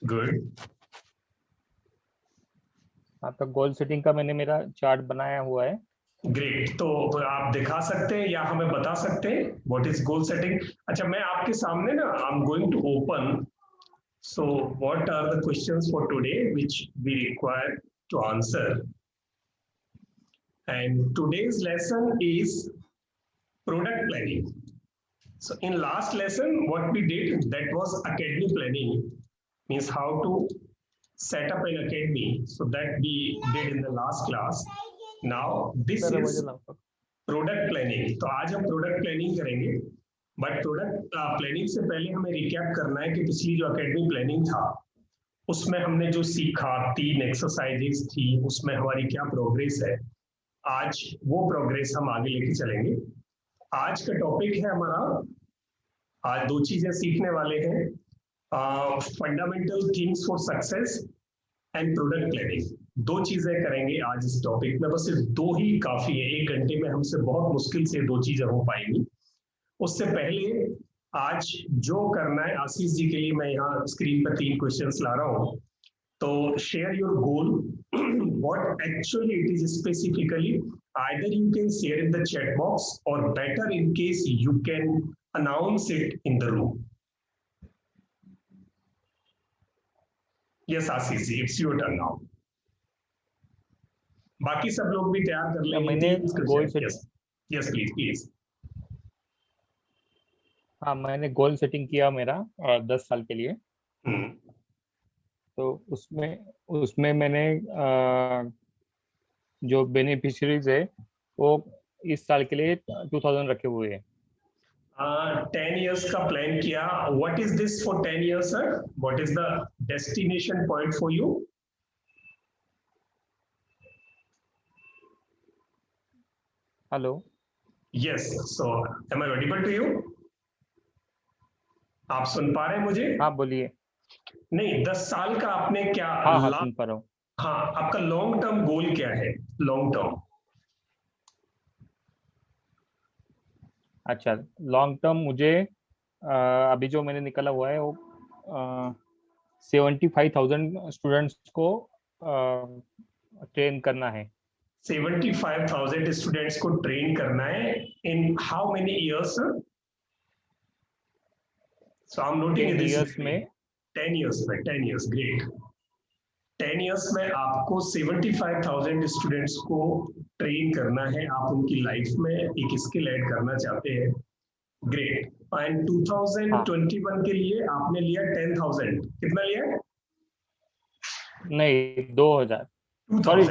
Good. आपका goal setting का मैंने मेरा चार्ट बनाया हुआ है। ग्रेट, तो आप दिखा सकते हैं या हमें बता सकते हैं व्हाट इज गोल सेटिंग? अच्छा, मैं आपके सामने ना I am going to open, so what are the questions for today which we require to answer, and today's lesson is product planning. So in last lesson what we did, that was academy planning, means how to set up an academy, so that we did in the last class. Now this is product planning. तो आज हम product planning करेंगे, but product planning से पहले हमें recap करना है कि पिछली जो एकेडमिक प्लानिंग था उसमें हमने जो सीखा, 3 एक्सरसाइजेस थी, उसमें हमारी क्या प्रोग्रेस है। आज वो प्रोग्रेस हम आगे लेके चलेंगे। आज का टॉपिक है हमारा, आज 2 चीजें सीखने वाले हैं, fundamental things for success and product planning. 2 चीजें करेंगे आज इस टॉपिक में, बस सिर्फ 2 ही काफी है, 1 घंटे में हमसे बहुत मुश्किल से 2 चीजें हो पाएंगी। उससे पहले आज जो करना है, आशीष जी के लिए मैं यहाँ स्क्रीन पर 3 क्वेश्चंस ला रहा हूँ, तो share your goal, what actually it is specifically, either you can share in the chat box or better in case you can announce it in the room. Yes Ashish ji, it's your turn now. बाकी सब लोग भी तैयार कर लेंगे। मैंने goal setting, yes please please. हाँ, मैंने गोल सेटिंग किया मेरा 10 साल के लिए। तो उसमें मैंने जो बेनिफिशियरीज है वो इस साल के लिए 2000 रखे हुए हैं। 10 years का प्लान किया। What is this for 10 years sir? What is the destination point for you? Hello, yes, so am I audible to you? आप सुन पा रहे हैं मुझे? हाँ बोलिए। नहीं, 10 साल का आपने क्या, हाँ सुन पा रहा हूँ। हाँ, आपका लॉन्ग टर्म गोल क्या है? लॉन्ग टर्म, अच्छा, लॉन्ग टर्म मुझे अभी जो मैंने निकला हुआ है वो 75,000 स्टूडेंट्स को ट्रेन करना है। 75,000 स्टूडेंट्स को ट्रेन करना है in how many years? So I am noting 10 this years में। 10 years में, 10 years, ग्रेट। 10 years में आपको 75,000 स्टूडेंट्स को ट्रेन करना है, आप उनकी लाइफ में एक स्किल ऐड करना चाहते हैं। ग्रेट। एंड 2021 के लिए आपने लिया 10,000, कितना लिया? नहीं, 2000, सॉरी,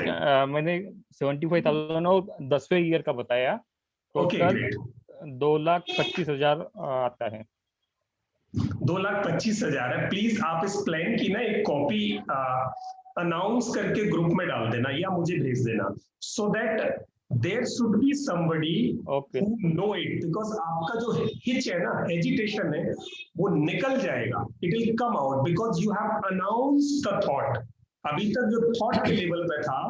मैंने 75,000 और 10वें ईयर का बताया। टोटल 2,25,000 आता है। 2,25,000 है। प्लीज आप इस प्लान की ना एक कॉपी अनाउंस करके ग्रुप में डाल देना या मुझे भेज देना, so that there should be somebody who know it, because आपका जो हिच है ना, हेजिटेशन है, वो निकल जाएगा, it will come out because you have announced the thought. अभी तक जो थॉट के लेवल पे था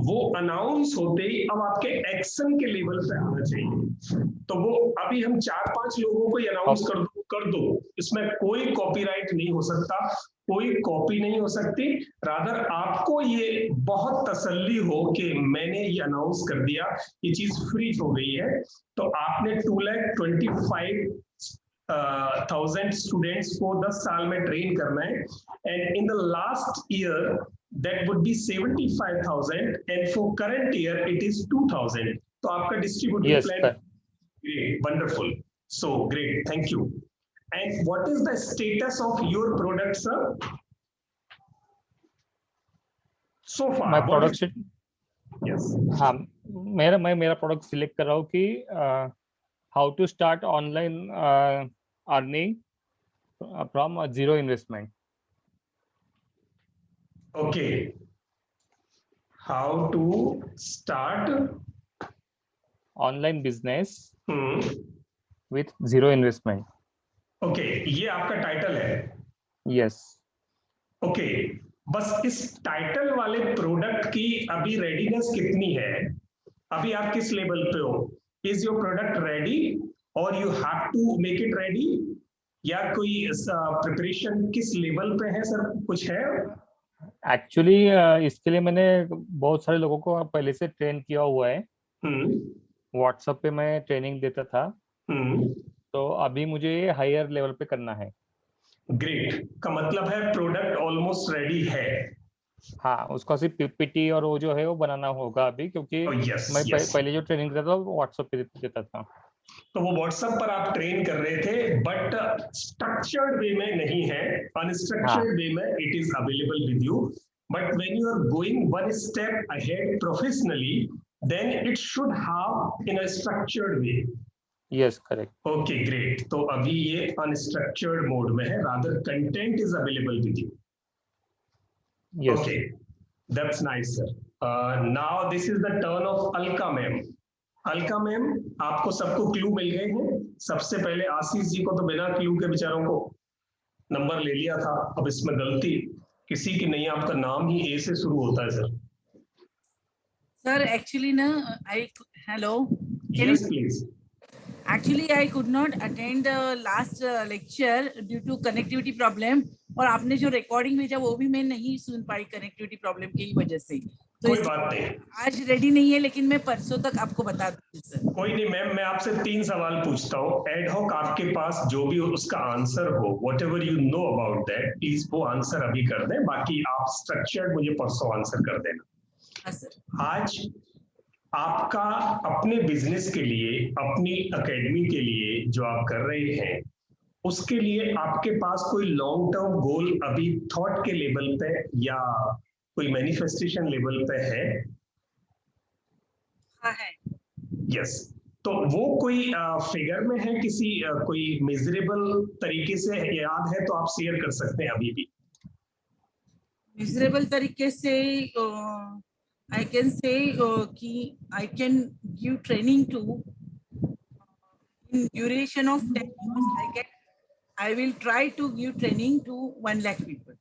वो अनाउंस होते ही अब आपके एक्शन के लेवल पे आना चाहिए। तो वो अभी हम 4-5 लोगों को अनाउंस कर दो, इसमें कोई कॉपीराइट नहीं हो सकता, कोई कॉपी नहीं हो सकती। रादर आपको ये बहुत तसल्ली हो कि मैंने ये अनाउंस कर दिया, ये चीज फ्री हो गई है। तो आपने 2,25,000 स्टूडेंट्स को 10 साल में ट्रेन करना है, and in the last year that would be 75,000 and for current year it is 2,000. तो आपका distributed plan, great, wonderful, so great, thank you. And what is the status of your product, sir? So far my product, yes, हाँ, मैं मेरा product select कर रहा हूँ कि how to start online earning from zero investment. okay, how to start online business with zero investment. okay, ये आपका title है? yes. ओके, बस इस टाइटल वाले प्रोडक्ट की अभी रेडीनेस कितनी है? अभी आप किस लेवल पे हो? इज योर प्रोडक्ट रेडी और you have to make it ready? या कोई प्रिपरेशन किस लेवल पे है सर, कुछ है? एक्चुअली इसके लिए मैंने बहुत सारे लोगों को पहले से ट्रेन किया हुआ है। व्हाट्सएप पे मैं ट्रेनिंग देता था, तो अभी मुझे हायर लेवल पे करना है। ग्रेट, का मतलब है प्रोडक्ट ऑलमोस्ट रेडी है। हाँ, उसका सिर्फ पीपीटी और वो जो है वो बनाना होगा अभी, क्योंकि यस मैं यस, पहले जो ट्रेनिंग देता था वो व्हाट्सएप पे देता था। तो वो व्हाट्सएप पर आप ट्रेन कर रहे थे, बट स्ट्रक्चर्ड वे में नहीं है, हाँ, अनस्ट्रक्चर्ड वे में it is available with you. But when you are going one step ahead professionally, then it should have in a structured way. Yes, correct. Okay great, तो अभी ये unstructured mode में है, rather content is available with you. Yes. Okay, that's nice, sir. Now this is the turn of Alka ma'am. Alka ma'am, आपको सबको clue मिल गए हैं। सबसे पहले आशीष जी को तो बिना क्लू के बेचारों को नंबर ले लिया था। अब इसमें गलती किसी की नहीं, आपका नाम ही ए से शुरू होता है सर। सर एक्चुअली ना hello, yes please. Actually I could not attend last lecture due to connectivity problem, और आपने जो रिकॉर्डिंग भेजा वो भी मैं नहीं सुन पाई कनेक्टिविटी प्रॉब्लम की वजह से। तो कोई बात नहीं, आज रेडी नहीं है, लेकिन मैं परसों तक आपको बता दूंगी सर। कोई नहीं मैम, मैं आपसे 3 सवाल पूछता हूँ एड हॉक, आपके पास जो भी उसका आंसर हो, what ever you know about that, please वो आंसर अभी कर दें, बाकी आप स्ट्रक्चर्ड मुझे परसों आंसर कर देना। हाँ सर। आज आपका अपने बिजनेस के लिए, अपनी एकेडमी के लिए जो आप कर रहे हैं, उसके लिए आपके पास कोई लॉन्ग टर्म गोल अभी थॉट के लेवल पे या कोई मैनिफेस्टेशन लेवल पे है? हाँ है। यस, तो वो कोई फिगर में है, किसी कोई मेजरेबल तरीके से याद है तो आप शेयर कर सकते हैं अभी भी। मिजरेबल तरीके से आई कैन से कि I can give training to in duration of 10 years. I will try to give training to 1 lakh people.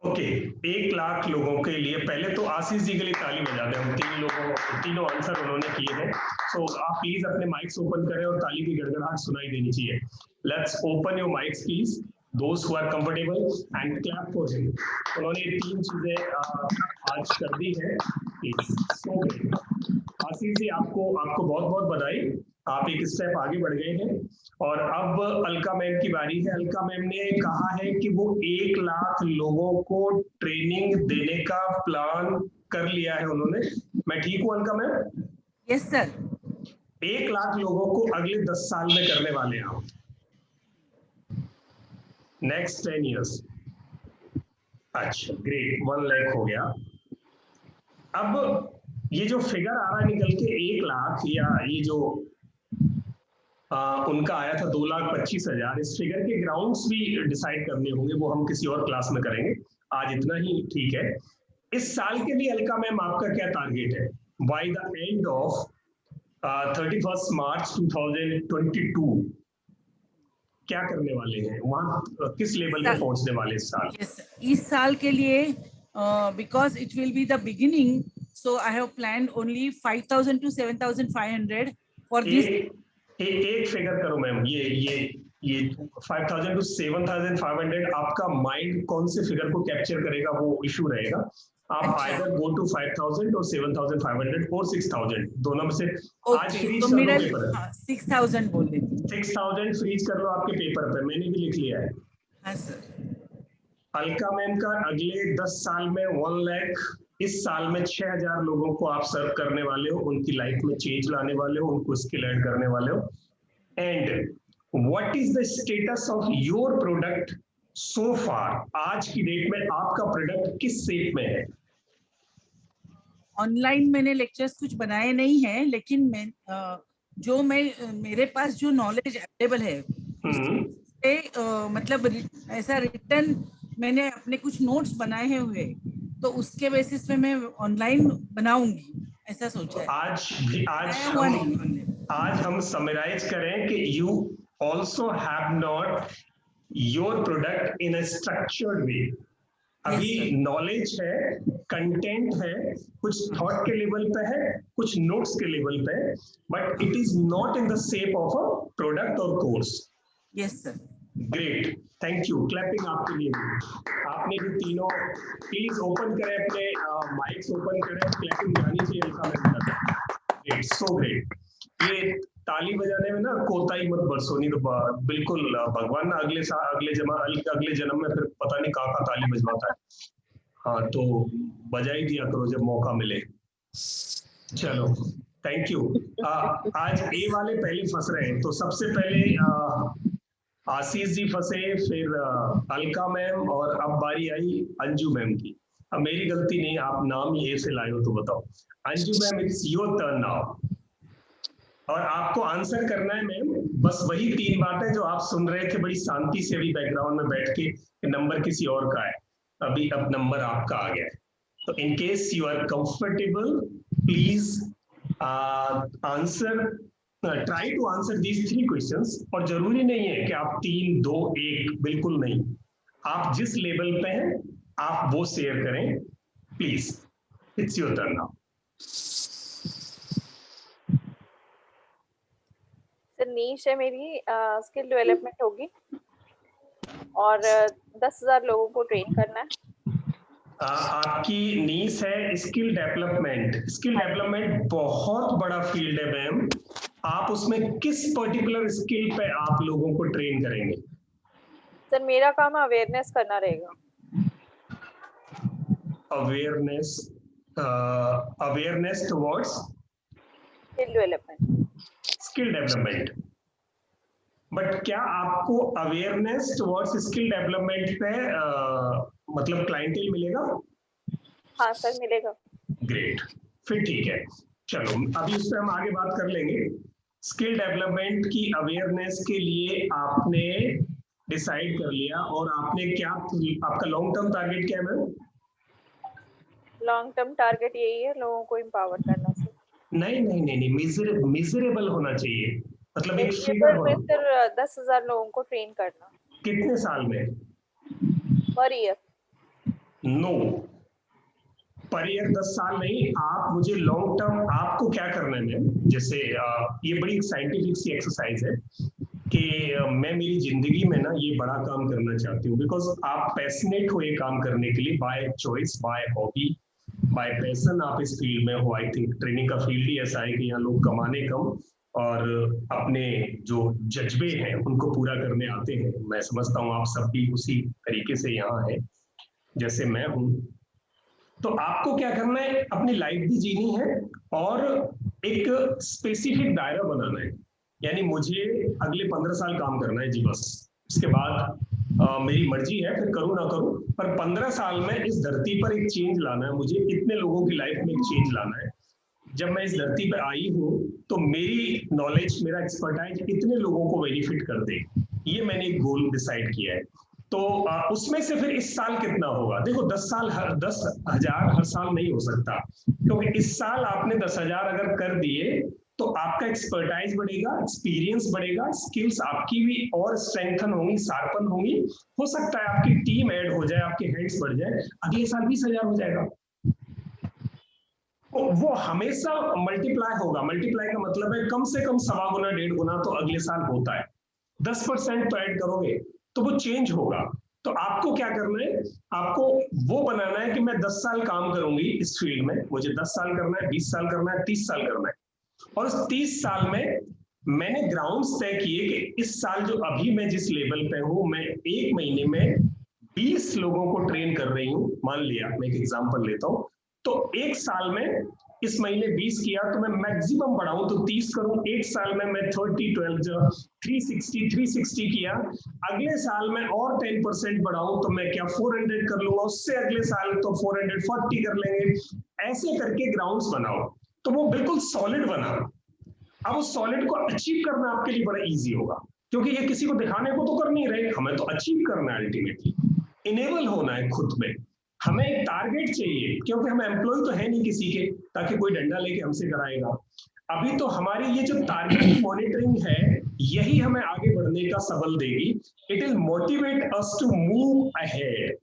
Okay, 1 lakh लोगों के लिए। पहले तो आशीष जी के लिए ताली बजा दें, हम 3 लोगों, तीनों आंसर उन्होंने किए हैं। सो आप प्लीज अपने माइक्स ओपन करें और ताली की गड़गड़ाहट सुनाई देनी चाहिए। Let's open your mics please, those who are comfortable, and clap for him. उन्होंने 3 चीजें आज कर दी है, प्लीज। सो आशीष जी, आपको बहुत बहुत बधाई, आप एक स्टेप आगे बढ़ गए हैं। और अब अलका मैम की बारी है। अलका मैम ने कहा है कि वो 1 लाख लोगों को ट्रेनिंग देने का प्लान कर लिया है उन्होंने। मैं ठीक हूँ Alka ma'am? Yes sir. 1 lakh लोगों को अगले 10 साल में करने वाले हैं आप, नेक्स्ट 10 इयर्स। अच्छा ग्रेट, 1 लाख हो गया। अब ये जो फिगर आ रहा है निकल के 1 लाख, या ये जो उनका आया था 2,25,000, इस फिगर के ग्राउंड्स भी डिसाइड करने होंगे, वो हम किसी और क्लास में करेंगे, आज इतना ही ठीक है। इस साल के लिए अलका मैम आपका क्या टारगेट है? बाय द एंड ऑफ 31 मार्च 2022 क्या करने वाले हैं, वहां किस लेवल पे पहुंचने वाले इस साल? इस साल के लिए because it will be the beginning, so I have planned only 5,000 to 7,500 for this. एक फिगर करो मैम, ये 5,000 to 7,500, आपका माइंड कौन से फिगर को कैप्चर करेगा वो इशू रहेगा। आप आइदर गो टू 5,000 और 7,500 और 6,000, दोनों में से आज फ्रीज तो कर मेरा लो पेपर पे। 6,000 बोल देती हूँ। 6,000 फ्रीज कर लो आपके पेपर पे, मैंने भी लिख लिया है। हाँ सर। अलका मैम का अगले 10 साल में 1 लाख, इस साल में 6,000 लोगों को आप सर्व करने वाले हो, उनकी लाइफ में चेंज लाने वाले हो, उनको स्किल ऐड करने वाले हो। And what is the status of your product so far? आज की डेट में आपका प्रोडक्ट किस शेप में है? ऑनलाइन मैंने लेक्चर्स कुछ बनाए नहीं है, लेकिन मेरे पास जो नॉलेज अवेलेबल है मतलब ऐसा रिटर्न मैंने अपने कुछ नोट्स बनाए हुए, तो उसके बेसिस पे मैं ऑनलाइन बनाऊंगी, ऐसा सोचा है। आज हम समराइज करें कि you also have not your product in a structured वे। अभी नॉलेज है, कंटेंट है, कुछ थॉट के लेवल पे है, कुछ नोट्स के लेवल पे है, but it is not in the shape of a product और course. Yes sir. Great, thank you, clapping आपके लिए। आपने भी तीनों प्लीज ओपन करें अपने माइक्स ओपन करें, क्लैपिंग जानी चाहिए अलका मैम तक। Great, so great. ये ताली बजाने में ना कोताही मत बरसो, नहीं तो बिल्कुल भगवान ना अगले जन्म में फिर पता नहीं कहाँ ताली बजवाता है। हाँ तो बजा ही दिया करो जब मौका मिले। चलो थैंक यू। आज ए वाले पहले फंस रहे हैं, तो सबसे पहले आशीष जी फंसे, फिर अलका मैम, और अब बारी आई अंजू मैम की। अब मेरी गलती नहीं, आप नाम ही ए से लाए हो तो बताओ। Anju ma'am, it's your turn now, और आपको आंसर करना है मैम। बस वही 3 बातें जो आप सुन रहे थे बड़ी शांति से अभी बैकग्राउंड में बैठ के, नंबर किसी और का है, अभी अब नंबर आपका आ गया है। तो in case you are comfortable, please answer, try to answer these 3 questions. और जरूरी नहीं है कि आप 3, 2, 1, बिल्कुल नहीं, आप जिस लेवल पे हैं आप वो शेयर करें please. It's your turn now. Sir niche है मेरी, स्किल डेवलपमेंट होगी और 10,000 लोगों को ट्रेन करना है। आपकी नीस है स्किल डेवलपमेंट। स्किल डेवलपमेंट बहुत बड़ा फील्ड है मैम, आप उसमें किस पर्टिकुलर स्किल पे आप लोगों को ट्रेन करेंगे? सर मेरा काम अवेयरनेस करना रहेगा। Awareness, awareness towards skill development. Skill development. But क्या आपको अवेयरनेस टुवर्ड्स स्किल डेवलपमेंट पे मतलब क्लाइंटेल मिलेगा? हाँ सर मिलेगा। ग्रेट, फिर ठीक है। चलो अभी उस पर हम आगे बात कर लेंगे। स्किल डेवलपमेंट की अवेयरनेस के लिए आपने डिसाइड कर लिया, और आपने क्या, आपका लॉन्ग टर्म टारगेट क्या है मैम? लॉन्ग टर्म टारगेट यही है, लोगों को एम्पावर करना सर। नहीं नहीं नहीं नहीं, मिजरेबल होना चाहिए, मतलब एक फिगर मेजरेबल होना। में सर 10,000 लोगों को ट्रेन करना। कितने साल में? Per year. No, per year 10 साल नहीं, आप मुझे लॉन्ग टर्म, आपको क्या करना है मैम, जैसे ये बड़ी साइंटिफिक सी एक्सरसाइज है कि मैं मेरी जिंदगी में ना ये बड़ा काम करना चाहती हूँ, बिकॉज आप पैशनेट हो ये काम करने के लिए, by choice, by hobby, by passion आप इस फील्ड में हो। आई थिंक ट्रेनिंग का फील्ड ही ऐसा है कि यहाँ लोग कमाने कम और अपने जो जज्बे हैं उनको पूरा करने आते हैं। मैं समझता हूँ आप सब भी उसी तरीके से यहाँ है जैसे मैं हूँ। तो आपको क्या करना है, अपनी लाइफ भी जीनी है और एक स्पेसिफिक दायरा बनाना है। यानी मुझे अगले 15 साल काम करना है जी, बस इसके बाद मेरी मर्जी है, फिर करूं ना करूं, पर 15 साल में इस धरती पर एक चेंज लाना है मुझे, इतने लोगों की लाइफ में एक चेंज लाना है। जब मैं इस धरती पर आई हूं तो मेरी नॉलेज, मेरा एक्सपर्टाइज इतने लोगों को बेनिफिट कर दे, ये मैंने एक गोल डिसाइड किया है। तो उसमें से फिर इस साल कितना होगा, देखो 10,000 हर साल नहीं हो सकता, क्योंकि इस साल आपने 10,000 अगर कर दिए तो आपका एक्सपर्टाइज बढ़ेगा, एक्सपीरियंस बढ़ेगा, स्किल्स आपकी भी और स्ट्रेंथन होंगी, शार्पन होंगी। हो सकता है आपकी टीम ऐड हो जाए, आपके हेड्स बढ़ जाए, अगले साल 20,000 हो जाएगा। तो वो हमेशा मल्टीप्लाई होगा। मल्टीप्लाई का मतलब है कम से कम 1.25 गुना 1.5 गुना तो अगले साल होता है। 10% तो ऐड करोगे तो वो चेंज होगा। तो आपको क्या करना है, आपको वो बनाना है कि मैं 10 साल काम करूंगी इस फील्ड में, मुझे 10 साल करना है, 20 साल करना है, 30 साल करना है। और उस 30 साल में मैंने ग्राउंड्स तय किए कि इस साल जो अभी मैं जिस लेवल पे हूं, मैं 1 महीने में 20 लोगों को ट्रेन कर रही हूं। मान लिया, मैं एक एग्जांपल लेता हूं, तो 1 साल में इस महीने 20 किया तो मैं मैक्सिमम बढ़ाऊं तो 30 करूं। 1 साल में मैं 30, 12, 360 किया। अगले साल में और 10% बढ़ाऊं तो मैं क्या 400 कर लूंगा, उससे अगले साल तो 440 कर लेंगे। ऐसे करके ग्राउंड्स बनाओ तो वो बिल्कुल सॉलिड बना। अब उस सॉलिड को अचीव करना आपके लिए बड़ा इजी होगा, क्योंकि ये किसी को दिखाने को तो कर नहीं रहे, हमें तो अचीव करना है। अल्टीमेटली इनेबल होना है खुद में, हमें एक टारगेट चाहिए, क्योंकि हम एम्प्लॉय तो है नहीं किसी के ताकि कोई डंडा लेके हमसे कराएगा। अभी तो हमारी ये जो टारगेट मॉनिटरिंग है, यही हमें आगे बढ़ने का सबल देगी। It will motivate us to move ahead.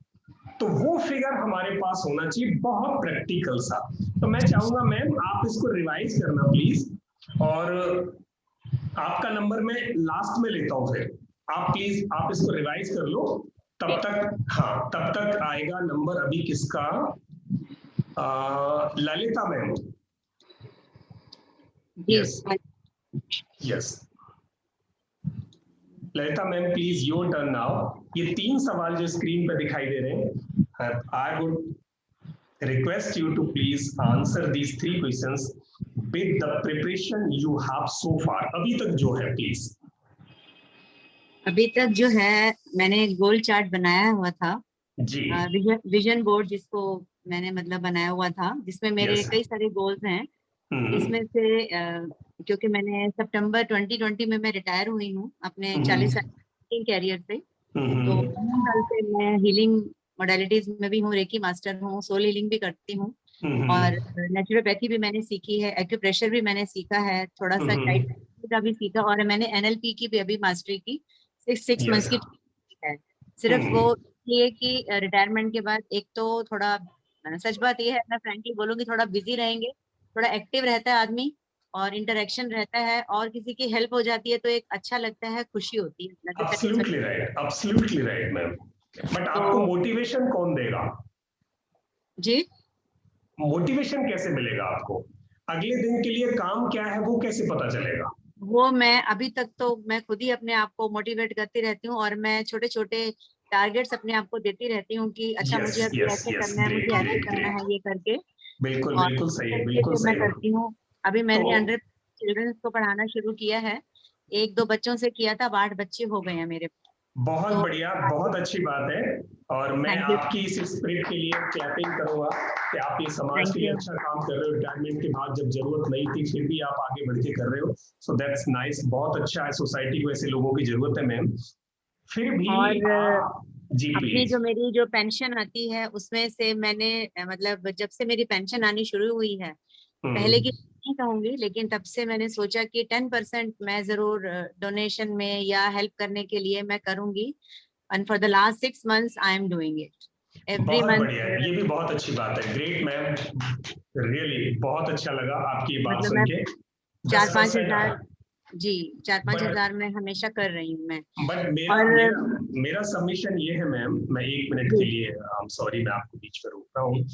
तो वो फिगर हमारे पास होना चाहिए, बहुत प्रैक्टिकल सा। तो मैं चाहूंगा मैम आप इसको रिवाइज करना प्लीज, और आपका नंबर मैं लास्ट में लेता हूं फिर, आप प्लीज आप इसको रिवाइज कर लो तब तक। हाँ, तब तक आएगा नंबर अभी किसका, Lalita ma'am. Yes yes, Lalita ma'am please your turn now. ये 3 सवाल जो स्क्रीन पे दिखाई दे रहे हैं, I would request you to please answer these 3 questions with the preparation you have so far, अभी तक जो है प्लीज। अभी तक जो है मैंने गोल चार्ट बनाया हुआ था जी विजन बोर्ड, जिसको मैंने मतलब बनाया हुआ था, जिसमें मेरे Yes. कई सारे गोल्स हैं। इसमें से क्योंकि मैंने सितंबर 2020 में मैं रिटायर हुई हूँ अपने 40 साल के कैरियर से, तो 15 साल से मैं हीलिंग मोडालिटीज में भी हूँ, रेकी मास्टर हूँ, सोल हीलिंग भी करती हूँ और नेचुरोपैथी भी मैंने सीखी है, एक्यूप्रेशर भी मैंने सीखा है, थोड़ा सा टाइट का भी सीखा, और मैंने एनएलपी की भी अभी मास्टरी की 6 मंथ्स की है। सिर्फ वो ये कि रिटायरमेंट के बाद एक तो थोड़ा, सच बात ये है, मैं फ्रैंकली बोलूंगी, थोड़ा बिजी रहेंगे, थोड़ा एक्टिव रहता है आदमी और इंटरेक्शन रहता है और किसी की हेल्प हो जाती है तो एक अच्छा लगता है, खुशी होती है। Absolutely right ma'am. बट आपको मोटिवेशन कौन देगा? जी, मोटिवेशन कैसे मिलेगा आपको? अगले दिन के लिए काम क्या है वो कैसे पता चलेगा? वो मैं अभी तक तो मैं खुद ही अपने आप को मोटिवेट करती रहती हूँ और मैं छोटे छोटे टारगेट्स अपने आप को देती रहती हूँ कि अच्छा मुझे अभी ऐसे करना है, मुझे ऐसे करना है, ये करके। बिल्कुल और बिल्कुल सही है, तरीके बिल्कुल से मैं सही है। करती हूँ। अभी मैंने तो 100 चिल्ड्रंस को पढ़ाना शुरू किया है, 1-2 बच्चों से किया था, अब 8 बच्चे हो गए हैं मेरे। बहुत तो बढ़िया, बहुत अच्छी बात है। और मैं थैंक यू, आपकी इस स्पिरिट के लिए क्लैपिंग करूंगा कि आप ये समाज थैंक के लिए यू। अच्छा काम कर रहे हो। रिटायरमेंट के बाद जब जरूरत नहीं थी फिर भी आप आगे बढ़ के कर रहे हो, सो दैट्स नाइस। बहुत अच्छा है, सोसाइटी को ऐसे लोगों की जरूरत है मैम। फिर भी और आप जी अपनी प्लीज। जो मेरी जो पेंशन आती है उसमें से मैंने मतलब जब से मेरी पेंशन आनी शुरू हुई है, पहले की नहीं कहूंगी, लेकिन तब से मैंने सोचा कि 10% मैं जरूर डोनेशन में या हेल्प करने के लिए मैं करूंगी। And for the last 6 months I am doing it every बहुत मंथ। बढ़िया है, ये भी बहुत अच्छी बात है। ग्रेट मैम, रियली बहुत अच्छा लगा आपकी ये बात मतलब सुन मैं के। 4-5 10% हजार, जी 4-5 बट हजार में हमेशा कर रही हूँ मैं। बट मेरा और मेरा मेरा सबमिशन ये है मैम, मैं 1 मिनट के जी लिए आई एम सॉरी मैं आपको बीच में रोक रहा हूँ,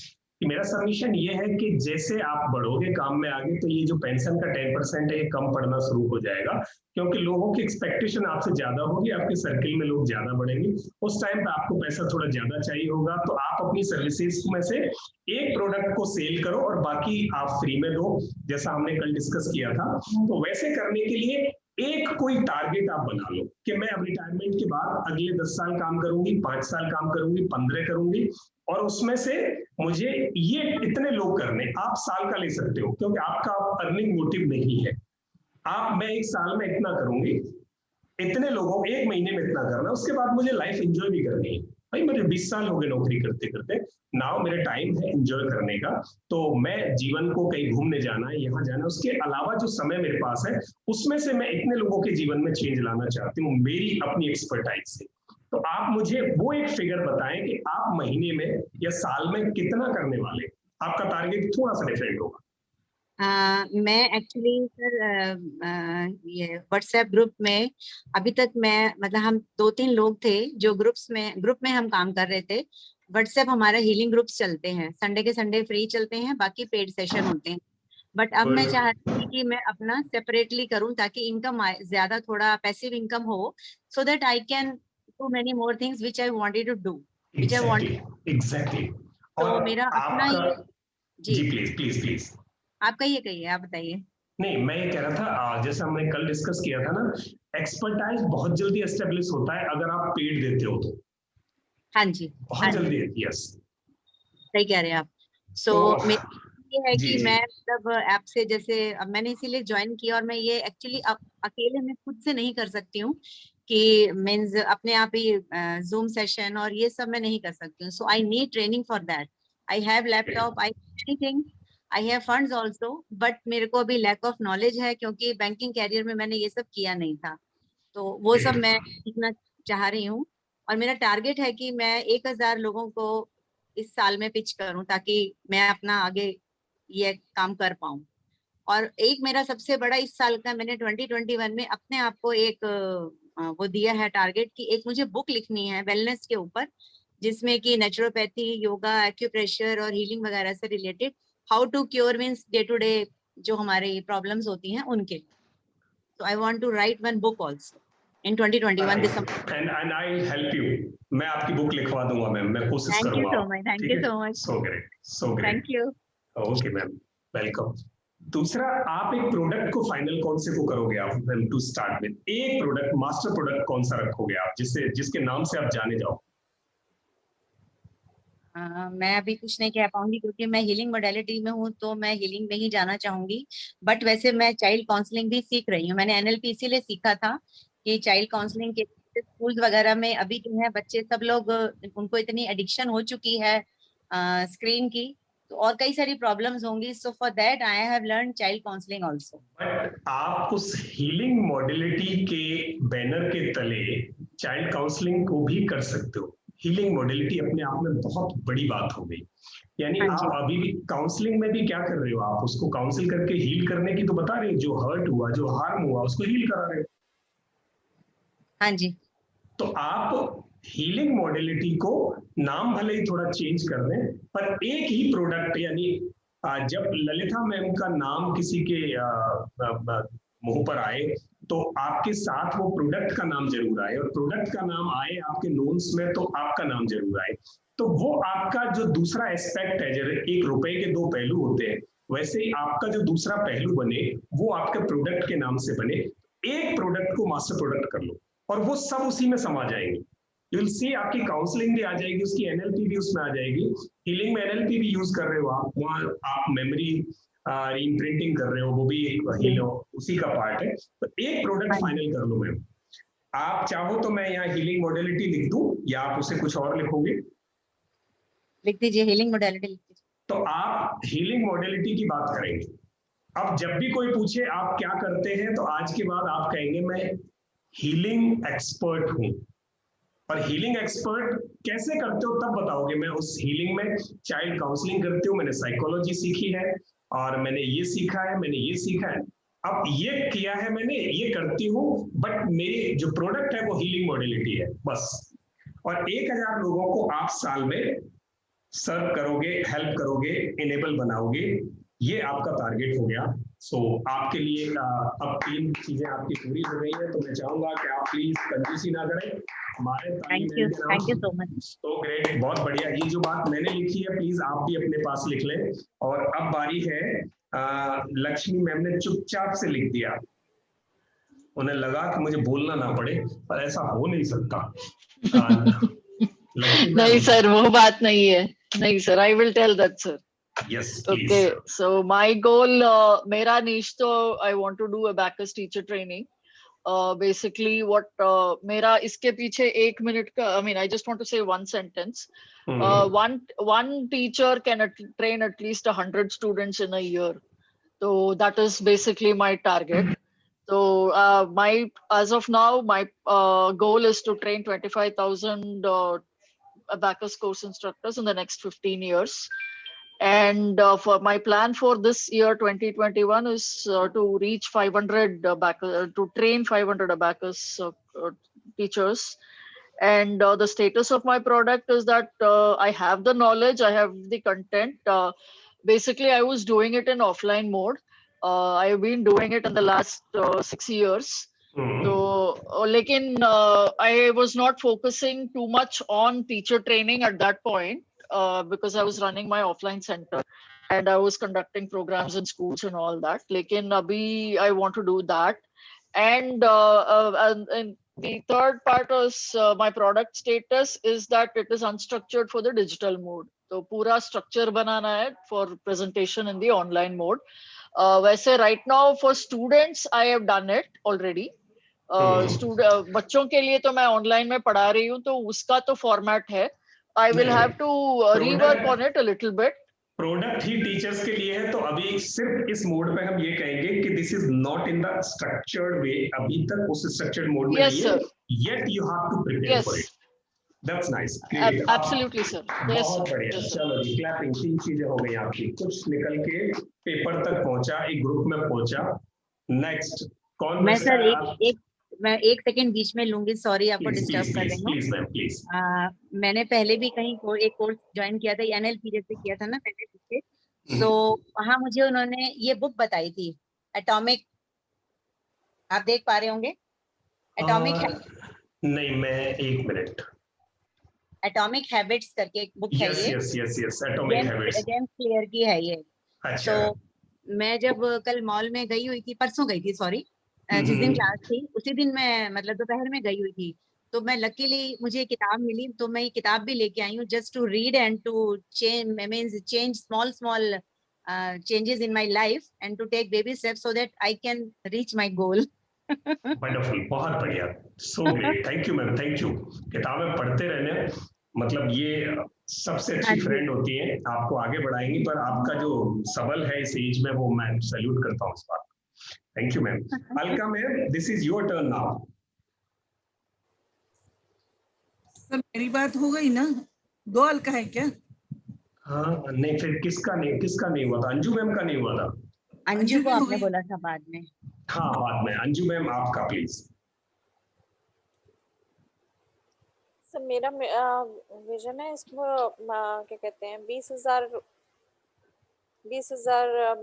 कि मेरा सबमिशन ये है कि जैसे आप बढ़ोगे काम में आगे तो ये जो पेंशन का 10% है ये कम पड़ना शुरू हो जाएगा, क्योंकि लोगों की एक्सपेक्टेशन आपसे ज्यादा होगी, आपके सर्किल में लोग ज्यादा बढ़ेंगे, उस टाइम पे आपको पैसा थोड़ा ज्यादा चाहिए होगा, तो आप अपनी सर्विसेज में से एक प्रोडक्ट को सेल करो और बाकी आप फ्री में दो, जैसा हमने कल डिस्कस किया था। तो वैसे करने के लिए एक कोई टारगेट आप बना लो कि मैं अब रिटायरमेंट के बाद अगले 10 साल काम करूंगी, 5 साल काम करूंगी, 15 करूंगी, और उसमें से मुझे ये इतने लोग करने। आप साल का ले सकते हो क्योंकि आपका अर्निंग मोटिव नहीं है। आप मैं 1 साल में इतना करूंगी, इतने लोगों, 1 महीने में इतना करना, उसके बाद मुझे लाइफ एंजॉय भी करनी है। भाई मुझे 20 साल हो गए नौकरी करते करते, नाउ मेरा टाइम है एंजॉय करने का, तो मैं जीवन को कहीं घूमने जाना है, यहाँ जाना है, उसके अलावा जो समय मेरे पास है उसमें से मैं इतने लोगों के जीवन में चेंज लाना चाहती हूँ मेरी अपनी एक्सपर्टाइज से। तो आप मुझे वो एक फिगर बताएं कि आप महीने में या साल में कितना करने वाले। आपका टारगेट थोड़ा सा डिफरेंट होगा। मैं एक्चुअली सर ये व्हाट्सएप ग्रुप में अभी तक मैं मतलब हम 2-3 लोग थे जो ग्रुप में हम काम कर रहे थे। व्हाट्सएप हमारा हीलिंग ग्रुप्स चलते हैं, संडे के संडे फ्री चलते हैं, बाकी पेड सेशन होते हैं। बट अब मैं चाह रही थी कि मैं अपना सेपरेटली करूं ताकि इनकम ज्यादा, थोड़ा पैसिव इनकम हो, so that I can do many more things which I wanted to do, which I want. Exactly. तो और मेरा अपना आपका ये, जी जी प्लीज प्लीज प्लीज। आप कहिए, आप बताइए। नहीं, मैं ये कह रहा था जैसे हमने कल डिस्कस किया था ना, एक्सपर्टाइज बहुत जल्दी एस्टेब्लिश होता है अगर आप पेड देते हो तो। हाँ जी, बहुत हाँ जी, जल्दी। यस। सही कह रहे हैं आप। सो तो मेरा ये है जी कि जी मैं मतलब ऐप से, जैसे अब मैंने इसीलिए ज्वाइन किया, और मैं ये एक्चुअली अकेले मैं खुद से नहीं कर सकती हूँ कि मीन्स अपने आप ही जूम सेशन और ये सब मैं नहीं कर सकती हूँ। So I need training for that. I have laptop, I anything, I have funds also, but मेरे को अभी लैक ऑफ नॉलेज है क्योंकि बैंकिंग कैरियर में मैंने ये सब किया नहीं था। तो वो सब मैं सीखना चाह रही हूँ। और मेरा टारगेट है कि मैं 1000 लोगों को इस साल में पिच करूं ताकि मैं अपना आगे ये काम कर पाऊं। और एक मेरा सबसे बड़ा इस साल का, मैंने 2021 में अपने आप को एक वो दिया है टारगेट कि एक मुझे बुक लिखनी है वेलनेस के ऊपर, जिसमें कि नेचुरोपैथी, योगा, एक्यूप्रेशर और हीलिंग वगैरह से related how to cure means day to day जो हमारी प्रॉब्लम्स होती हैं उनके। So I want to write one book also in 2021 December. And I'll help you. मैं आपकी बुक लिखवा दूंगा मैम, मैं कोशिश Thank you करूंगा। so much. Thank you so much. So great, so great. Thank you. Okay ma'am, welcome. दूसरा, आप एक प्रोडक्ट को फाइनल कौन से को करोगे आप मैम टू स्टार्ट विद? एक प्रोडक्ट, मास्टर प्रोडक्ट कौन सा रखोगे आप जिसके नाम से आप जाने जाओ? मैं अभी कुछ नहीं कह पाऊंगी क्योंकि मैं हीलिंग मोडेलिटी में हूँ, तो मैं हीलिंग में ही जाना चाहूंगी। बट वैसे मैं चाइल्ड काउंसलिंग भी सीख रही हूँ। मैंने NLP इसीलिए सीखा था कि चाइल्ड काउंसलिंग के स्कूल्स वगैरह में अभी जो है बच्चे सब लोग, उनको इतनी एडिक्शन हो चुकी है स्क्रीन की, तो और कई सारी प्रॉब्लम्स होंगी। So for that I have learn child counselling also. But आप उस हीलिंग मॉडलिटी के बैनर के तले चाइल्ड काउंसलिंग को भी कर सकते हो। हीलिंग मॉडलिटी अपने आप में बहुत बड़ी बात हो गई। यानी आप अभी भी काउंसलिंग में भी क्या कर रहे हो, आप उसको काउंसिल करके हील करने की तो बता रहे हो, जो हर्ट हुआ, जो हार्म हुआ, उसको हील करा रहे हो। हाँ जी। तो आप हीलिंग मॉडलिटी को नाम भले ही थोड़ा चेंज कर दें, पर एक ही प्रोडक्ट, यानी जब ललिता मैम का नाम किसी के मुंह पर आए तो आपके साथ वो प्रोडक्ट का नाम जरूर आए, और प्रोडक्ट का नाम आए आपके नोन्स में तो आपका नाम जरूर आए। तो वो आपका जो दूसरा एस्पेक्ट है, जैसे एक रुपए के दो पहलू होते हैं, वैसे ही आपका जो दूसरा पहलू बने वो आपके प्रोडक्ट के नाम से बने। एक प्रोडक्ट को मास्टर प्रोडक्ट कर लो और वो सब उसी में समा जाएंगे। यू विल सी आपकी काउंसलिंग भी आ जाएगी, उसकी NLP भी उसमें आ जाएगी। हीलिंग में NLP भी यूज कर रहे हो आप, वहाँ आप मेमोरी इम्प्रिंटिंग कर रहे हो, वो भी एक हीलो उसी का पार्ट है। तो एक प्रोडक्ट फाइनल कर लो मैम। आप चाहो तो मैं यहाँ हीलिंग मॉडलिटी लिख दूं या आप उसे कुछ और लिखोगे? लिख दीजिए, हीलिंग मोडेलिटी लिख दीजिए। तो आप हीलिंग मॉडलिटी की बात करेंगे। अब जब भी कोई पूछे आप क्या करते हैं, तो आज के बाद आप कहेंगे मैं हीलिंग एक्सपर्ट हूं। और हीलिंग एक्सपर्ट कैसे करते हो तब बताओगे। मैं उस हीलिंग में चाइल्ड काउंसलिंग करती हूँ, मैंने साइकोलॉजी सीखी है, और मैंने ये सीखा है, मैंने ये सीखा है, अब ये किया है, मैंने ये करती हूँ, बट मेरी जो प्रोडक्ट है वो हीलिंग मॉडलिटी है बस। और 1000 लोगों को आप साल में सर्व करोगे, हेल्प करोगे, इनेबल बनाओगे, ये आपका टारगेट हो गया। सो आपके लिए अब 3 चीजें आपकी पूरी हो गई है, तो मैं चाहूंगा कि आप प्लीज कंजूसी ना करें। हमारे थैंक यू सो मच। तो ग्रेट, बहुत बढ़िया। ये जो बात मैंने लिखी है प्लीज आप भी अपने पास लिख लें। और अब बारी है, लक्ष्मी मैम ने चुपचाप से लिख दिया, उन्हें लगा कि मुझे बोलना ना पड़े, पर ऐसा हो नहीं सकता। नहीं सर, वो बात नहीं है। नहीं sir, I will tell that sir. Yes, okay, so my goal, मेरा niche तो I want to do abacus teacher training. Basically what मेरा इसके पीछे 1 मिनट का, I mean I just want to say one sentence. One teacher can train at least 100 students in a year. So that is basically my target. So as of now my goal is to train 25,000 abacus course instructors in the next 15 years. And for my plan for this year 2021 is to reach 500 to train 500 abacus teachers. And the status of my product is that I have the knowledge, I have the content. Basically I was doing it in offline mode. I have been doing it in the last 6 years. So lekin I was not focusing too much on teacher training at that point. Because I was running my offline center and I was conducting programs in schools and all that. Lekin abhi I want to do that. And the third part is my product status is that it is unstructured for the digital mode. So pura structure banana hai for presentation in the online mode. Waise right now for students I have done it already. बच्चों के लिए तो मैं online में पढ़ा रही हूँ, तो उसका तो फॉर्मेट है. I will have to rework on it a little bit. Product he teachers के लिए है, तो अभी सिर्फ इस मोड पे हम ये कहेंगे कि this is not in the structured way. अभी तक उस स्ट्रक्चर्ड मोड में नहीं है, yet you have to prepare for it. That's nice. Absolutely sir. बहुत बढ़िया। चलो जी, क्लैपिंग। 3 चीजें हो गई आपकी, कुछ निकल के पेपर तक पहुंचा, एक ग्रुप में पहुंचा। नेक्स्ट कौन? मैं सर मैं 1 सेकंड बीच में लूंगी, सॉरी आपको डिस्टर्ब कर रही हूँ। Please ma'am please. मैंने पहले भी कहीं एक कोर्स ज्वाइन किया था, NLP जैसे किया था ना मैंने पीछे, सो वहाँ मुझे उन्होंने ये बुक बताई थी, एटॉमिक, आप देख पा रहे होंगे, एटॉमिक नहीं, मैं 1 मिनट। एटॉमिक हैबिट्स करके एक बुक है ये, yes atomic habits. James clear की है ये। अच्छा। तो मैं जब कल मॉल में गई हुई थी, परसों गई थी सॉरी, जिस दिन क्लास थी उसी दिन मैं मतलब दोपहर में गई हुई थी, तो मैं लकीली मुझे किताब मिली, तो मैं ये किताब भी लेके आई हूँ just to read and to change small changes in my life and to take baby steps so that I can reach my goal. Wonderful, बहुत बढ़िया, so great, thank you ma'am, thank you. किताबें पढ़ते रहने, मतलब ये सबसे अच्छी friend होती है, आपको आगे बढ़ाएंगी, पर आपका जो सबल है इस एज में वो मैं सैल्यूट करता हूँ इस बात। Thank you ma'am. Alka ma'am, this is your turn now. Sir मेरी बात हो गई ना, 2 अलका है क्या? हाँ नहीं, फिर किसका नहीं हुआ था? अंजू मैम का नहीं हुआ था। अंजू को आपने बोला था बाद में। हाँ बाद में। अंजू मैम आपका प्लीज। सर मेरा विजन है इसमें क्या कहते हैं 20,000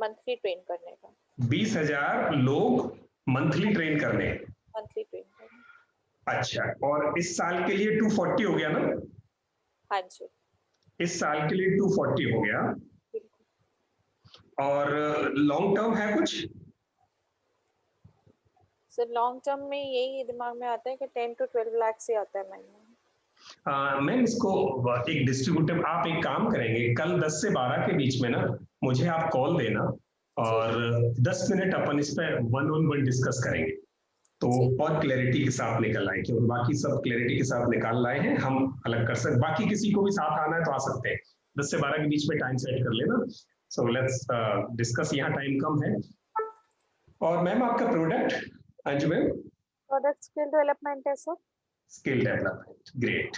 मंथली ट्रेन करने का। 20,000 लोग मंथली ट्रेन करने। मंथली ट्रेन करने। अच्छा, और इस साल के लिए 240 हो गया ना? हाँ जी, इस साल के लिए 240 हो गया। और लॉन्ग टर्म है कुछ? सर लॉन्ग टर्म में यही दिमाग में आता है कि 10 to 12 लाख से आता है महीने। मैम इसको एक डिस्ट्रीब्यूटिव, आप एक काम करेंगे, कल 10 से 12 के बीच में ना मुझे आप कॉल देना और 10 मिनट अपन इस पर 1-on-1 डिस्कस करेंगे, तो और क्लैरिटी के साथ निकल आए, क्योंकि बाकी सब क्लैरिटी के साथ निकाल लाए हैं, हम अलग कर सकते, बाकी किसी को भी साथ आना है तो आ सकते हैं। 10 से 12 के बीच में टाइम सेट कर लेना। सो लेट्स डिस्कस, यहाँ टाइम कम है। और मैम आपका product Anju ma'am? Product skill development है sir. Skill development, great,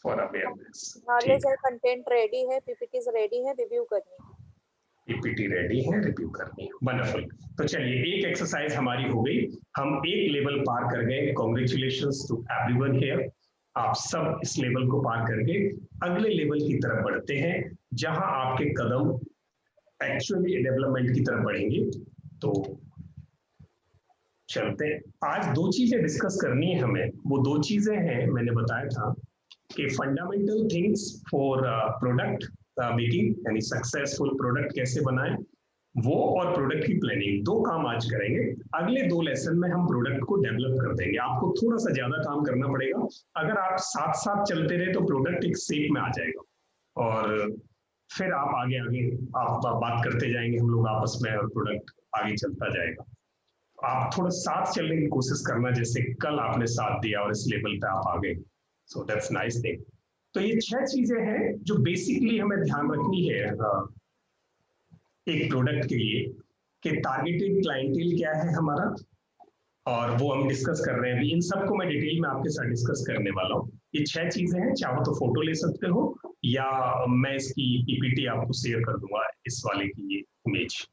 for awareness. Knowledge है, कंटेंट रेडी है, पीपीटीज रेडी है, रिव्यू करनी है। पीपीटी रेडी है, रिव्यू करनी है, वंडरफुल। तो चलिए एक एक्सरसाइज हमारी हो गई, हम एक लेवल पार कर गए। कॉन्ग्रेचुलेशंस टू एवरीवन हियर, आप सब इस लेवल को पार करके अगले लेवल की तरफ बढ़ते हैं, जहां आपके कदम एक्चुअली डेवलपमेंट की तरफ बढ़ेंगे। तो चलते हैं। आज 2 चीजें डिस्कस करनी है हमें, वो 2 चीजें हैं, मैंने बताया था कि fundamental things for product making, यानी सक्सेसफुल प्रोडक्ट कैसे बनाएं, वो और प्रोडक्ट की प्लानिंग, 2 काम आज करेंगे। अगले 2 लेसन में हम प्रोडक्ट को डेवलप कर देंगे, आपको थोड़ा सा ज्यादा काम करना पड़ेगा। अगर आप साथ साथ चलते रहे तो प्रोडक्ट एक शेप में आ जाएगा और फिर आप आगे आप बात करते जाएंगे, हम लोग आपस में, और प्रोडक्ट आगे चलता जाएगा। आप थोड़ा साथ चलने की कोशिश करना, जैसे कल आपने साथ दिया और इस लेवल पे आप आ गए, सो दैट्स नाइस थिंग। तो ये 6 चीजें हैं जो बेसिकली हमें ध्यान रखनी है एक प्रोडक्ट के लिए, कि टारगेटेड क्लाइंटेल क्या है हमारा, और वो हम डिस्कस कर रहे हैं अभी। इन सबको मैं डिटेल में आपके साथ डिस्कस करने वाला हूँ। ये 6 चीजें हैं, चाहो तो फोटो ले सकते हो या मैं इसकी पीपीटी आपको शेयर कर दूंगा, इस वाले की ये इमेज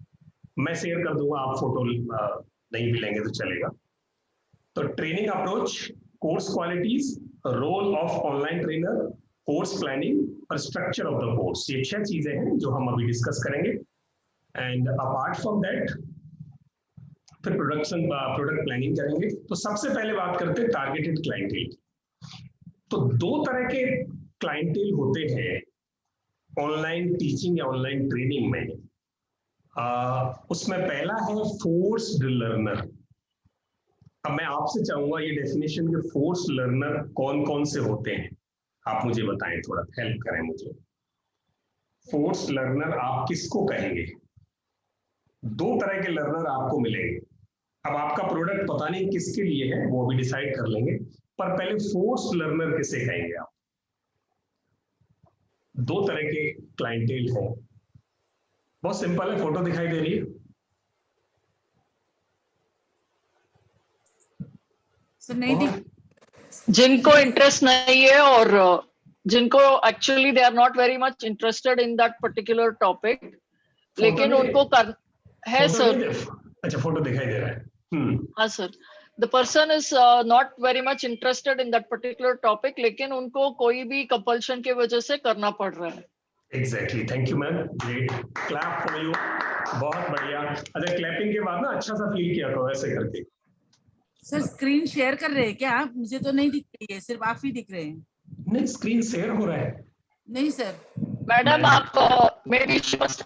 मैं शेयर कर दूंगा, आप फोटो नहीं भी लेंगे तो चलेगा। तो training approach, course qualities, role of online trainer, course planning और स्ट्रक्चर ऑफ द कोर्स, ये 6 चीजें हैं जो हम अभी डिस्कस करेंगे। एंड अपार्ट फ्रॉम दैट फिर प्रोडक्ट प्लानिंग करेंगे। तो सबसे पहले बात करते हैं टारगेटेड क्लाइंटेल। तो 2 तरह के क्लाइंटेल होते हैं ऑनलाइन टीचिंग या ऑनलाइन ट्रेनिंग में। उसमें पहला है फोर्स्ड लर्नर। अब मैं आपसे चाहूंगा ये डेफिनेशन के फोर्स्ड लर्नर कौन कौन से होते हैं, आप मुझे बताएं, थोड़ा हेल्प करें मुझे। फोर्स्ड लर्नर आप किसको कहेंगे? 2 तरह के लर्नर आपको मिलेंगे। अब आपका प्रोडक्ट पता नहीं किसके लिए है, वो भी डिसाइड कर लेंगे, पर पहले फोर्स्ड लर्नर किसे कहेंगे आप? 2 तरह के क्लाइंटेल हैं, बहुत सिंपल है, फोटो दिखाई दे रही है? नहीं, जिनको इंटरेस्ट नहीं है और जिनको actually they are not very much interested in that particular topic, लेकिन उनको कर है सर। अच्छा, फोटो दिखाई दे रहा है, हाँ sir, the person is not very much interested in that particular topic, लेकिन उनको कोई भी compulsion के वजह से करना पड़ रहा है. Exactly, thank you ma'am, great, clap for you, बहुत बढ़िया। अच्छा, क्लैपिंग के बाद ना अच्छा सा फील किया करो ऐसे करके। सर स्क्रीन शेयर कर रहे हैं क्या आप? मुझे तो नहीं दिख रही है, सिर्फ आप ही दिख रहे हैं। नहीं, स्क्रीन शेयर हो रहा है। नहीं सर। मैडम आप मेरी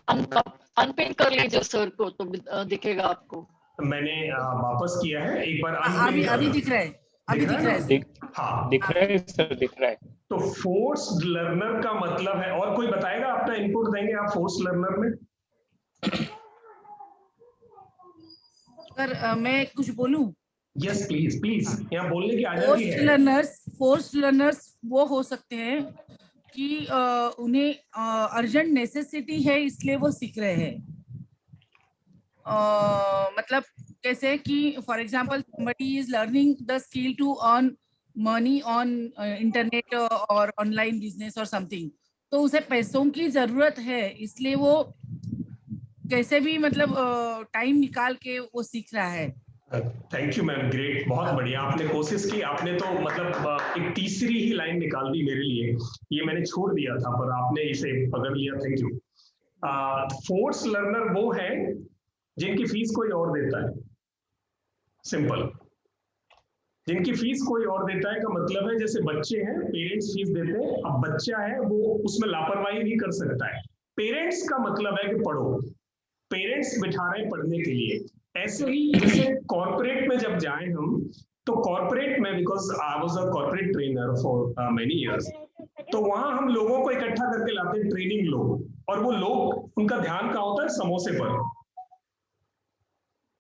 अनपिन कर लीजिए सर को, तो दिखेगा आपको। मैंने वापस किया है, एक बार अभी दिख रहा है, अभी दिख रहा है। हाँ दिख रहा है सर, दिख रहा है। तो फोर्स्ड लर्नर का मतलब है, और कोई बताएगा, अपना इनपुट देंगे आप फोर्स्ड लर्नर में? सर मैं कुछ बोलूं? यस प्लीज प्लीज, यहाँ बोलने की आजादी है। फोर्स्ड लर्नर्स वो हो सकते हैं कि उन्हें अर्जेंट नेसेसिटी है इसलिए वो सीख रहे हैं। मतलब कैसे कि for example somebody is learning the skill to earn money on internet और ऑनलाइन बिजनेस और समथिंग, तो उसे पैसों की जरूरत है, इसलिए वो कैसे भी मतलब टाइम निकाल के वो सीख रहा है। थैंक यू मैम, ग्रेट, बहुत बढ़िया, आपने कोशिश की, आपने तो मतलब एक तीसरी ही लाइन निकाल दी मेरे लिए, ये मैंने छोड़ दिया था पर आपने इसे पकड़ लिया, थैंक यू। फोर्स लर्नर वो है जिनकी फीस कोई और देता है, सिंपल। जिनकी फीस कोई और देता है का मतलब है जैसे बच्चे हैं, पेरेंट्स फीस देते हैं, अब बच्चा है वो उसमें लापरवाही भी कर सकता है। पेरेंट्स का मतलब है कि पढ़ो, पेरेंट्स बिठा रहे हैं पढ़ने के लिए। ऐसे ही जैसे कॉर्पोरेट में जब जाए हम, तो कॉर्पोरेट में, because I was a corporate trainer for many years, तो वहां हम लोगों को इकट्ठा करके लाते हैं, ट्रेनिंग लोग, और वो लोग, उनका ध्यान कहाँ होता है? समोसे पर,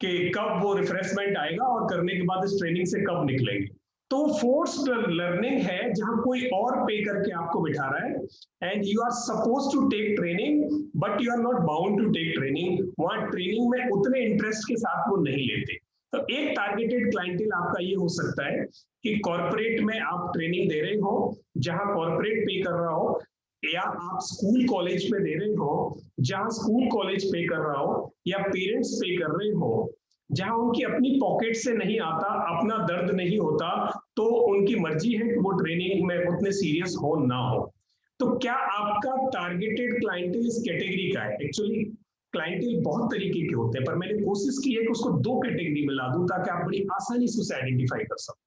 कि कब वो रिफ्रेशमेंट आएगा और करने के बाद इस ट्रेनिंग से कब निकलेंगे। तो फोर्स्ड लर्निंग है जहां कोई और पे करके आपको बिठा रहा है and you are suppose to take training but you are not bound to take training. वहां ट्रेनिंग में उतने इंटरेस्ट के साथ वो नहीं लेते। तो एक टारगेटेड क्लाइंटेल आपका ये हो सकता है कि कॉर्पोरेट में आप ट्रेनिंग दे रहे हो जहां कॉर्पोरेट पे कर रहा हो, या आप स्कूल कॉलेज में दे रहे हो जहां स्कूल कॉलेज पे कर रहा हो, या पेरेंट्स पे कर रहे हो जहां उनकी अपनी पॉकेट से नहीं आता, अपना दर्द नहीं होता, तो उनकी मर्जी है कि वो ट्रेनिंग में उतने सीरियस हो ना हो। तो क्या आपका टारगेटेड क्लाइंटेल इस कैटेगरी का है? एक्चुअली क्लाइंटेल बहुत तरीके के होते हैं, पर मैंने कोशिश की है कि उसको दो कैटेगरी में ला दूं ताकि आप बड़ी आसानी से उसे आइडेंटिफाई कर सको।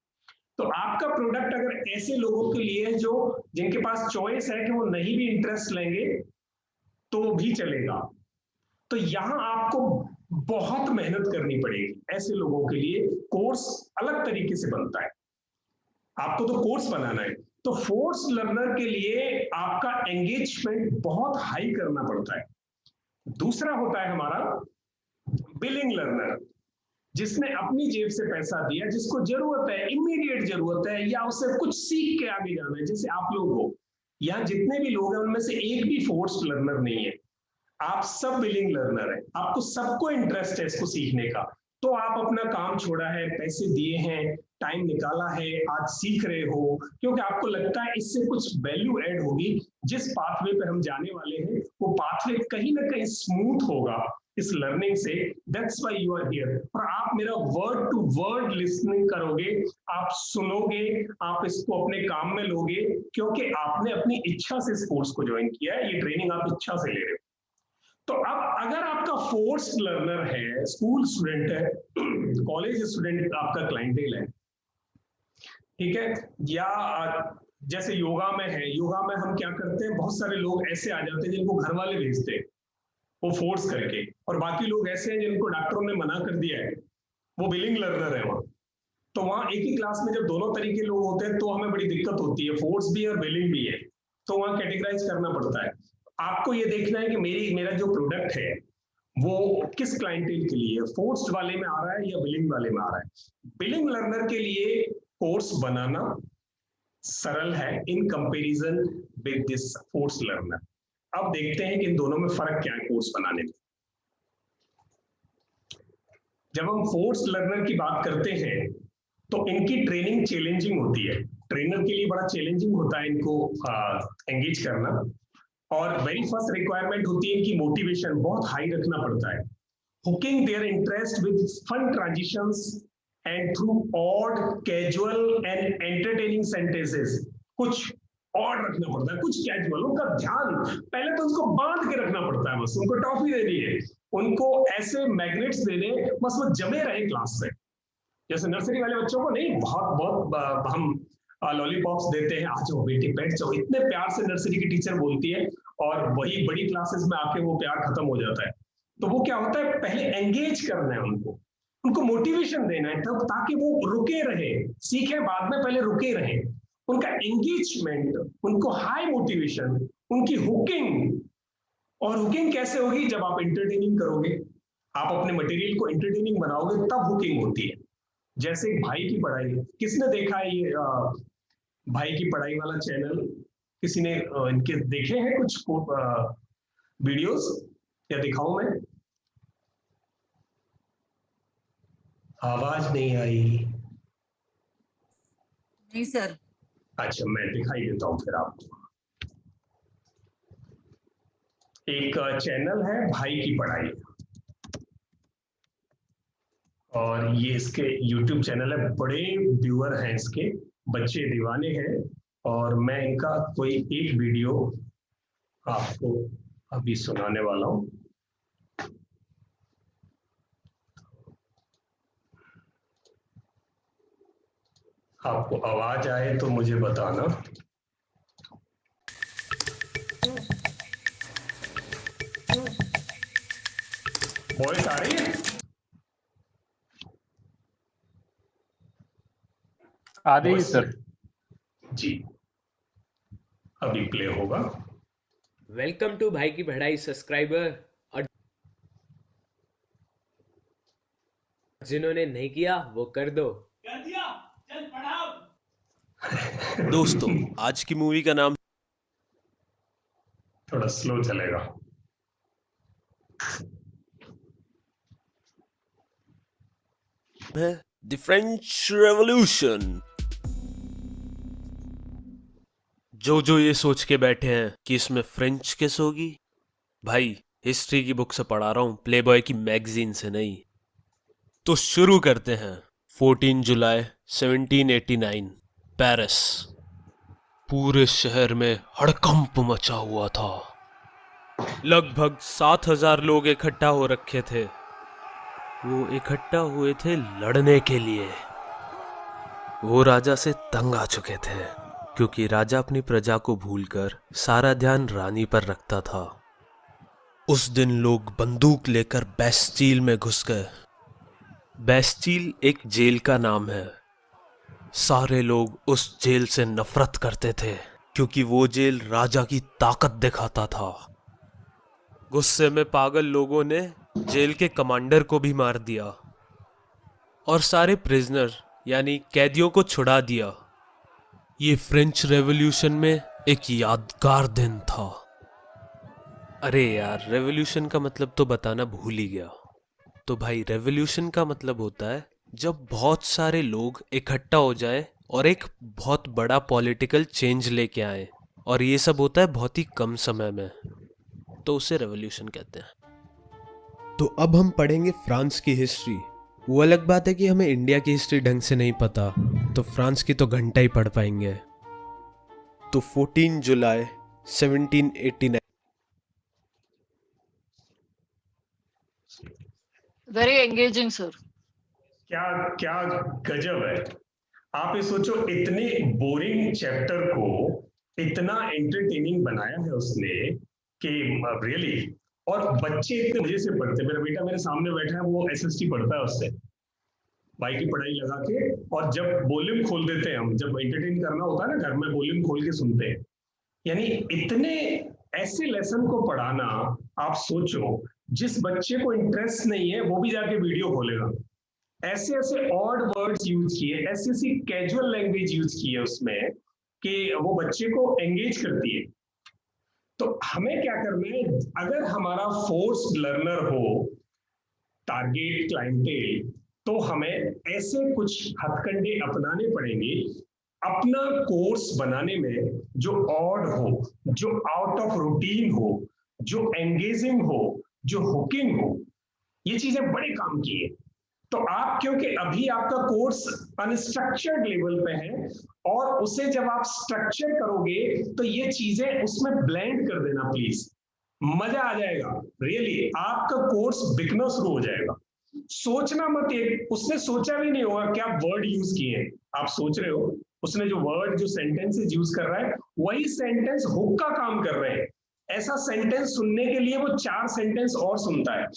तो आपका प्रोडक्ट अगर ऐसे लोगों के लिए है जो जिनके पास चॉइस है कि वो नहीं भी इंटरेस्ट लेंगे तो भी चलेगा, तो यहां आपको बहुत मेहनत करनी पड़ेगी। ऐसे लोगों के लिए कोर्स अलग तरीके से बनता है, आपको तो कोर्स बनाना है। तो फोर्स लर्नर के लिए आपका एंगेजमेंट बहुत हाई करना पड़ता है। दूसरा होता है हमारा बिलिंग लर्नर, जिसने अपनी जेब से पैसा दिया, जिसको जरूरत है, इमीडिएट जरूरत है, या उसे कुछ सीख के आगे जाना है, जैसे आप लोग हो। यहाँ जितने भी लोग हैं उनमें से एक भी फोर्स्ड लर्नर नहीं है, आप सब विलिंग लर्नर है, आपको सबको इंटरेस्ट है इसको सीखने का। तो आप अपना काम छोड़ा है, पैसे दिए हैं, टाइम निकाला है, आज सीख रहे हो क्योंकि आपको लगता है इससे कुछ वैल्यू ऐड होगी। जिस पाथवे पे हम जाने वाले हैं वो पाथवे कहीं ना कहीं स्मूथ होगा इस लर्निंग से, that's why you are here. और आप मेरा वर्ड टू वर्ड लिसनिंग करोगे, आप सुनोगे, आप इसको अपने काम में लोगे, क्योंकि आपने अपनी इच्छा से इस कोर्स को ज्वाइन किया है, ये ट्रेनिंग आप इच्छा से ले रहे हो। तो अब अगर आपका फोर्स्ड लर्नर है, स्कूल स्टूडेंट है, कॉलेज स्टूडेंट आपका क्लाइंटेल है, ठीक है, या जैसे योगा में है, योगा में हम क्या करते हैं, बहुत सारे लोग ऐसे आ जाते हैं जिनको घर वाले भेजते हैं वो फोर्स करके, और बाकी लोग ऐसे हैं जिनको डॉक्टरों ने मना कर दिया है, वो विलिंग लर्नर है वहां। तो वहां एक ही क्लास में जब दोनों तरीके लोग होते हैं तो हमें बड़ी दिक्कत होती है, फोर्स भी है और विलिंग भी है, तो वहां कैटेगराइज करना पड़ता है। आपको ये देखना है कि मेरा जो प्रोडक्ट है वो किस क्लाइंटेल के लिए, फोर्स्ड वाले में आ रहा है या विलिंग वाले में आ रहा है। विलिंग लर्नर के लिए कोर्स बनाना सरल है in comparison with this forced learner. अब देखते हैं कि इन दोनों में फर्क क्या है कोर्स बनाने में। जब हम फोर्स्ड लर्नर की बात करते हैं तो इनकी ट्रेनिंग चैलेंजिंग होती है, ट्रेनर के लिए बड़ा चैलेंजिंग होता है इनको एंगेज करना। और वेरी फर्स्ट रिक्वायरमेंट होती है इनकी मोटिवेशन बहुत हाई रखना पड़ता है। hooking their interest with fun transitions and through odd, casual and entertaining sentences. कुछ और रखना पड़ता है, कुछ कैजुअल, उनका ध्यान पहले तो उनको बांध के रखना पड़ता है, बस उनको टॉफी देनी है, उनको ऐसे मैग्नेट्स देने, बस वो जमे रहे क्लास से। जैसे नर्सरी वाले बच्चों को नहीं बहुत बहुत हम लॉलीपॉप्स देते हैं, आ जाओ बेटी बैठ जाओ, इतने प्यार से नर्सरी की टीचर बोलती है, और वही बड़ी क्लासेस में आके वो प्यार खत्म हो जाता है। तो वो क्या होता है, पहले एंगेज करना है उनको मोटिवेशन देना है, तब ताकि वो रुके रहे, सीखे बाद में, पहले रुके रहे, उनका एंगेजमेंट, उनको हाई मोटिवेशन, उनकी हुकिंग। और हुकिंग कैसे होगी, जब आप एंटरटेनिंग करोगे, आप अपने मटेरियल को एंटरटेनिंग बनाओगे, तब हुकिंग होती है। जैसे भाई की पढ़ाई, किसने देखा है ये भाई की पढ़ाई वाला चैनल? किसी ने इनके देखे हैं कुछ वीडियोस, या दिखाऊं मैं? आवाज नहीं आई। नहीं सर। अच्छा, मैं दिखाई देता हूँ फिर आपको। एक चैनल है भाई की पढ़ाई, और ये इसके YouTube चैनल है, बड़े व्यूअर हैं इसके, बच्चे दीवाने हैं, और मैं इनका कोई एक वीडियो आपको अभी सुनाने वाला हूँ। आपको आवाज आए तो मुझे बताना। वॉइस आ रही है? आ रही है सर जी, अभी प्ले होगा। वेलकम टू भाई की पढ़ाई सब्सक्राइबर, और जिन्होंने नहीं किया वो कर दो। कर दिया, चल पढ़ाओ। दोस्तों, आज की मूवी का नाम थोड़ा स्लो चलेगा। है द फ्रेंच रेवोल्यूशन। जो ये सोच के बैठे हैं कि इसमें फ्रेंच किस होगी, भाई हिस्ट्री की बुक से पढ़ा रहा हूं, प्लेबॉय की मैगजीन से नहीं। तो शुरू करते हैं। 14 जुलाई 1789, पेरिस। पूरे शहर में हड़कंप मचा हुआ था। लगभग 7000 लोग इकट्ठा हो रखे थे। वो इकट्ठा हुए थे लड़ने के लिए। वो राजा से तंग आ चुके थे, क्योंकि राजा अपनी प्रजा को भूलकर सारा ध्यान रानी पर रखता था। उस दिन लोग बंदूक लेकर बेस्टील में घुस गए। बेस्टील एक जेल का नाम है। सारे लोग उस जेल से नफरत करते थे, क्योंकि वो जेल राजा की ताकत दिखाता था। गुस्से में पागल लोगों ने जेल के कमांडर को भी मार दिया और सारे प्रिजनर यानी कैदियों को छुड़ा दिया। ये फ्रेंच रेवोल्यूशन में एक यादगार दिन था। अरे यार, रेवोल्यूशन का मतलब तो बताना भूल ही गया। तो भाई, रेवोल्यूशन का मतलब होता है जब बहुत सारे लोग इकट्ठा हो जाए और एक बहुत बड़ा पॉलिटिकल चेंज लेके आए, और ये सब होता है बहुत ही कम समय में, तो उसे रेवोल्यूशन कहते हैं। तो अब हम पढ़ेंगे फ्रांस की हिस्ट्री। वो अलग बात है कि हमें इंडिया की हिस्ट्री ढंग से नहीं पता, तो फ्रांस की तो घंटा ही पढ़ पाएंगे। तो 14 जुलाई 1789। Very engaging sir. क्या क्या गजब है। आप ये सोचो, इतने बोरिंग चैप्टर को इतना एंटरटेनिंग बनाया है उसने कि रियली, और बच्चे इतने मजे से पढ़ते। मेरा बेटा मेरे सामने बैठा है, वो एसएसटी पढ़ता है उससे, भाई की पढ़ाई लगा के, और जब वॉल्यूम खोल देते हैं हम, जब एंटरटेन करना होता है ना घर में, वॉल्यूम खोल के सुनते हैं। यानी इतने ऐसे लेसन को पढ़ाना, आप सोचो, जिस बच्चे को इंटरेस्ट नहीं है वो भी जाके वीडियो खोलेगा। ऐसे ऐसे ऑड वर्ड्स यूज किए, ऐसी ऐसी कैजुअल लैंग्वेज यूज की है उसमें कि वो बच्चे को एंगेज करती है। तो हमें क्या करना है, अगर हमारा फोर्स्ड लर्नर हो, टारगेट क्लाइंटेल, तो हमें ऐसे कुछ हथकंडे अपनाने पड़ेंगे अपना कोर्स बनाने में, जो ऑड हो, जो आउट ऑफ रूटीन हो, जो एंगेजिंग हो, जो हुकिंग हो। ये चीजें बड़े काम की है। तो आप क्योंकि अभी आपका कोर्स अनस्ट्रक्चर्ड लेवल पे है और उसे जब आप स्ट्रक्चर करोगे तो ये चीजें उसमें ब्लेंड कर देना प्लीज, मजा आ जाएगा। रियली आपका कोर्स बिकना शुरू हो जाएगा। सोचना मत, एक उसने सोचा भी नहीं होगा क्या वर्ड यूज किए हैं, आप सोच रहे हो उसने जो वर्ड जो सेंटेंसेस यूज कर रहा है वही सेंटेंस हुक का काम कर रहे हैं। ऐसा सेंटेंस सुनने के लिए वो 4 सेंटेंस और सुनता है।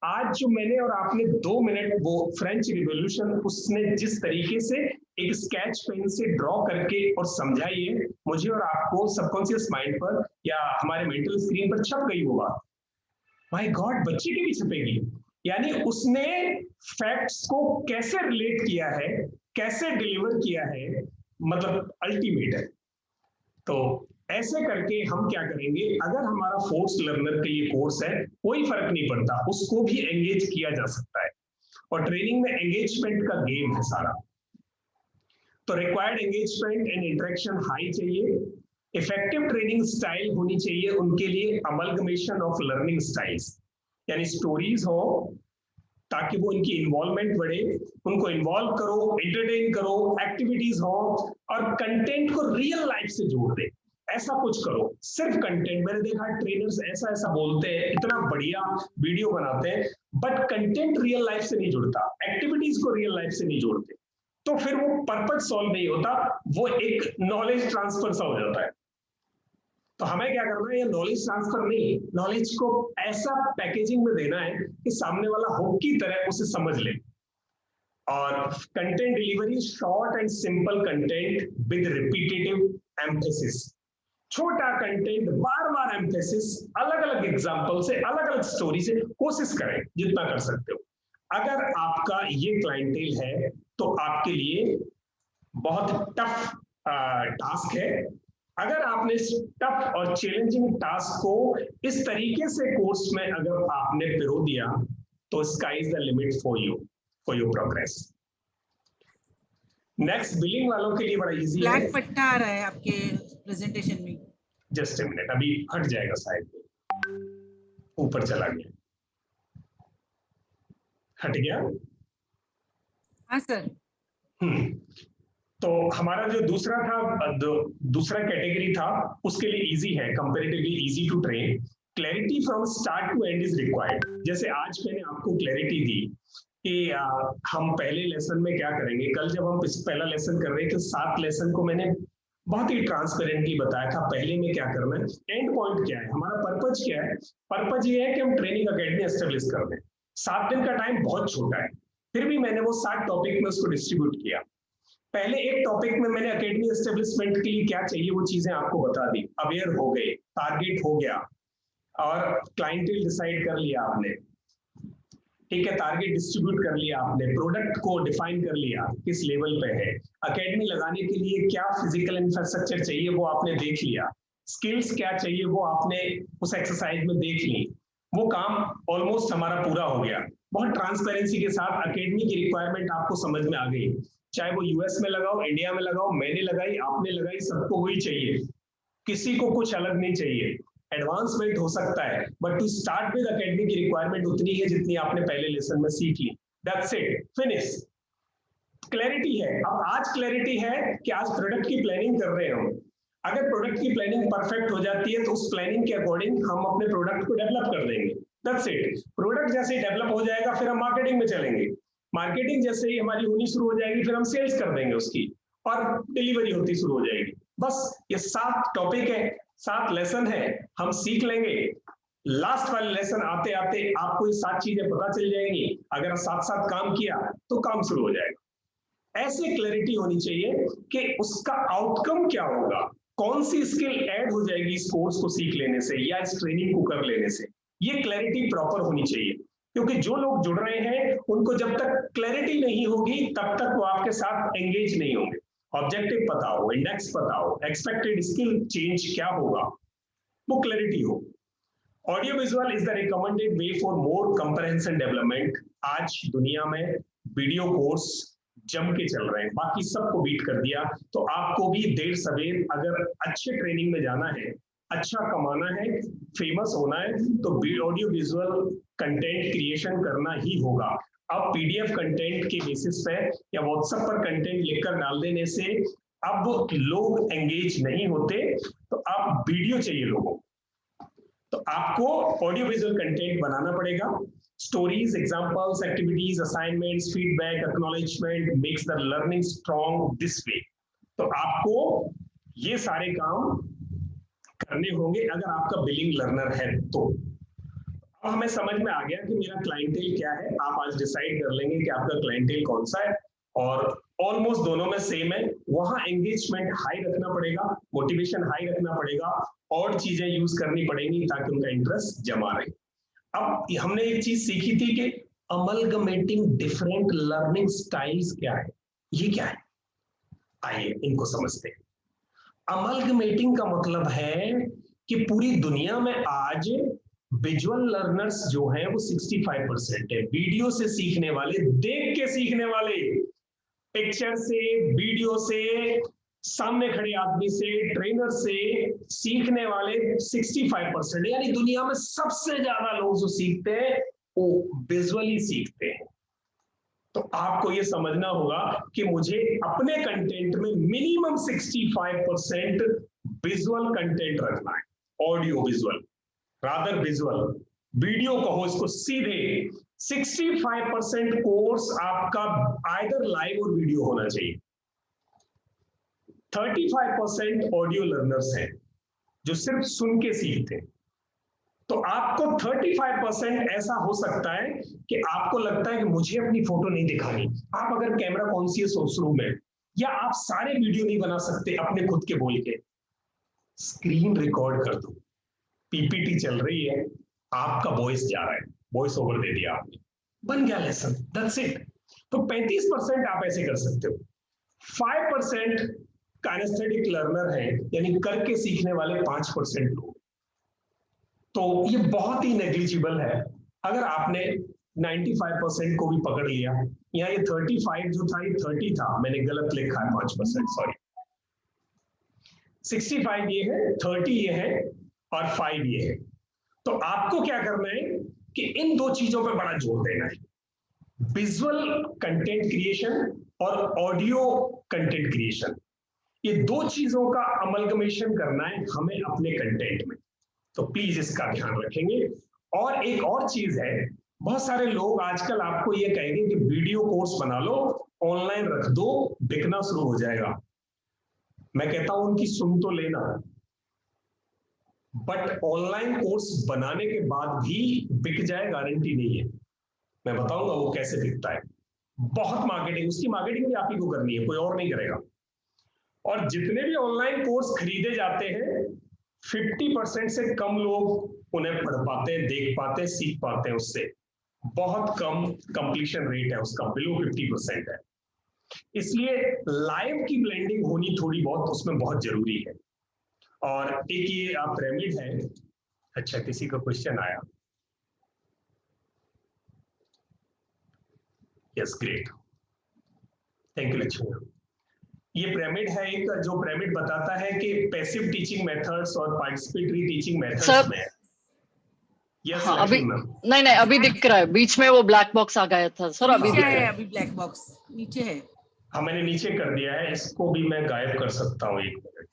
आज जो मैंने और आपने 2 मिनट वो फ्रेंच रिवॉल्यूशन उसने जिस तरीके से एक स्केच पेन से ड्रॉ करके और समझाई है, मुझे और आपको सबकॉन्शियस माइंड पर या हमारे मेंटल स्क्रीन पर छप गई वो बात। माय गॉड, बच्चे की भी छपेगी। यानी उसने फैक्ट्स को कैसे रिलेट किया है, कैसे डिलीवर किया है, मतलब अल्टीमेट है। तो ऐसे करके हम क्या करेंगे, अगर हमारा फोर्स लर्नर का ये कोर्स है कोई फर्क नहीं पड़ता, उसको भी एंगेज किया जा सकता है और ट्रेनिंग में एंगेजमेंट का गेम है सारा। तो required engagement and interaction high चाहिए। इफेक्टिव ट्रेनिंग स्टाइल होनी चाहिए उनके लिए अमलगमेशन ऑफ लर्निंग स्टाइल्स, यानी स्टोरीज हो ताकि वो इनकी इन्वॉल्वमेंट बढ़े, उनको इन्वॉल्व करो, एंटरटेन करो, एक्टिविटीज हो और कंटेंट को रियल लाइफ से जोड़ दे। ऐसा कुछ करो, सिर्फ कंटेंट। मैंने देखा ट्रेनर्स ऐसा ऐसा बोलते हैं, इतना बढ़िया वीडियो बनाते हैं, बट कंटेंट रियल लाइफ से नहीं जुड़ता, एक्टिविटीज को रियल लाइफ से नहीं जोड़ते, तो फिर वो पर्पस सॉल्व नहीं होता, वो एक नॉलेज ट्रांसफर सा हो जाता है। तो हमें क्या करना है, ये नॉलेज ट्रांसफर नहीं, नॉलेज को ऐसा पैकेजिंग में देना है कि सामने वाला हुक की तरह उसे समझ ले। और content delivery, short and simple content with repetitive emphasis, छोटा कंटेंट, बार बार एम्फेसिस, अलग अलग एग्जांपल से, अलग अलग स्टोरी से कोशिश करें जितना कर सकते हो। अगर आपका ये क्लाइंटेल है तो आपके लिए बहुत टफ टास्क है। अगर आपने टफ और चैलेंजिंग टास्क को इस तरीके से कोर्स में अगर आपने पिरो दिया तो sky is the limit for your progress. Next billing वालों के लिए बड़ा इजी है। ब्लैक पट्टा आ रहा है आपके प्रेजेंटेशन में। जस्ट ए मिनट, अभी हट जाएगा शायद, ऊपर चला गया, हट गया। हाँ सर। तो हमारा जो दूसरा था, दूसरा कैटेगरी था, उसके लिए इजी है, comparatively easy to train. Clarity from start to end is required. जैसे आज मैंने आपको क्लैरिटी दी कि हम पहले लेसन में क्या करेंगे। कल जब हम पहला लेसन कर रहे थे, 7 लेसन को मैंने बहुत ही ट्रांसपेरेंटली बताया था पहले में क्या करना है, एंड पॉइंट क्या है, हमारा पर्पज क्या है। पर्पज ये है कि हम ट्रेनिंग अकेडमी एस्टेब्लिश कर दें। 7 दिन का टाइम बहुत छोटा है, फिर भी मैंने वो 7 टॉपिक में उसको डिस्ट्रीब्यूट किया। पहले एक टॉपिक में मैंने अकेडमी एस्टेब्लिशमेंट के लिए क्या चाहिए वो चीजें आपको बता दी, अवेयर हो गए, टारगेट हो गया और क्लाइंटेल डिसाइड कर लिया आपने, ठीक है, टारगेट डिस्ट्रीब्यूट कर लिया आपने, प्रोडक्ट को डिफाइन कर लिया किस लेवल पे है, अकेडमी लगाने के लिए क्या फिजिकल इंफ्रास्ट्रक्चर चाहिए वो आपने देख लिया, स्किल्स क्या चाहिए वो आपने उस एक्सरसाइज में देख ली। वो काम ऑलमोस्ट हमारा पूरा हो गया। बहुत ट्रांसपेरेंसी के साथ अकेडमी की रिक्वायरमेंट आपको समझ में आ गई, चाहे वो यूएस में लगाओ, इंडिया में लगाओ, मैंने लगाई, आपने लगाई, सबको वही चाहिए, किसी को कुछ अलग नहीं चाहिए। एडवांसमेंट हो सकता है but to start with academy की रिक्वायरमेंट उतनी है जितनी आपने पहले लेसन में सीख ली। That's it, finish. क्लैरिटी है। अब आज क्लैरिटी है कि आज प्रोडक्ट की प्लानिंग कर रहे हो, अगर प्रोडक्ट की प्लानिंग परफेक्ट हो जाती है तो उस प्लानिंग के अकॉर्डिंग हम अपने प्रोडक्ट को डेवलप कर देंगे। That's it. प्रोडक्ट जैसे ही डेवलप हो जाएगा फिर हम मार्केटिंग में चलेंगे, मार्केटिंग जैसे ही हमारी होनी शुरू हो जाएगी फिर हम सेल्स कर देंगे उसकी और डिलीवरी होती शुरू हो जाएगी। बस ये 7 टॉपिक है, 7 लेसन है, हम सीख लेंगे। लास्ट वाले लेसन आते आते आपको ये 7 चीजें पता चल जाएंगी। अगर साथ साथ काम किया तो काम शुरू हो जाएगा। ऐसे क्लैरिटी होनी चाहिए कि उसका आउटकम क्या होगा, कौन सी स्किल ऐड हो जाएगी इस कोर्स को सीख लेने से या इस ट्रेनिंग को कर लेने से। ये क्लैरिटी प्रॉपर होनी चाहिए, क्योंकि जो लोग जुड़ रहे हैं उनको जब तक क्लैरिटी नहीं होगी तब तक वो आपके साथ एंगेज नहीं होंगे। ऑब्जेक्टिव पता हो, इंडेक्स पता हो, एक्सपेक्टेड स्किल चेंज क्या होगा, वो क्लैरिटी हो। Audio visual is the recommended way for more comprehensive development. आज दुनिया में वीडियो कोर्स जम के चल रहे हैं, बाकी सबको बीट कर दिया। तो आपको भी देर सवेर अगर अच्छे ट्रेनिंग में जाना है, अच्छा कमाना है, फेमस होना है, तो ऑडियो विजुअल कंटेंट क्रिएशन करना ही होगा। अब पीडीएफ कंटेंट के बेसिस पे या व्हाट्सएप पर कंटेंट लिखकर डाल देने से अब लोग एंगेज नहीं होते, तो आप वीडियो चाहिए लोगों को, तो आपको ऑडियो विजुअल कंटेंट बनाना पड़ेगा। Stories, examples, activities, assignments, feedback, acknowledgement makes the learning strong this way. तो आपको ये सारे काम करने होंगे अगर आपका बिलिंग लर्नर है तो। अब हमें समझ में आ गया कि मेरा क्लाइंटेल क्या है। आप आज डिसाइड कर लेंगे कि आपका क्लाइंटेल कौन सा है, और ऑलमोस्ट दोनों में सेम है। वहां एंगेजमेंट हाई रखना पड़ेगा, मोटिवेशन हाई रखना पड़ेगा, और चीजें यूज करनी पड़ेंगी ताकि उनका इंटरेस्ट जमा रहे। अब हमने एक चीज सीखी थी कि अमलगमेटिंग डिफरेंट लर्निंग स्टाइल्स क्या है, ये क्या है, आइए इनको समझते हैं। अमलगमेटिंग का मतलब है कि पूरी दुनिया में आज विजुअल लर्नर्स जो हैं वो 65% है। वीडियो से सीखने वाले, देख के सीखने वाले, पिक्चर से, वीडियो से, सामने खड़े आदमी से, ट्रेनर से सीखने वाले 65%, यानी दुनिया में सबसे ज्यादा लोग जो सीखते हैं वो विजुअली सीखते हैं। तो आपको ये समझना होगा कि मुझे अपने कंटेंट में मिनिमम 65% विजुअल कंटेंट रखना है, audio visual rather visual, video कहो इसको सीधे। 65% कोर्स आपका आइदर लाइव और वीडियो होना चाहिए। 35% ऑडियो लर्नर्स हैं जो सिर्फ सुन के सीखते हैं। तो आपको 35% ऐसा हो सकता है कि आपको लगता है कि मुझे अपनी फोटो नहीं दिखानी। आप अगर कैमरा कॉन्शियस हो शुरू में, या आप सारे वीडियो नहीं बना सकते अपने खुद के बोल के, स्क्रीन रिकॉर्ड कर दो, पीपीटी चल रही है, आपका वॉइस जा रहा है, वॉइस ओवर दे दिया आपने, बन गया लेसन, दैट्स इट। तो 35% आप ऐसे कर सकते हो। 5% काइनेस्थेटिक लर्नर है, यानी करके सीखने वाले 5% लोग। तो ये बहुत ही नेग्लिजिबल है। अगर आपने 95% को भी पकड़ लिया, या ये 35 जो था ये 30 था, मैंने गलत लिखा है 5%, सॉरी। 65 ये है, 30 ये है, और 5 ये है। तो आपको क्या करना है कि इन दो चीजों पे बड़ा जोर देना है, विजुअल कंटेंट क्रिएशन और ऑडियो कंटेंट क्रिएशन। ये दो चीजों का अमलगमेशन करना है हमें अपने कंटेंट में। तो प्लीज इसका ध्यान रखेंगे। और एक और चीज है, बहुत सारे लोग आजकल आपको ये कहेंगे कि वीडियो कोर्स बना लो, ऑनलाइन रख दो, बिकना शुरू हो जाएगा। मैं कहता हूं उनकी सुन तो लेना, बट ऑनलाइन कोर्स बनाने के बाद भी बिक जाए गारंटी नहीं है। मैं बताऊंगा वो कैसे बिकता है। बहुत मार्केटिंग, उसकी मार्केटिंग भी आप ही को करनी है, कोई और नहीं करेगा। और जितने भी ऑनलाइन कोर्स खरीदे जाते हैं, 50% से कम लोग उन्हें पढ़ पाते हैं, देख पाते हैं, सीख पाते हैं उससे। बहुत कम कंप्लीशन रेट है उसका, बिलो 50% है। इसलिए लाइव की ब्लेंडिंग होनी थोड़ी बहुत उसमें बहुत जरूरी है। और एक ये पिरामिड है। अच्छा, किसी का क्वेश्चन आया? Yes, great, thank you Lakshmi. ये पिरामिड है एक, जो पिरामिड बताता है कि पैसिव टीचिंग मेथड्स और पार्टिसिपेटरी टीचिंग मेथड्स में। यस, हाँ, अभी नहीं अभी दिख रहा है, बीच में वो ब्लैक बॉक्स आ गया था सर। अभी नीचे है, अभी ब्लैक बॉक्स नीचे है। हाँ, मैंने नीचे कर दिया है, इसको भी मैं गायब कर सकता हूँ, 1 मिनट।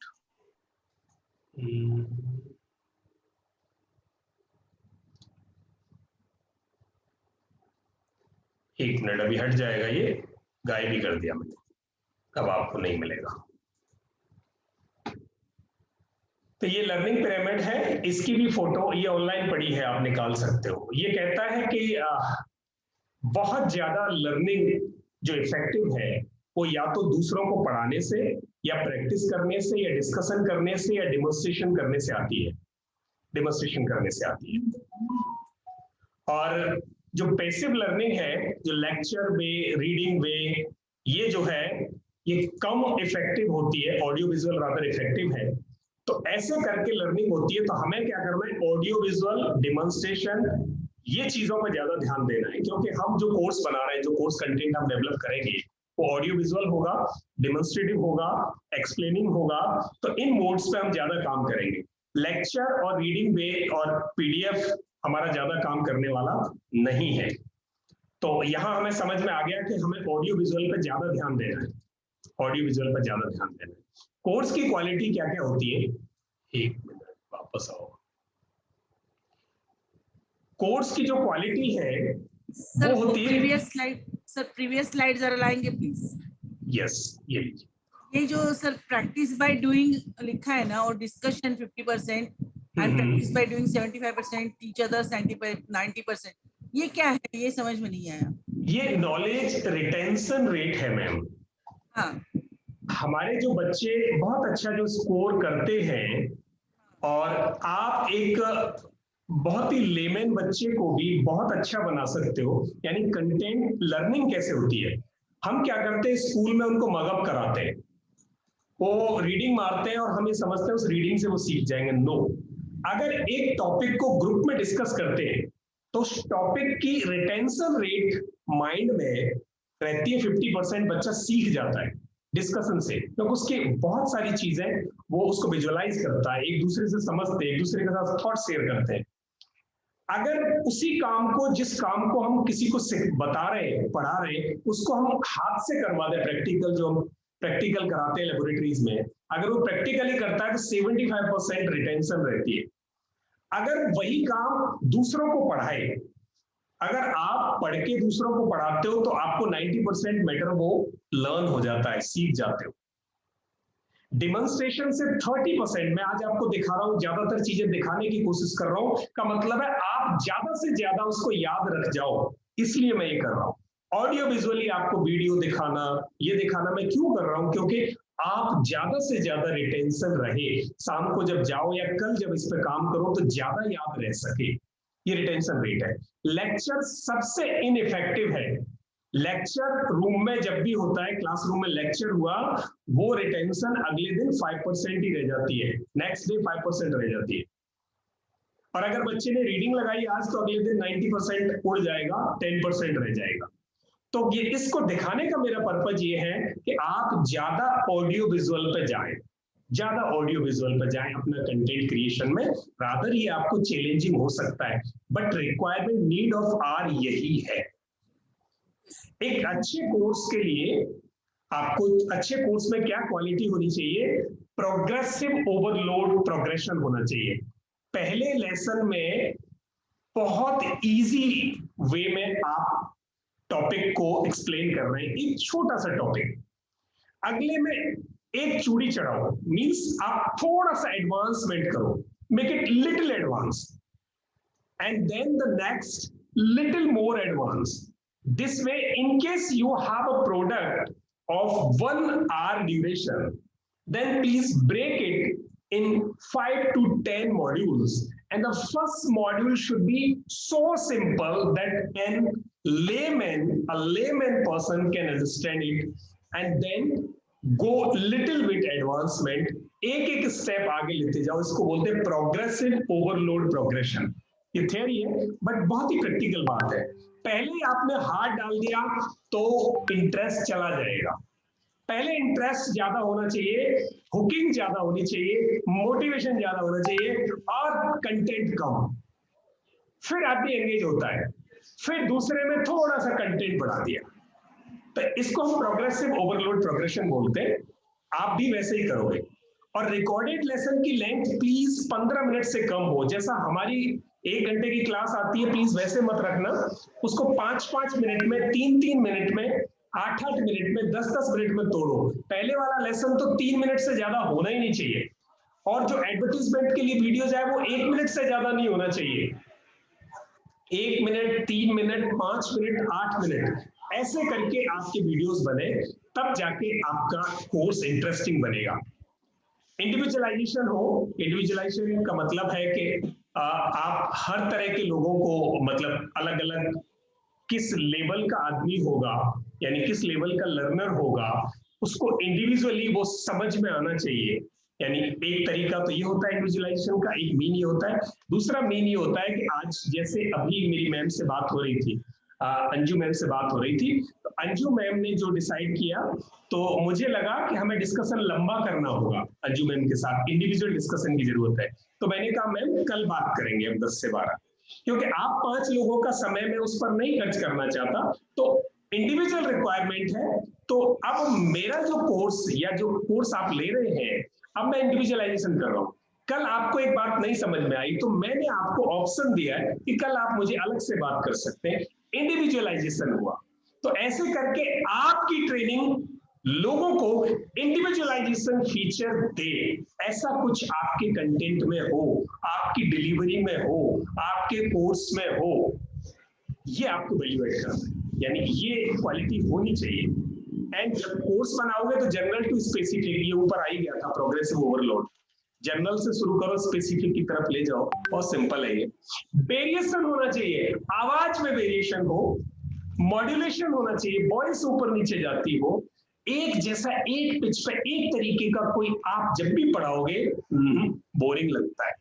एक मिनट, अभी हट जाएगा, ये गायब ही कर दिया मैंने, अब आपको नहीं मिलेगा। तो ये लर्निंग पिरामिड है, इसकी भी फोटो ये ऑनलाइन पड़ी है, आप निकाल सकते हो। ये कहता है कि बहुत ज्यादा लर्निंग जो इफेक्टिव है वो या तो दूसरों को पढ़ाने से, या प्रैक्टिस करने से, या डिस्कशन करने से, या डेमोन्स्ट्रेशन करने से आती है। डेमोन्स्ट्रेशन करने से आती है। और जो पैसिव लर्निंग है, जो लेक्चर वे, रीडिंग वे, ये जो है ये कम इफेक्टिव होती है, ऑडियो विजुअल रादर इफेक्टिव है। तो ऐसे करके लर्निंग होती है। तो हमें क्या करना है, ऑडियो विजुअल, डेमोन्स्ट्रेशन, ये चीजों पर ज्यादा ध्यान देना है। क्योंकि हम जो कोर्स बना रहे हैं, जो कोर्स कंटेंट हम डेवलप करेंगे, वो ऑडियो विजुअल होगा, डेमोन्स्ट्रेटिव होगा, एक्सप्लेनिंग होगा। तो इन मोड्स पे हम ज्यादा काम करेंगे। लेक्चर और रीडिंग बेस्ड और पीडीएफ हमारा ज्यादा काम करने वाला नहीं है। तो यहाँ हमें समझ में आ गया कि हमें ऑडियो विजुअल पे ज्यादा ध्यान देना है, ऑडियो विजुअल पर ज्यादा ध्यान देना है। कोर्स की क्वालिटी क्या क्या होती है, एक मिनट वापस आओ। कोर्स की जो क्वालिटी है वो होती है, प्रीवियस स्लाइड जरा लाएंगे प्लीज। यस, ये लीजिए। ये जो सर प्रैक्टिस बाय डूइंग लिखा है ना, और discussion 50% and practice by doing 75%, teach others 90%, ये क्या है, ये समझ में नहीं आया। ये नॉलेज रिटेंशन रेट है मैम। हाँ, हमारे जो बच्चे बहुत अच्छा जो स्कोर करते हैं, और आप एक बहुत ही लेमन बच्चे को भी बहुत अच्छा बना सकते हो। यानी कंटेंट लर्निंग कैसे होती है, हम क्या करते हैं, स्कूल में उनको मगअप कराते हैं, वो रीडिंग मारते हैं और हमें समझते हैं उस रीडिंग से वो सीख जाएंगे। नो, अगर एक टॉपिक को ग्रुप में डिस्कस करते हैं तो उस टॉपिक की रिटेंशन रेट माइंड में रहती है 50%, बच्चा सीख जाता है डिस्कशन से, क्योंकि उसकी बहुत सारी चीजें वो उसको विजुअलाइज करता है, एक दूसरे से समझते हैं, एक दूसरे के साथ थॉट शेयर करते हैं। अगर उसी काम को, जिस काम को हम किसी को बता रहे हैं, पढ़ा रहे हैं, उसको हम हाथ से करवा दें, प्रैक्टिकल जो हम प्रैक्टिकल कराते हैं लेबोरेटरीज में, अगर वो प्रैक्टिकली करता है तो 75% रिटेंशन रहती है। अगर वही काम दूसरों को पढ़ाए, अगर आप पढ़ के दूसरों को पढ़ाते हो तो आपको 90% मैटर वो लर्न हो जाता है, सीख जाते हो। डिमॉन्स्ट्रेशन से 30%, मैं आज आपको दिखा रहा हूं, ज्यादातर चीजें दिखाने की कोशिश कर रहा हूं, का मतलब है आप ज्यादा से ज्यादा उसको याद रख जाओ, इसलिए मैं ये कर रहा हूं। ऑडियो विजुअली आपको वीडियो दिखाना, ये दिखाना मैं क्यों कर रहा हूं, क्योंकि आप ज्यादा से ज्यादा रिटेंशन रहे, शाम को जब जाओ या कल जब इस पे काम करो तो ज्यादा याद रह सके, ये रिटेंशन रेट है। लेक्चर सबसे इनइफेक्टिव है। लेक्चर रूम में जब भी होता है, क्लासरूम में लेक्चर हुआ, वो रिटेंशन अगले दिन 5% ही रह जाती है, नेक्स्ट डे 5% रह जाती है। और अगर बच्चे ने रीडिंग लगाई आज तो अगले दिन 90% उड़ जाएगा, 10% रह जाएगा। तो ये इसको दिखाने का मेरा पर्पज ये है कि आप ज्यादा ऑडियो विजुअल पे जाएं, ज्यादा ऑडियो विजुअल पे जाएं अपना कंटेंट क्रिएशन में। रादर ये आपको चैलेंजिंग हो सकता है, but requirement need of hour यही है। एक अच्छे कोर्स के लिए आपको, अच्छे कोर्स में क्या क्वालिटी होनी चाहिए, प्रोग्रेसिव ओवरलोड प्रोग्रेशन होना चाहिए। पहले लेसन में बहुत इजी वे में आप टॉपिक को एक्सप्लेन कर रहे हैं, एक छोटा सा टॉपिक, अगले में एक चूड़ी चढ़ाओ, मींस आप थोड़ा सा एडवांसमेंट करो, make it little advance, and then the next little more advance. This way, in case you have a product of 1 hour duration, then please break it in 5 to 10 modules, and the first module should be so simple that a layman person can understand it, and then go little bit advancement, एक step आगे लेते जाओ। इसको बोलते हैं progressive overload progression. ये theory है but बहुत ही प्रैक्टिकल बात है। पहले आपने हाथ डाल दिया तो इंटरेस्ट चला जाएगा। पहले इंटरेस्ट ज्यादा होना चाहिए, हुकिंग ज्यादा होनी चाहिए, मोटिवेशन ज्यादा होना चाहिए, और कंटेंट कम, फिर आदमी एंगेज होता है, फिर दूसरे में थोड़ा सा कंटेंट बढ़ा दिया। तो इसको हम प्रोग्रेसिव ओवरलोड प्रोग्रेशन बोलते हैं। आप भी वैसे ही करोगे। और रिकॉर्डेड लेसन की लेंथ प्लीज 15 मिनट से कम हो। जैसा हमारी 1 घंटे की क्लास आती है, प्लीज वैसे मत रखना। उसको 5-5 मिनट में, 3-3 मिनट में, 8-8 मिनट में, 10-10 मिनट में तोड़ो। पहले वाला लेसन तो 3 मिनट से ज्यादा होना ही नहीं चाहिए, और जो एडवर्टीजमेंट के लिए वीडियोज है वो 1 मिनट से ज्यादा नहीं होना चाहिए। 1 मिनट, 3 मिनट, 5 मिनट, 8 मिनट, ऐसे करके आपके वीडियोस बने, तब जाके आपका कोर्स इंटरेस्टिंग बनेगा। इंडिविजुअलाइजेशन हो, इंडिविजुअलाइजेशन का मतलब है कि आप हर तरह के लोगों को, मतलब अलग अलग किस लेवल का आदमी होगा, यानी किस लेवल का लर्नर होगा, उसको इंडिविजुअली वो समझ में आना चाहिए। यानी एक तरीका तो ये होता है इंडिविजुअलाइजेशन का, एक मीन ये होता है। दूसरा मीन ये होता है कि आज जैसे अभी मेरी मैम से बात हो रही थी, अंजू मैम से बात हो रही थी, तो अंजू मैम ने जो डिसाइड किया, तो मुझे लगा कि हमें डिस्कशन लंबा करना होगा अंजू मैम के साथ, इंडिविजुअल डिस्कशन की जरूरत है। तो मैंने कहा मैम कल बात करेंगे हम 10 से 12, क्योंकि आप 5 लोगों का समय मैं उस पर नहीं खर्च करना चाहता, तो इंडिविजुअल रिक्वायरमेंट है। तो अब मेरा जो कोर्स या जो कोर्स आप ले रहे हैं, अब मैं इंडिविजुअलाइजेशन कर रहा हूँ। कल आपको एक बात नहीं समझ में आई तो मैंने आपको ऑप्शन दिया है कि कल आप मुझे अलग से बात कर सकते हैं, इंडिविजुअलाइजेशन हुआ। तो ऐसे करके आपकी ट्रेनिंग लोगों को इंडिविजुअलाइजेशन फीचर दे, ऐसा कुछ आपके कंटेंट में हो, आपकी डिलीवरी में हो, आपके कोर्स में हो, ये आपको वैल्यू ऐड करना है, यानी ये क्वालिटी होनी चाहिए। एंड जब कोर्स बनाओगे तो जनरल टू स्पेसिफिक, ये ऊपर आ ही गया था प्रोग्रेसिव ओवरलोड, जनरल से शुरू करो स्पेसिफिक की तरफ ले जाओ, बहुत सिंपल है ये। वेरिएशन होना चाहिए, आवाज में वेरिएशन हो, मॉड्यूलेशन होना चाहिए, वॉइस ऊपर नीचे जाती हो, एक जैसा एक पिच पे एक तरीके का कोई आप जब भी पढ़ाओगे बोरिंग लगता है।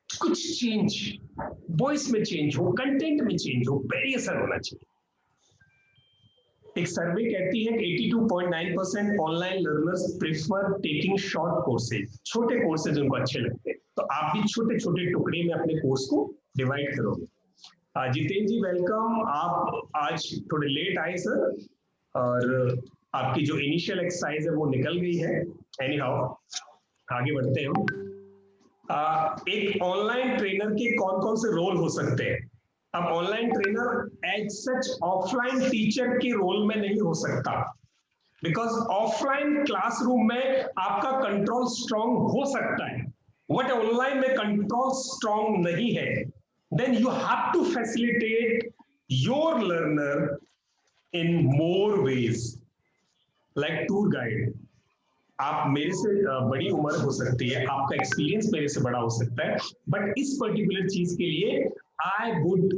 कुछ चेंज, वॉइस में चेंज हो, कंटेंट में चेंज हो, वेरिएशन होना चाहिए। एक सर्वे कहती है कि 82.9% online learners prefer taking short courses, छोटे कोर्सेज उनको अच्छे लगते हैं। तो आप भी छोटे छोटे टुकड़े में अपने कोर्स को डिवाइड करोगे। जितेंद्र जी वेलकम, आप आज थोड़े लेट आए सर, और आपकी जो इनिशियल एक्सरसाइज है वो निकल गई है। एनी हाउ आगे बढ़ते हैं। एक ऑनलाइन ट्रेनर के कौन कौन से रोल हो सकते हैं? अब online trainer as such offline teacher के रोल में नहीं हो सकता, बिकॉज ऑफलाइन क्लासरूम में आपका कंट्रोल स्ट्रांग हो सकता है, बट ऑनलाइन में कंट्रोल स्ट्रांग नहीं है। Then you have to facilitate your learner in more ways, like tour guide. आप मेरे से बड़ी उम्र हो सकती है, आपका एक्सपीरियंस मेरे से बड़ा हो सकता है, बट इस पर्टिकुलर चीज के लिए I would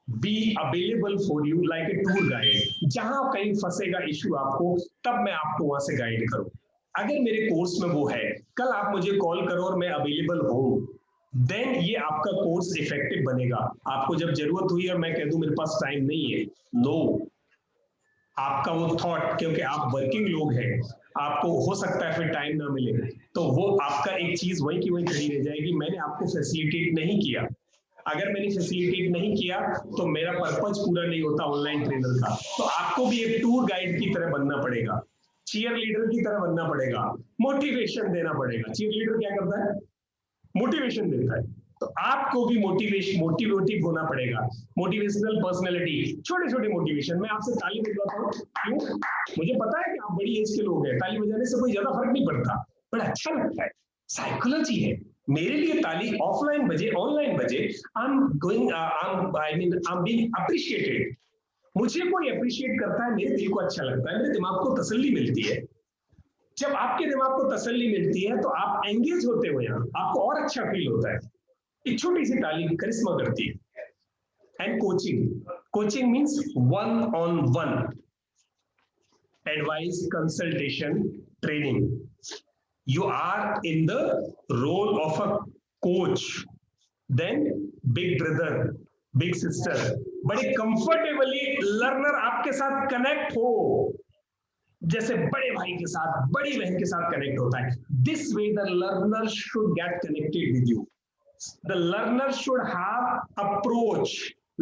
be available for you like a tour guide. जहां कहीं फंसेगा इशू आपको, तब मैं आपको वहां से गाइड करूं। अगर मेरे कोर्स में वो है, कल आप मुझे कॉल करो और मैं अवेलेबल हूं, देन ये आपका कोर्स इफेक्टिव बनेगा। आपको जब जरूरत हुई और मैं कह दूं मेरे पास टाइम नहीं है, नो, आपका वो थॉट, क्योंकि आप वर्किंग लोग हैं, आपको हो सकता है फिर टाइम ना मिले, तो वो आपका एक चीज वहीं की वहीं खड़ी रह जाएगी, मैंने आपको फैसिलिटेट नहीं किया। अगर मैंने फैसिलिटेट नहीं किया तो मेरा पर्पज पूरा नहीं होता ऑनलाइन ट्रेनर का। तो आपको भी एक टूर गाइड की तरह बनना पड़ेगा, चीयर लीडर की तरह बनना पड़ेगा, मोटिवेशन देना पड़ेगा। चीयर लीडर क्या करता है? मोटिवेशन देता है। तो आपको भी मोटिवेटिव होना पड़ेगा, मोटिवेशनल पर्सनैलिटी, छोटे छोटे मोटिवेशन। मैं आपसे ताली बजवाता हूँ, क्यों? मुझे पता है कि आप बड़ी एज के लोग हैं, ताली बजाने से कोई ज्यादा फर्क नहीं पड़ता, बड़ा अच्छा लगता है, साइकोलॉजी है। मेरे लिए ताली ऑफलाइन बजे ऑनलाइन बजे, आई एम बीइंग अप्रिशिएटेड। मुझे कोई अप्रिशिएट करता है, मेरे दिल को अच्छा लगता है, मेरे दिमाग को तसल्ली मिलती है। जब आपके दिमाग को तसल्ली मिलती है तो आप एंगेज होते हो, यहाँ आपको और अच्छा फील होता है। एक छोटी सी ताली करिश्मा करती है। And coaching means 1-on-1 advice, consultation, training. You are in the role of a coach, then big brother, big sister, बड़े comfortably learner आपके साथ कनेक्ट हो, जैसे बड़े भाई के साथ, बड़ी बहन के साथ कनेक्ट होता है। This way the learner should get connected with you. The learner should have approach.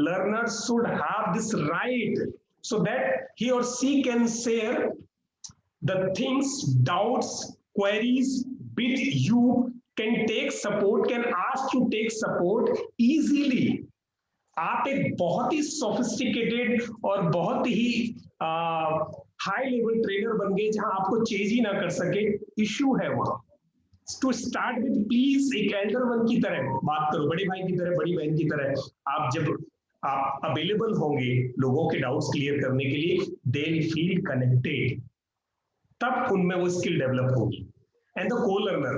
Learner should have this right, so that he or she can share the things, doubts, queries with you, can take support, can ask to take support easily. आप एक बहुत ही sophisticated और बहुत ही high level trainer बन गए जहां आपको change ही ना कर सके, इश्यू है वहां। टू स्टार्ट विद प्लीज एक एल्डर वन की तरह बात करो, बड़े भाई की तरह, बड़ी बहन की तरह। आप जब आप अवेलेबल होंगे लोगों के डाउट्स क्लियर करने के लिए, दे विल फील कनेक्टेड, तब उनमें वो स्किल डेवलप होगी। एंड द को लर्नर,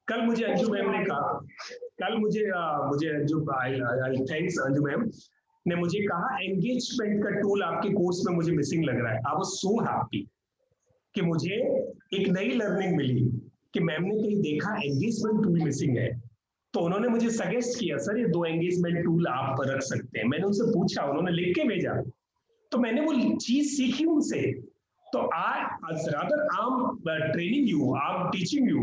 कल मुझे अंजू मैम ने कहा, कल मुझे Anju, I thanks Anju ma'am ने मुझे कहा एंगेजमेंट का टूल आपके कोर्स में मुझे मिसिंग लग रहा है। आई वाज सो हैप्पी कि मुझे एक नई लर्निंग मिली कि मैम ने कहीं देखा एंगेजमेंट टूल मिसिंग है। तो उन्होंने मुझे सजेस्ट किया सर ये 2 एंगेजमेंट टूल आप रख सकते हैं। मैंने उनसे पूछा, उन्होंने लिख के भेजा, तो मैंने वो चीज सीखी उनसे। तो I rather I am training you, I am teaching you,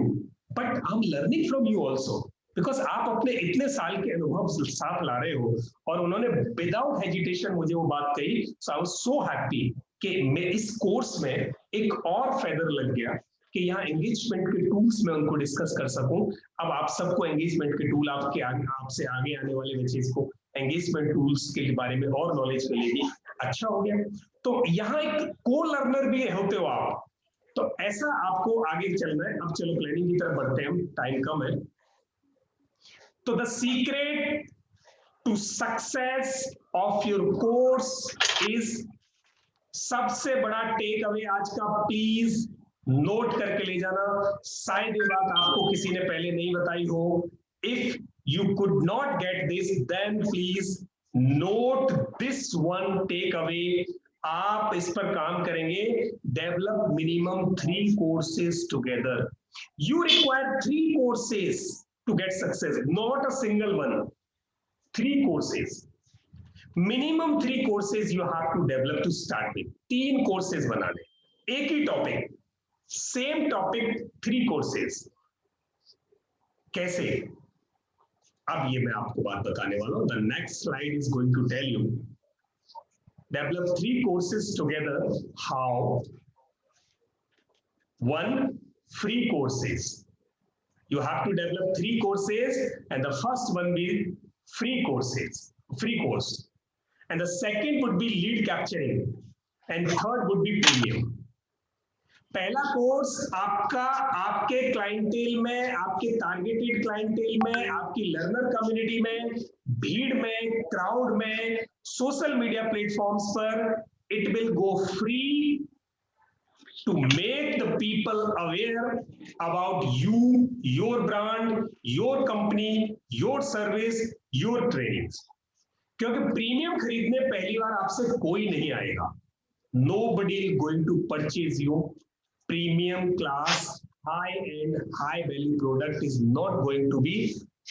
but I am learning from you also, because आप अपने इतने साल के अनुभव साथ ला रहे हो। और उन्होंने विदाउट हेजिटेशन मुझे वो बात कही। सो आई वाज सो हैप्पी कि मैं इस कोर्स में एक और फेदर लग गया कि यहाँ एंगेजमेंट के टूल्स में उनको डिस्कस कर सकूं। अब आप सबको एंगेजमेंट के टूल आपसे आगे आने वाले बच्चे को एंगेजमेंट टूल्स के बारे में और नॉलेज मिलेगी। अच्छा हो गया। तो यहाँ एक को लर्नर भी होते हो आप, तो ऐसा आपको आगे चलना है। अब चलो प्लानिंग की तरफ बढ़ते हैं, टाइम कम है। तो the secret to success of your course is, सबसे बड़ा टेक अवे आज का, प्लीज नोट करके ले जाना। शायद ये बात आपको किसी ने पहले नहीं बताई हो। If you could not get this, then please note this one take away. आप इस पर काम करेंगे। Develop minimum 3 courses together. You require 3 courses to get success, not a single one. 3 courses, minimum 3 courses you have to develop to start with. 3 courses बना ले, एक ही topic, same topic, 3 courses. कैसे? अब ये मैं आपको बात बताने वाला हूं। The next slide is going to tell you develop 3 courses together. How? 1, free courses. You have to develop 3 courses, and the first one will be free courses, free course, and the second would be lead capturing, and third would be premium. पहला course आपका आपके clientele में, आपके targeted clientele में, आपकी learner community में, भीड़ में, क्राउड में, सोशल मीडिया प्लेटफॉर्म्स पर, it will go free to make the people aware about you, your brand, your company, your service, your trainings. क्योंकि प्रीमियम खरीदने पहली बार आपसे कोई नहीं आएगा। Nobody is going to purchase you. Premium class, high-end, high-value product is not going to be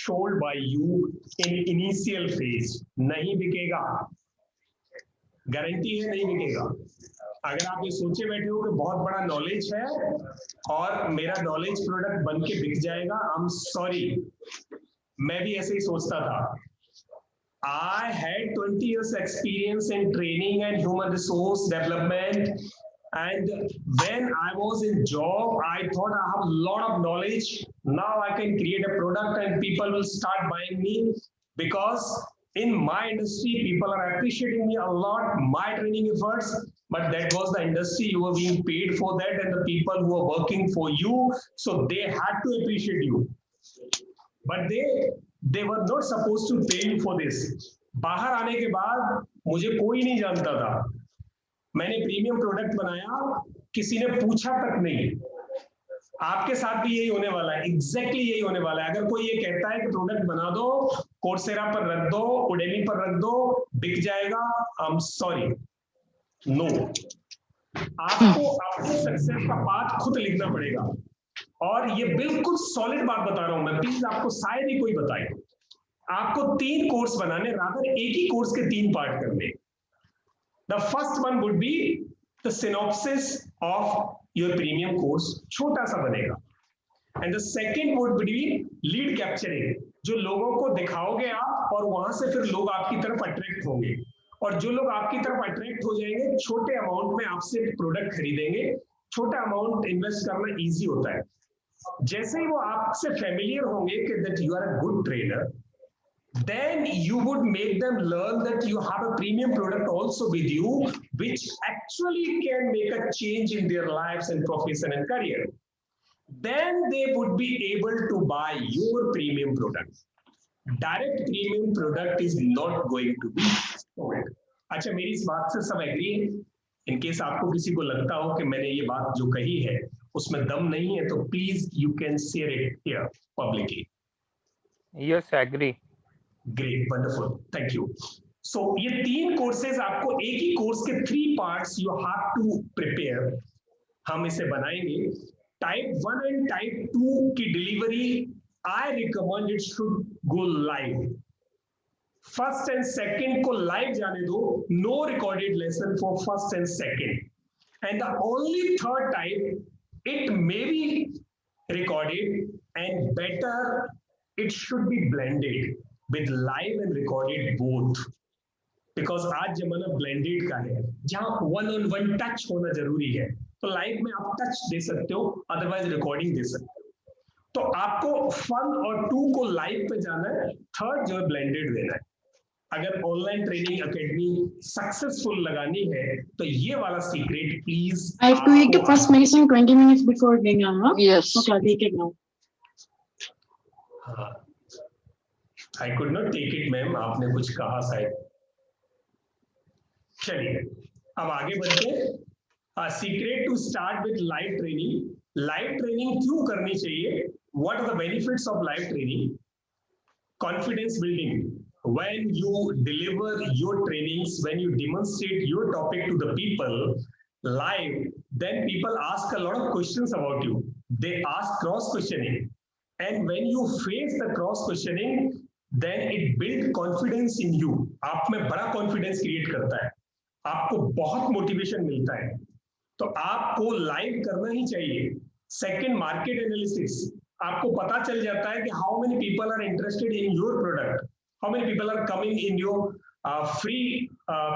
sold by you in initial phase. नहीं बिकेगा, guarantee है नहीं बिकेगा। अगर आप ये सोचे बैठे हो कि बहुत बड़ा नॉलेज है और मेरा नॉलेज प्रोडक्ट बन के बिक जाएगा, आई एम सॉरी, मैं भी ऐसे ही सोचता था। I had 20 years experience in training and human resource development, and when I was in job, I thought I have a lot of knowledge. Now I can create a product and people will start buying me, because in my industry people are appreciating me a lot, my training efforts. But that was the industry, you were being paid for that, and the people who are working for you, so they had to appreciate you, but they were not supposed to pay you for this. बाहर आने के बाद मुझे कोई नहीं जानता था। मैंने प्रीमियम प्रोडक्ट बनाया, किसी ने पूछा तक नहीं। आपके साथ भी यही होने वाला है, एग्जैक्टली यही होने वाला है। अगर कोई ये कहता है कि प्रोडक्ट बना दो, कोर्सेरा पर रख दो, उडेमी पर रख दो, बिक जाएगा, आई एम सॉरी, नो। आपको अपने सक्सेस का पाथ खुद लिखना पड़ेगा। और ये बिल्कुल सॉलिड बात बता रहा हूं मैं, प्लीज आपको शायद ही कोई बताए। आपको 3 कोर्स बनाने, रादर एक ही कोर्स के 3 पार्ट करने। The first one would be the synopsis of your premium course, छोटा सा बनेगा। And the second would be lead capturing, जो लोगों को दिखाओगे आप और वहां से फिर लोग आपकी तरफ अट्रैक्ट होंगे, और जो लोग आपकी तरफ अट्रैक्ट हो जाएंगे छोटे अमाउंट में आपसे प्रोडक्ट खरीदेंगे। छोटा अमाउंट इन्वेस्ट करना इजी होता है। जैसे ही वो आपसे फेमिलियर होंगे कि that you are a good trader, then you would make them learn that you have a premium product also with you, which actually can make a change in their lives and profession and career. Then they would be able to buy your premium product. Direct premium product is not going to be sold. अच्छा, मेरी इस बात से सब agree है? In case आपको किसी को लगता हो कि मैंने ये बात जो कही है उसमें दम नहीं है, तो please you can share it here publicly. Yes, agree. Great, wonderful, thank you. So ये 3 कोर्सेज आपको, एक ही कोर्स के 3 parts you have to prepare. हम इसे बनाएंगे। टाइप 1 एंड टाइप 2 की delivery I recommend it should go live. First and second को live जाने दो. No recorded lesson for first and second. And the only third type, it may be recorded, and better it should be blended with live and recorded both. Because आज जमाना blended का है, जहाँ one-on-one touch होना जरूरी है. तो live में आप टच दे सकते हो, अदरवाइज रिकॉर्डिंग दे सकते हो. तो आपको 1 और 2 को लाइव पे जाना है, थर्ड जो है ब्लेंडेड देना है. अगर ऑनलाइन ट्रेनिंग एकेडमी सक्सेसफुल लगानी है तो ये वाला secret please. I have to take the first medicine 20 minutes before going on, huh? Yes. Okay, I'll take it now. I could not take it, ma'am. आपने कुछ कहा शायद. चलिए अब आगे बढ़ते हैं. Secret to start with live training. Live training क्यों करनी चाहिए? What are the benefits of live training? Confidence building. When you deliver your trainings, when you demonstrate your topic to the people live, then people ask a lot of questions about you. They ask cross questioning, and when you face the cross questioning, then it builds confidence in you. आप में बड़ा confidence create करता है, आपको बहुत motivation मिलता है. तो आपको live करना ही चाहिए. Second, market analysis. आपको पता चल जाता है कि how many people are interested in your product, how many people are coming in your free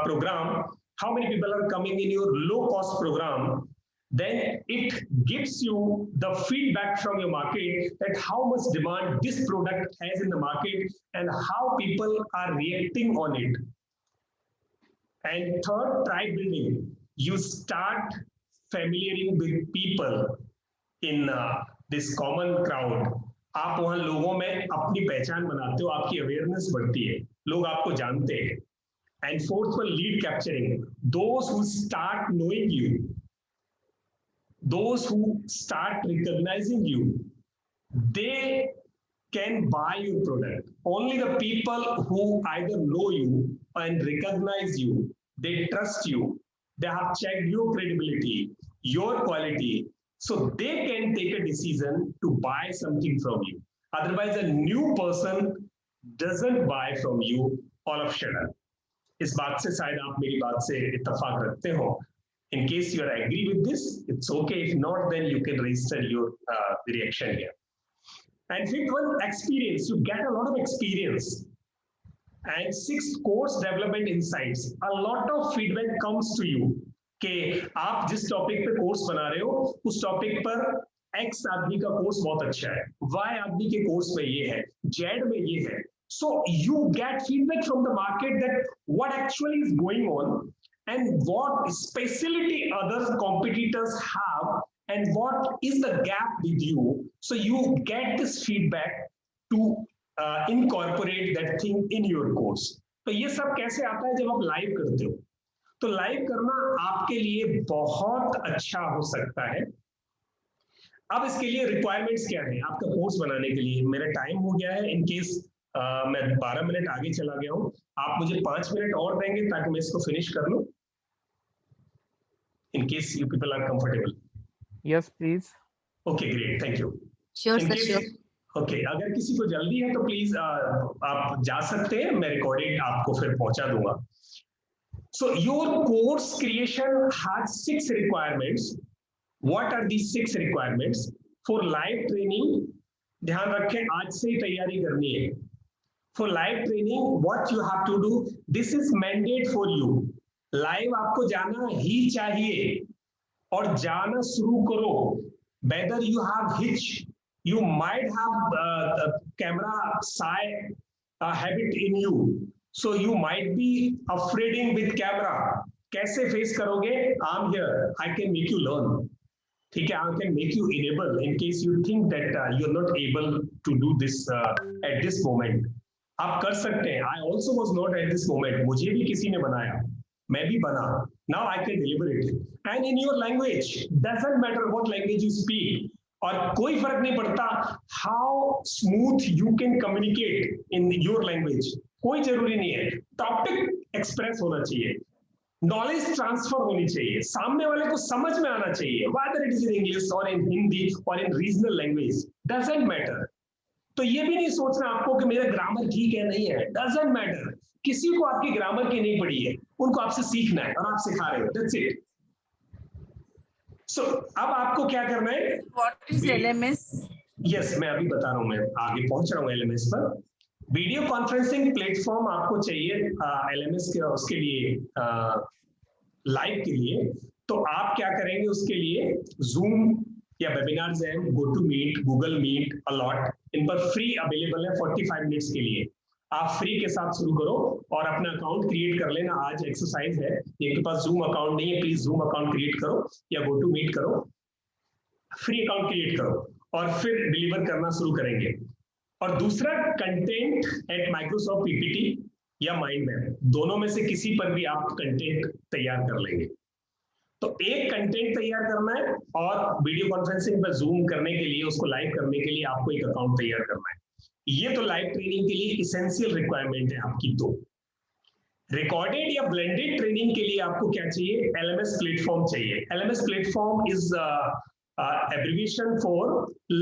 program, how many people are coming in your low cost program. Then it gives you the feedback from your market that how much demand this product has in the market and how people are reacting on it. And third, tribe building. You start familiarizing with people in this common crowd. आप वहां लोगों में अपनी पहचान बनाते हो, आपकी awareness बढ़ती है, लोग आपको जानते हैं. And fourth one, lead capturing. Those who start knowing you, those who start recognizing you, they can buy your product. Only the people who either know you and recognize you, they trust you, they have checked your credibility, your quality, so they can take a decision to buy something from you. Otherwise, a new person doesn't buy from you all of a sudden. इस बात से शायद आप मेरी बात से इत्तेफाक रखते हो. In case you are agree with this, it's okay. If not, then you can register your reaction here. And fifth one, experience. You get a lot of experience. And sixth, course development insights. A lot of feedback comes to you. कि आप जिस topic पे course बना रहे हो उस topic पर X आदमी का कोर्स बहुत अच्छा है, Y आदमी के कोर्स में ये है, Z में ये है. So you get feedback from the market that what actually is going on and what specialty other competitors have and what is the gap with you. So you get this feedback to incorporate that thing in your course. तो ये सब कैसे आता है जब आप live करते हो. तो लाइव करना आपके लिए बहुत अच्छा हो सकता है. अब इसके लिए रिक्वायरमेंट्स क्या है आपका कोर्स बनाने के लिए? मेरा टाइम हो गया है. इन केस मैं 12 मिनट आगे चला गया हूं, आप मुझे 5 मिनट और देंगे ताकि मैं इसको फिनिश कर लूं. In case you people are comfortable. Yes please. Okay great, thank you. Sure sir, sure. Okay, अगर किसी को जल्दी है तो प्लीज आप जा सकते हैं, मैं रिकॉर्डिंग आपको फिर पहुंचा दूंगा. So your course creation has 6 requirements. What are these 6 requirements for live training? ध्यान रखें, आज से ही तैयारी करनी है. For live training, what you have to do? This is mandate for you. Live आपको जाना ही चाहिए और जाना शुरू करो. Whether you have hitch, you might have camera shy habit in you. So you might be afraid with camera. कैसे face करोगे? I'm here. I can make you learn. ठीक है, I can make you enable in case you think that you're not able to do this at this moment. आप कर सकते हैं. I also was not at this moment. मुझे भी किसी ने बनाया, मैं भी बना. Now I can deliver it. And in your language, doesn't matter what language you speak. और कोई फर्क नहीं पड़ता how smooth you can communicate in your language. कोई जरूरी नहीं है. टॉपिक एक्सप्रेस होना चाहिए, नॉलेज ट्रांसफर होनी चाहिए, सामने वाले को समझ में आना चाहिए, whether it is in English or in Hindi or in regional language, doesn't matter. तो ये भी नहीं सोचना आपको कि मेरा ग्रामर ठीक है नहीं है, डजंट मैटर। किसी को आपकी ग्रामर की नहीं पड़ी है, उनको आपसे सीखना है और आप सिखा रहे हो, दैट्स इट। सो अब आपको क्या करना है? What is LMS? यस, मैं अभी बता रहा हूं, मैं आगे पहुंच रहा हूं एलएमएस पर। वीडियो कॉन्फ्रेंसिंग प्लेटफॉर्म आपको चाहिए एलएमएस के, उसके लिए लाइव के लिए। तो आप क्या करेंगे उसके लिए? जूम या webinar jam, go to meet, Google Meet, allot, इन पर फ्री अवेलेबल है 45 मिनट्स के लिए। आप फ्री के साथ शुरू करो और अपना अकाउंट क्रिएट कर लेना। आज एक्सरसाइज है, जिनके पास जूम अकाउंट नहीं है प्लीज जूम अकाउंट क्रिएट करो या गो टू मीट करो, फ्री अकाउंट क्रिएट करो और फिर डिलीवर करना शुरू करेंगे। और दूसरा, कंटेंट एट माइक्रोसॉफ्ट पीपीटी या माइंड मैप, दोनों में से किसी पर भी आप कंटेंट तैयार कर लेंगे। तो एक कंटेंट तैयार करना है और वीडियो कॉन्फ्रेंसिंग पर जूम करने के लिए, उसको लाइव करने के लिए आपको एक अकाउंट तैयार करना है। ये तो लाइव ट्रेनिंग के लिए इसेंशियल रिक्वायरमेंट है आपकी। तो रिकॉर्डेड या ब्लेंडेड ट्रेनिंग के लिए आपको क्या चाहिए? एलएमएस प्लेटफॉर्म चाहिए। LMS platform is abbreviation for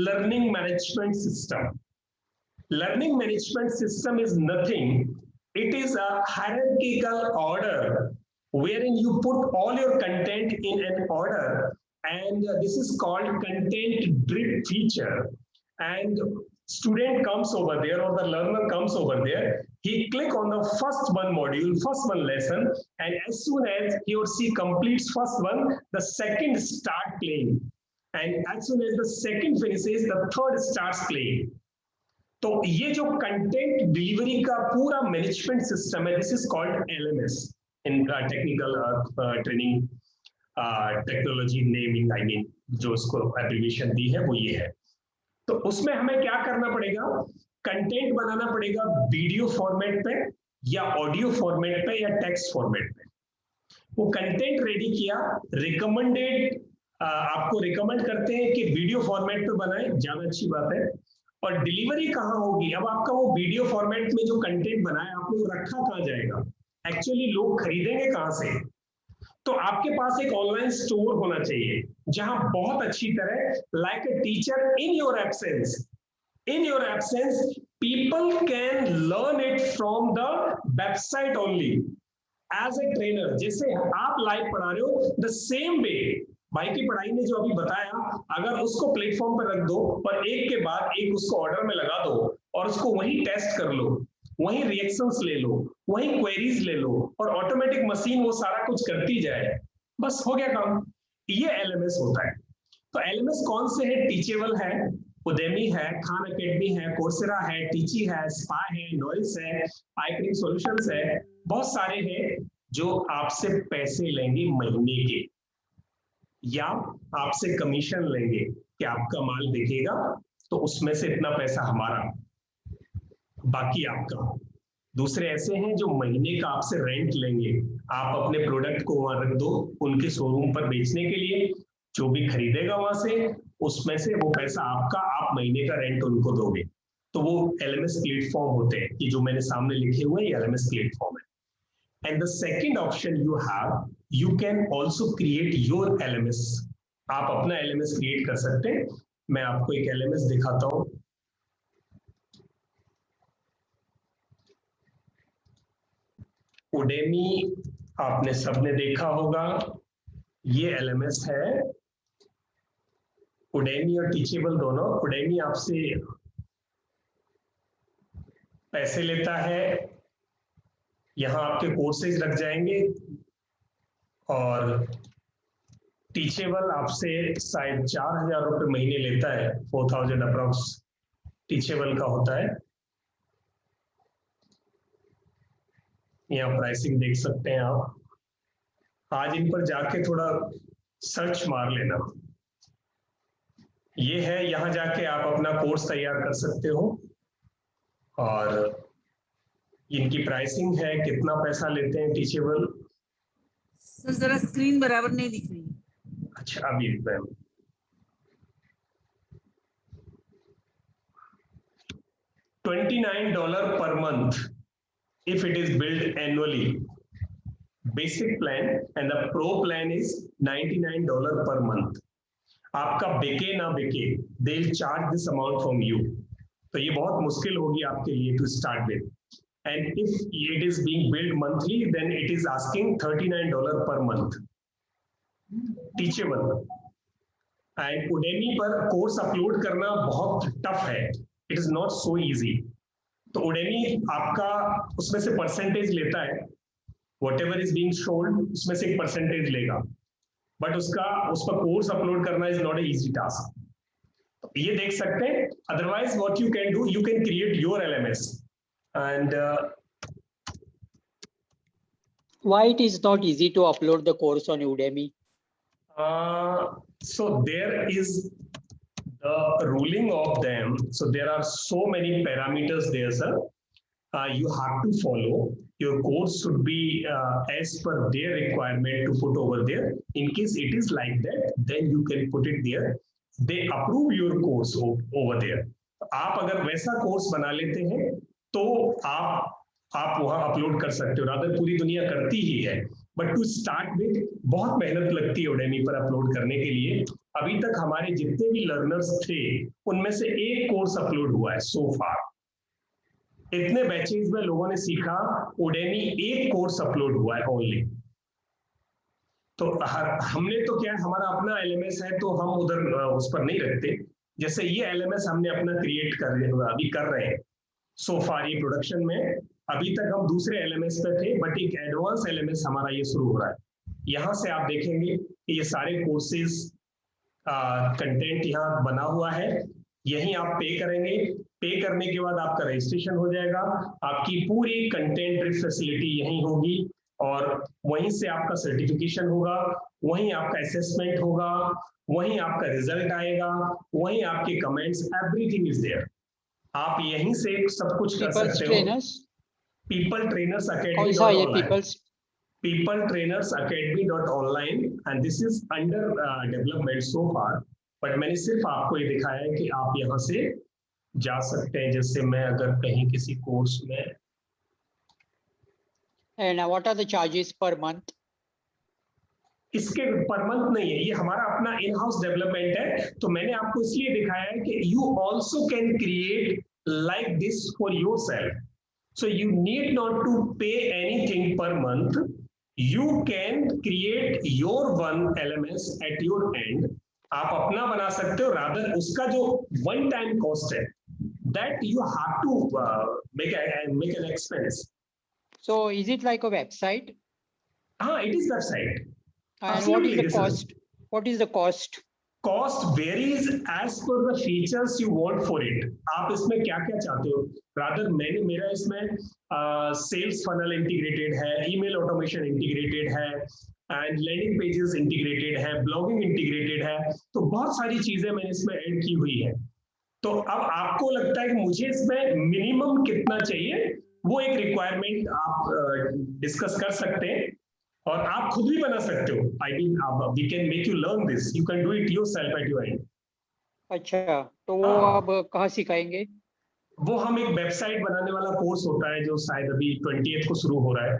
learning management system. Learning management system is nothing. It is a hierarchical order wherein you put all your content in an order, and this is called content drip feature. And student comes over there or the learner comes over there. He click on the first one module, first one lesson, and as soon as he or she completes first one, the second start playing. And as soon as the second finishes, the third starts playing. तो ये जो content delivery का पूरा management system है, this is called LMS in technical training technology naming, I mean जो उसको abbreviation दी है वो ये है। तो उसमें हमें क्या करना पड़ेगा? कंटेंट बनाना पड़ेगा वीडियो फॉर्मेट पे या ऑडियो फॉर्मेट पे या टेक्स्ट फॉर्मेट पे। वो कंटेंट रेडी किया, रिकमेंडेड, आपको रिकमेंड करते हैं कि वीडियो फॉर्मेट पे बनाएं, ज्यादा अच्छी बात है। और डिलीवरी कहाँ होगी? अब आपका वो वीडियो फॉर्मेट में जो कंटेंट बनाया आपने वो रखा कहाँ जाएगा? एक्चुअली लोग खरीदेंगे कहाँ से? तो आपके पास एक ऑनलाइन स्टोर होना चाहिए जहां बहुत अच्छी तरह, like a teacher in your absence, people can learn it from the website only as a trainer. जैसे आप लाइव पढ़ा रहे हो, द सेम वे भाई की पढ़ाई ने जो अभी बताया, अगर उसको प्लेटफॉर्म पर रख दो और एक के बाद एक उसको ऑर्डर में लगा दो और उसको वहीं टेस्ट कर लो, वहीं रिएक्शंस ले लो, वहीं क्वेरीज ले लो और ऑटोमेटिक मशीन वो सारा कुछ करती जाए, बस हो गया काम। ये एलएमएस होता है। तो एलएमएस कौन से है? टीचेबल है, उदेमी है, खान एकेडमी है, कोर्सेरा है, टीची है, स्पाई है, नॉइस है, पाइपरिंग सॉल्यूशंस है, बहुत सारे हैं जो आपसे पैसे लेंगे महीने के या आपसे कमीशन लेंगे कि आपका माल बिकेगा तो उसमें से इतना पैसा हमारा, बाकी आपका। दूसरे ऐसे हैं जो महीने का आपसे रेंट लेंगे, आप अपने प्रोडक्ट को वहां रख दो उनके शोरूम पर बेचने के लिए, जो भी खरीदेगा वहां से उसमें से वो पैसा आपका, आप महीने का रेंट उनको दोगे। तो वो एलएमएस प्लेटफॉर्म होते हैं कि जो मैंने सामने लिखे हुए हैं, ये एलएमएस प्लेटफॉर्म है। And the second option you have, you can also create your LMS. आप अपना LMS create कर सकते हैं। मैं आपको एक LMS दिखाता हूं। Udemy आपने सबने देखा होगा, ये LMS है। Udemy और Teachable दोनों। Udemy आपसे पैसे लेता है, यहाँ आपके कोर्सेज रख जाएंगे, और टीचेबल आपसे शायद 4,000 रुपये महीने लेता है, 4,000 अप्रॉक्स टीचेबल का होता है। यहाँ प्राइसिंग देख सकते हैं आप। आज इन पर जाके थोड़ा सर्च मार लेना। ये है, यहाँ जाके आप अपना कोर्स तैयार कर सकते हो और इनकी प्राइसिंग है, कितना पैसा लेते हैं टीचेबल। सर जरा स्क्रीन बराबर नहीं दिख रही है। अच्छा, अभी ma'am $29 per month if it is billed annually. Basic plan and the pro plan is $99 per month. आपका बिके ना बिके, they will charge this amount from you. तो ये बहुत मुश्किल होगी आपके लिए to start with. And if it is being billed monthly, then it is asking $39 per month. Teachable. And Udemy पर कोर्स अपलोड करना बहुत टफ है. It is not so easy. तो Udemy आपका उसमें से परसेंटेज लेता है. Whatever is being sold, उसमें से एक परसेंटेज लेगा. बट उस पर कोर्स अपलोड करना is not a easy task. ये देख सकते हैं. Otherwise what you can do, you can create your LMS. And why it is not easy to upload the course on Udemy? So there is the ruling of them. So there are so many parameters there, sir. You have to follow. Your course should be as per their requirement to put over there. In case it is like that, then you can put it there. They approve your course over there. आप अगर वैसा course बना लेते हैं तो आप वहां upload कर सकते हो. रादर पूरी दुनिया करती ही है, बट टू स्टार्ट विद बहुत मेहनत लगती है Udemy पर अपलोड करने के लिए. अभी तक हमारे जितने भी लर्नर्स थे उनमें से एक कोर्स अपलोड हुआ है सो फार. इतने बैचेस में लोगों ने सीखा, Udemy एक कोर्स अपलोड हुआ है ओनली. तो हमने तो क्या, हमारा अपना LMS है तो हम उधर उस पर नहीं रखते. जैसे ये LMS हमने अपना क्रिएट अभी कर रहे हैं सो फार, ये प्रोडक्शन में. अभी तक हम दूसरे LMS पे थे, बट एक एडवांस LMS हमारा ये शुरू हो रहा है. यहाँ से आप देखेंगे कि ये सारे कोर्सेज कंटेंट यहाँ बना हुआ है. यहीं आप पे करेंगे. पे करने के बाद आपका रजिस्ट्रेशन हो जाएगा. आपकी पूरी कंटेंट फैसिलिटी यहीं होगी और वहीं से आपका सर्टिफिकेशन होगा, वहीं आपका असेसमेंट होगा, वहीं आपका रिजल्ट आएगा, वहीं आपके कमेंट्स, एवरीथिंग इज देयर. आप यहीं से सब कुछ कर सकते हो. People Trainers Academy. People Trainers Academy.online, and this is under development so far. But मैंने सिर्फ आपको ये दिखाया है कि आप यहाँ से जा सकते हैं. जैसे मैं अगर कहीं किसी कोर्स में. And what are the charges per month? इसके पर मंथ नहीं है, ये हमारा अपना इन हाउस डेवलपमेंट है. तो मैंने आपको इसलिए दिखाया है कि you also can create like this for yourself. So you need not to pay anything per month. You can create your one LMS at your end. आप अपना बना सकते हो. रादर उसका जो one time cost है, that you have to make an expense. So is it like a website? हाँ, it is website. And what is the cost? What is the cost? Cost varies as per the features you want for it. आप इसमें क्या क्या चाहते हो. Rather मेरा इसमें sales funnel integrated है, ईमेल ऑटोमेशन इंटीग्रेटेड है, एंड लैंडिंग पेजेस इंटीग्रेटेड है, ब्लॉगिंग इंटीग्रेटेड है. तो बहुत सारी चीजें मैंने इसमें ऐड की हुई है. तो अब आपको लगता है कि मुझे इसमें मिनिमम कितना चाहिए, वो एक रिक्वायरमेंट आप डिस्कस कर सकते हैं और आप खुद भी बना सकते हो. I mean we can make you learn this. You can do it yourself at your end. अच्छा, तो वो अब कहाँ सिखाएंगे? वो हम एक वेबसाइट बनाने वाला कोर्स होता है जो शायद अभी 20th को शुरू हो रहा है.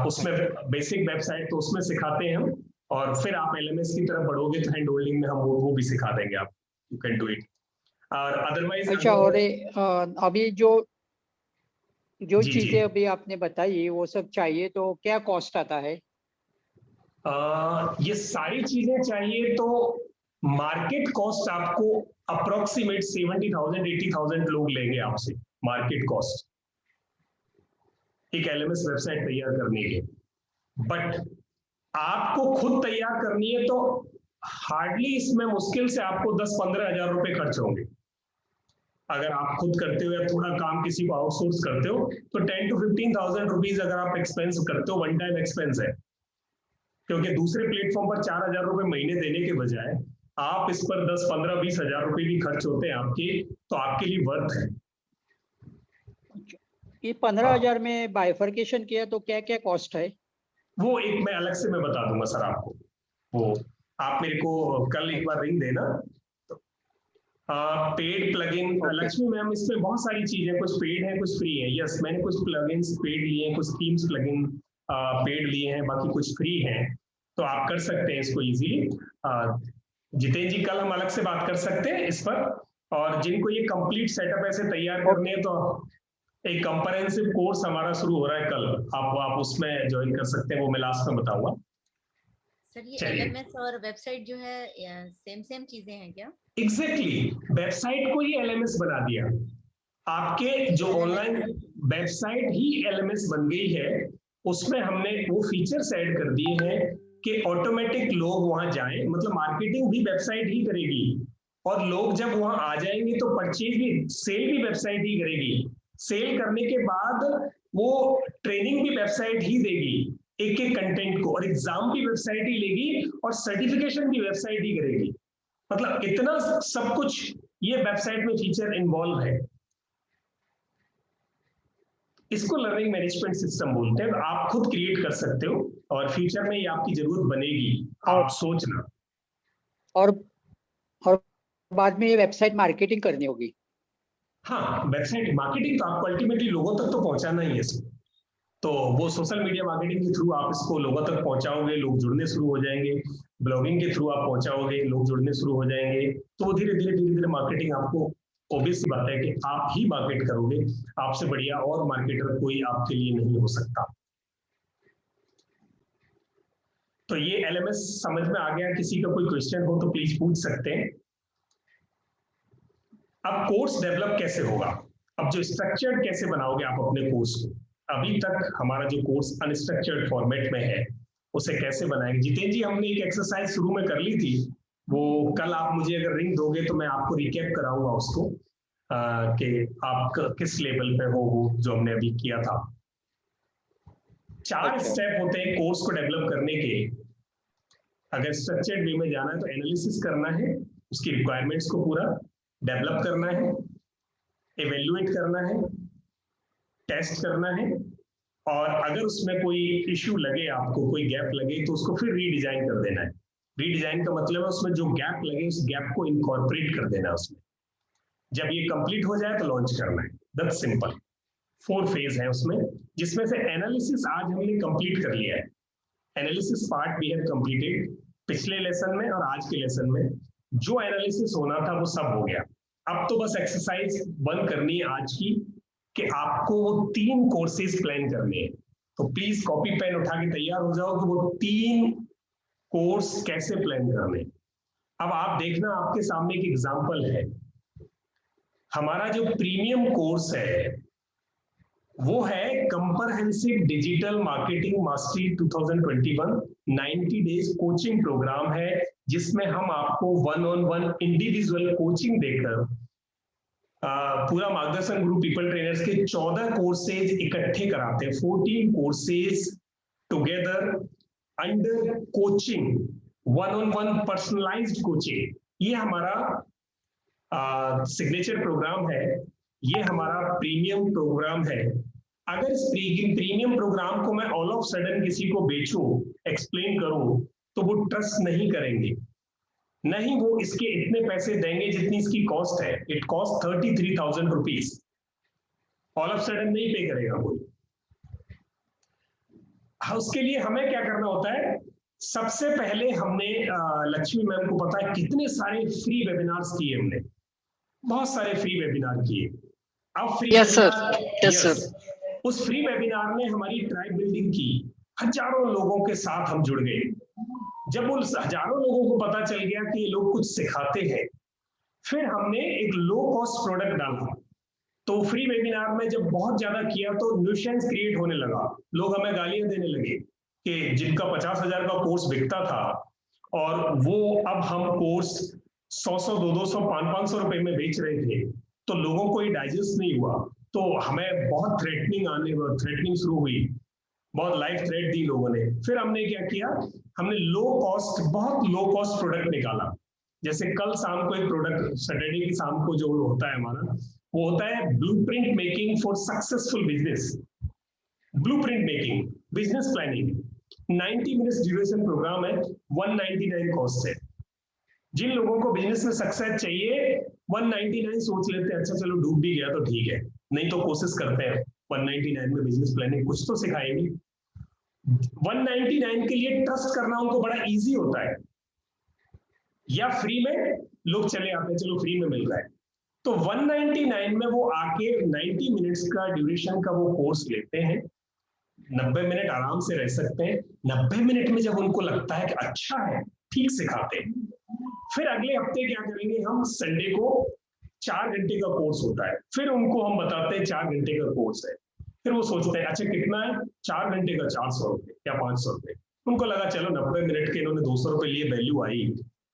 उसमें बेसिक वेबसाइट तो उसमें सिखाते हैं हम, और फिर आप LMS की तरफ बढ़ोगे तो हैंड होल्डिंग में हम वो भी सिखा देंगे आप. You can do it. और अदरवाइज अच्छा, और अभी जो चीजें अभी आपने बताई वो सब चाहिए तो क्या कॉस्ट आता है? ये सारी चीजें चाहिए तो मार्केट कॉस्ट आपको अप्रोक्सीमेट 70,000 80,000 लोग लेंगे आपसे. मार्केट कॉस्ट एक LMS वेबसाइट तैयार करने के. बट आपको खुद तैयार करनी है तो हार्डली इसमें मुश्किल से आपको 10-15 हजार रुपए खर्च होंगे. अगर आप खुद करते हो या थोड़ा काम किसी को आउटसोर्स करते हो तो 10 to 15,000 रुपीज अगर आप एक्सपेंस करते हो, वन टाइम एक्सपेंस है. क्योंकि दूसरे प्लेटफॉर्म पर 4,000 रुपए महीने देने के बजाय आप इस पर 10, 15, 20 हजार रुपए भी खर्च होते हैं आपके, तो आपके लिए वर्थ है. ये 15,000 में बाइफर्केशन किया तो क्या क्या कॉस्ट है? वो एक मैं अलग से मैं बता दूंगा सर आपको. वो आप मेरे को कल एक बार रिंग देना. पेड प्लगइन, लक्ष्मी मैम, इसमें बहुत सारी चीजें, कुछ पेड है कुछ फ्री है. यस, मैंने कुछ प्लगइन्स पेड लिए हैं, कुछ थीम्स प्लगइन पेड लिए हैं, बाकी कुछ फ्री हैं. तो आप कर सकते हैं इसको इजीली. जितेंद्र जी, कल हम अलग से बात कर सकते हैं इस पर. और जिनको ये कंप्लीट सेटअप ऐसे तैयार करने हैं तो एक कंप्रेहेंसिव कोर्स हमारा शुरू हो रहा है कल, आप उसमें ज्वाइन कर सकते हैं, वो मैं लास्ट में बताऊंगा। सर ये एलएमएस और वेबसाइट जो है सेम चीजें हैं क्या? एग्जैक्टली, वेबसाइट को ही एलएमएस बना दिया। आपके जो ऑनलाइन वेबसाइट ही एलएमएस बन गई है, उसमें हमने वो फीचर्स ऐड कर दिए हैं कि ऑटोमेटिक लोग वहां जाएं, मतलब मार्केटिंग भी वेबसाइट ही करेगी और लोग जब वहां आ जाएंगे तो परचेज भी, सेल भी वेबसाइट ही करेगी। सेल करने के बाद वो ट्रेनिंग भी वेबसाइट ही देगी एक एक कंटेंट को, और एग्जाम भी वेबसाइट ही लेगी और सर्टिफिकेशन भी वेबसाइट ही करेगी। मतलब इतना सब कुछ ये वेबसाइट में फीचर इन्वॉल्व है। इसको लर्निंग मैनेजमेंट सिस्टम बोलते हैं। आप खुद क्रिएट कर सकते हो और फ्यूचर में ये आपकी जरूरत बनेगी, आप सोचना। और बाद में ये वेबसाइट मार्केटिंग करनी होगी। हाँ, वेबसाइट मार्केटिंग तो आपको अल्टीमेटली लोगों तक तो पहुंचाना ही है इसको, तो वो सोशल मीडिया मार्केटिंग के थ्रू आप इसको लोगों तक पहुंचाओगे, लोग जुड़ने शुरू हो जाएंगे। ब्लॉगिंग के थ्रू आप पहुंचाओगे, लोग जुड़ने शुरू हो जाएंगे, तो धीरे धीरे मार्केटिंग आपको, ऑब्वियस बात है कि आप ही मार्केट करोगे, आपसे बढ़िया और मार्केटर कोई आपके लिए नहीं हो सकता। तो ये एलएमएस समझ में आ गया? किसी का कोई क्वेश्चन हो तो प्लीज पूछ सकते हैं। अब कोर्स डेवलप कैसे होगा, अब जो स्ट्रक्चर्ड कैसे बनाओगे आप अपने कोर्स को। अभी तक हमारा जो कोर्स अनस्ट्रक्चर्ड फॉर्मेट में है, उसे कैसे बनाएंगे? जितेंद्र जी, हमने एक एक्सरसाइज शुरू में कर ली थी, वो कल आप मुझे अगर रिंग दोगे तो मैं आपको रिकैप कराऊंगा उसको, कि आप किस लेवल पे हो वो जो हमने अभी किया था। 4 स्टेप होते हैं कोर्स को डेवलप करने के। अगर स्ट्रक्चर्ड वे में जाना है तो एनालिसिस करना है, उसकी रिक्वायरमेंट्स को पूरा डेवलप करना है, एवेल्युएट करना है, टेस्ट करना है, और अगर उसमें कोई इश्यू लगे, आपको कोई गैप लगे, तो उसको फिर रीडिजाइन कर देना है। रीडिजाइन का मतलब है उसमें जो गैप लगे उस गैप को इनकॉर्पोरेट कर देना है उसमें। जब ये कंप्लीट हो जाए तो लॉन्च करना है। That's simple. 4 फेज है उसमें, जिसमें से एनालिसिस आज हमने कंप्लीट कर लिया है। Analysis part we have completed पिछले लेसन में और आज के लेसन में। जो एनालिसिस होना था वो सब हो गया। अब तो बस एक्सरसाइज 1 करनी है आज की, कि आपको वो 3 कोर्सेज प्लान करने हैं। तो प्लीज कॉपी पेन उठा के तैयार हो जाओ कि वो 3 कोर्स कैसे प्लान करने। अब आप देखना, आपके सामने एक एग्जांपल है। हमारा जो प्रीमियम कोर्स है वो है comprehensive digital marketing mastery 2021 90 days coaching program है, जिसमें हम आपको 1-on-1 इंडिविजुअल कोचिंग देकर पूरा मार्गदर्शन ग्रुप पीपल ट्रेनर्स के 14 कोर्सेज इकट्ठे कराते हैं। 14 courses together under coaching, 1-on-1 personalised coaching. ये हमारा सिग्नेचर प्रोग्राम है, ये हमारा प्रीमियम प्रोग्राम है। अगर इस प्रीमियम प्रोग्राम को मैं ऑल ऑफ सडन किसी को बेचूं, एक्सप्लेन करूं, तो वो ट्रस्ट नहीं करेंगे, नहीं वो इसके इतने पैसे देंगे जितनी इसकी कॉस्ट है। It cost 33,000 rupees. All of sudden नहीं पे करेगा कोई। उसके लिए हमें क्या करना होता है? सबसे पहले हमने लक्ष्मी मैम को पता है कितने सारे फ्री वेबिनार्स किए हमने, बहुत सारे फ्री वेबिनार किए। अब फ्री उस फ्री वेबिनार ने हमारी ट्राइब बिल्डिंग की, हजारों लोगों के साथ हम जुड़ गए। जब उन हजारों लोगों को पता चल गया कि ये लोग कुछ सिखाते हैं, फिर हमने एक लो कॉस्ट प्रोडक्ट डाला। तो फ्री वेबिनार में जब बहुत ज्यादा किया तो न्यूसेंस क्रिएट होने लगा। लोग हमें गालियां देने लगे कि जिनका 50,000 का कोर्स बिकता था और वो अब हम कोर्स 100-100, 200, 500 रुपए में बेच रहे थे, तो लोगों को ये डाइजेस्ट नहीं हुआ। तो हमें बहुत थ्रेटनिंग शुरू हुई, बहुत लाइफ थ्रेट दी लोगों ने। फिर हमने क्या किया? हमने बहुत लो कॉस्ट प्रोडक्ट निकाला। जैसे कल शाम को एक प्रोडक्ट, सैटरडे की शाम को जो होता है हमारा, वो होता है blueprint making for successful business. Blueprint making, business planning, 90 minutes duration program है, 199 कॉस्ट है। जिन लोगों को बिजनेस में सक्सेस चाहिए 199 सोच लेते हैं, अच्छा चलो डूब भी गया तो ठीक है, नहीं तो कोशिश करते हैं 199 में बिजनेस प्लानिंग कुछ तो सिखाएंगे। 199 के लिए ट्रस्ट करना उनको बड़ा इजी होता है, या फ्री में लोग चले आते हैं, चलो फ्री में मिल रहा है। तो 199 में वो आके 90 मिनट्स का ड्यूरेशन का वो कोर्स लेते हैं, 90 मिनट आराम से रह सकते हैं। 90 मिनट में जब उनको लगता है कि अच्छा है, ठीक सिखाते हैं, फिर अगले हफ्ते क्या करेंगे हम, संडे को 4 घंटे का कोर्स होता है, फिर उनको हम बताते हैं 4 घंटे का कोर्स है। फिर वो सोचते हैं अच्छा कितना है, 4 घंटे का 400 रुपये या 500 रुपये। उनको लगा चलो 90 मिनट के इन्होंने 200 रुपये लिए, वैल्यू आई,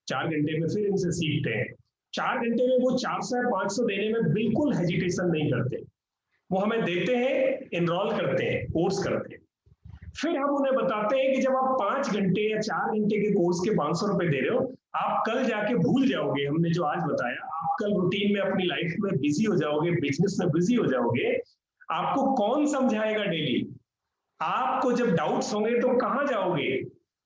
4 घंटे में फिर इनसे सीखते हैं। 4 घंटे में वो 400 या 500 देने में बिल्कुल हेजिटेशन नहीं करते, वो हमें देते हैं, इनरोल करते हैं, कोर्स करते हैं। फिर हम उन्हें बताते हैं कि जब आप 5 घंटे या 4 घंटे के कोर्स के 500 रुपए दे रहे हो, आप कल जाके भूल जाओगे हमने जो आज बताया, आप कल रूटीन में अपनी लाइफ में बिजी हो जाओगे, बिजनेस में बिजी हो जाओगे, आपको कौन समझाएगा डेली? आपको जब डाउट्स होंगे तो कहां जाओगे?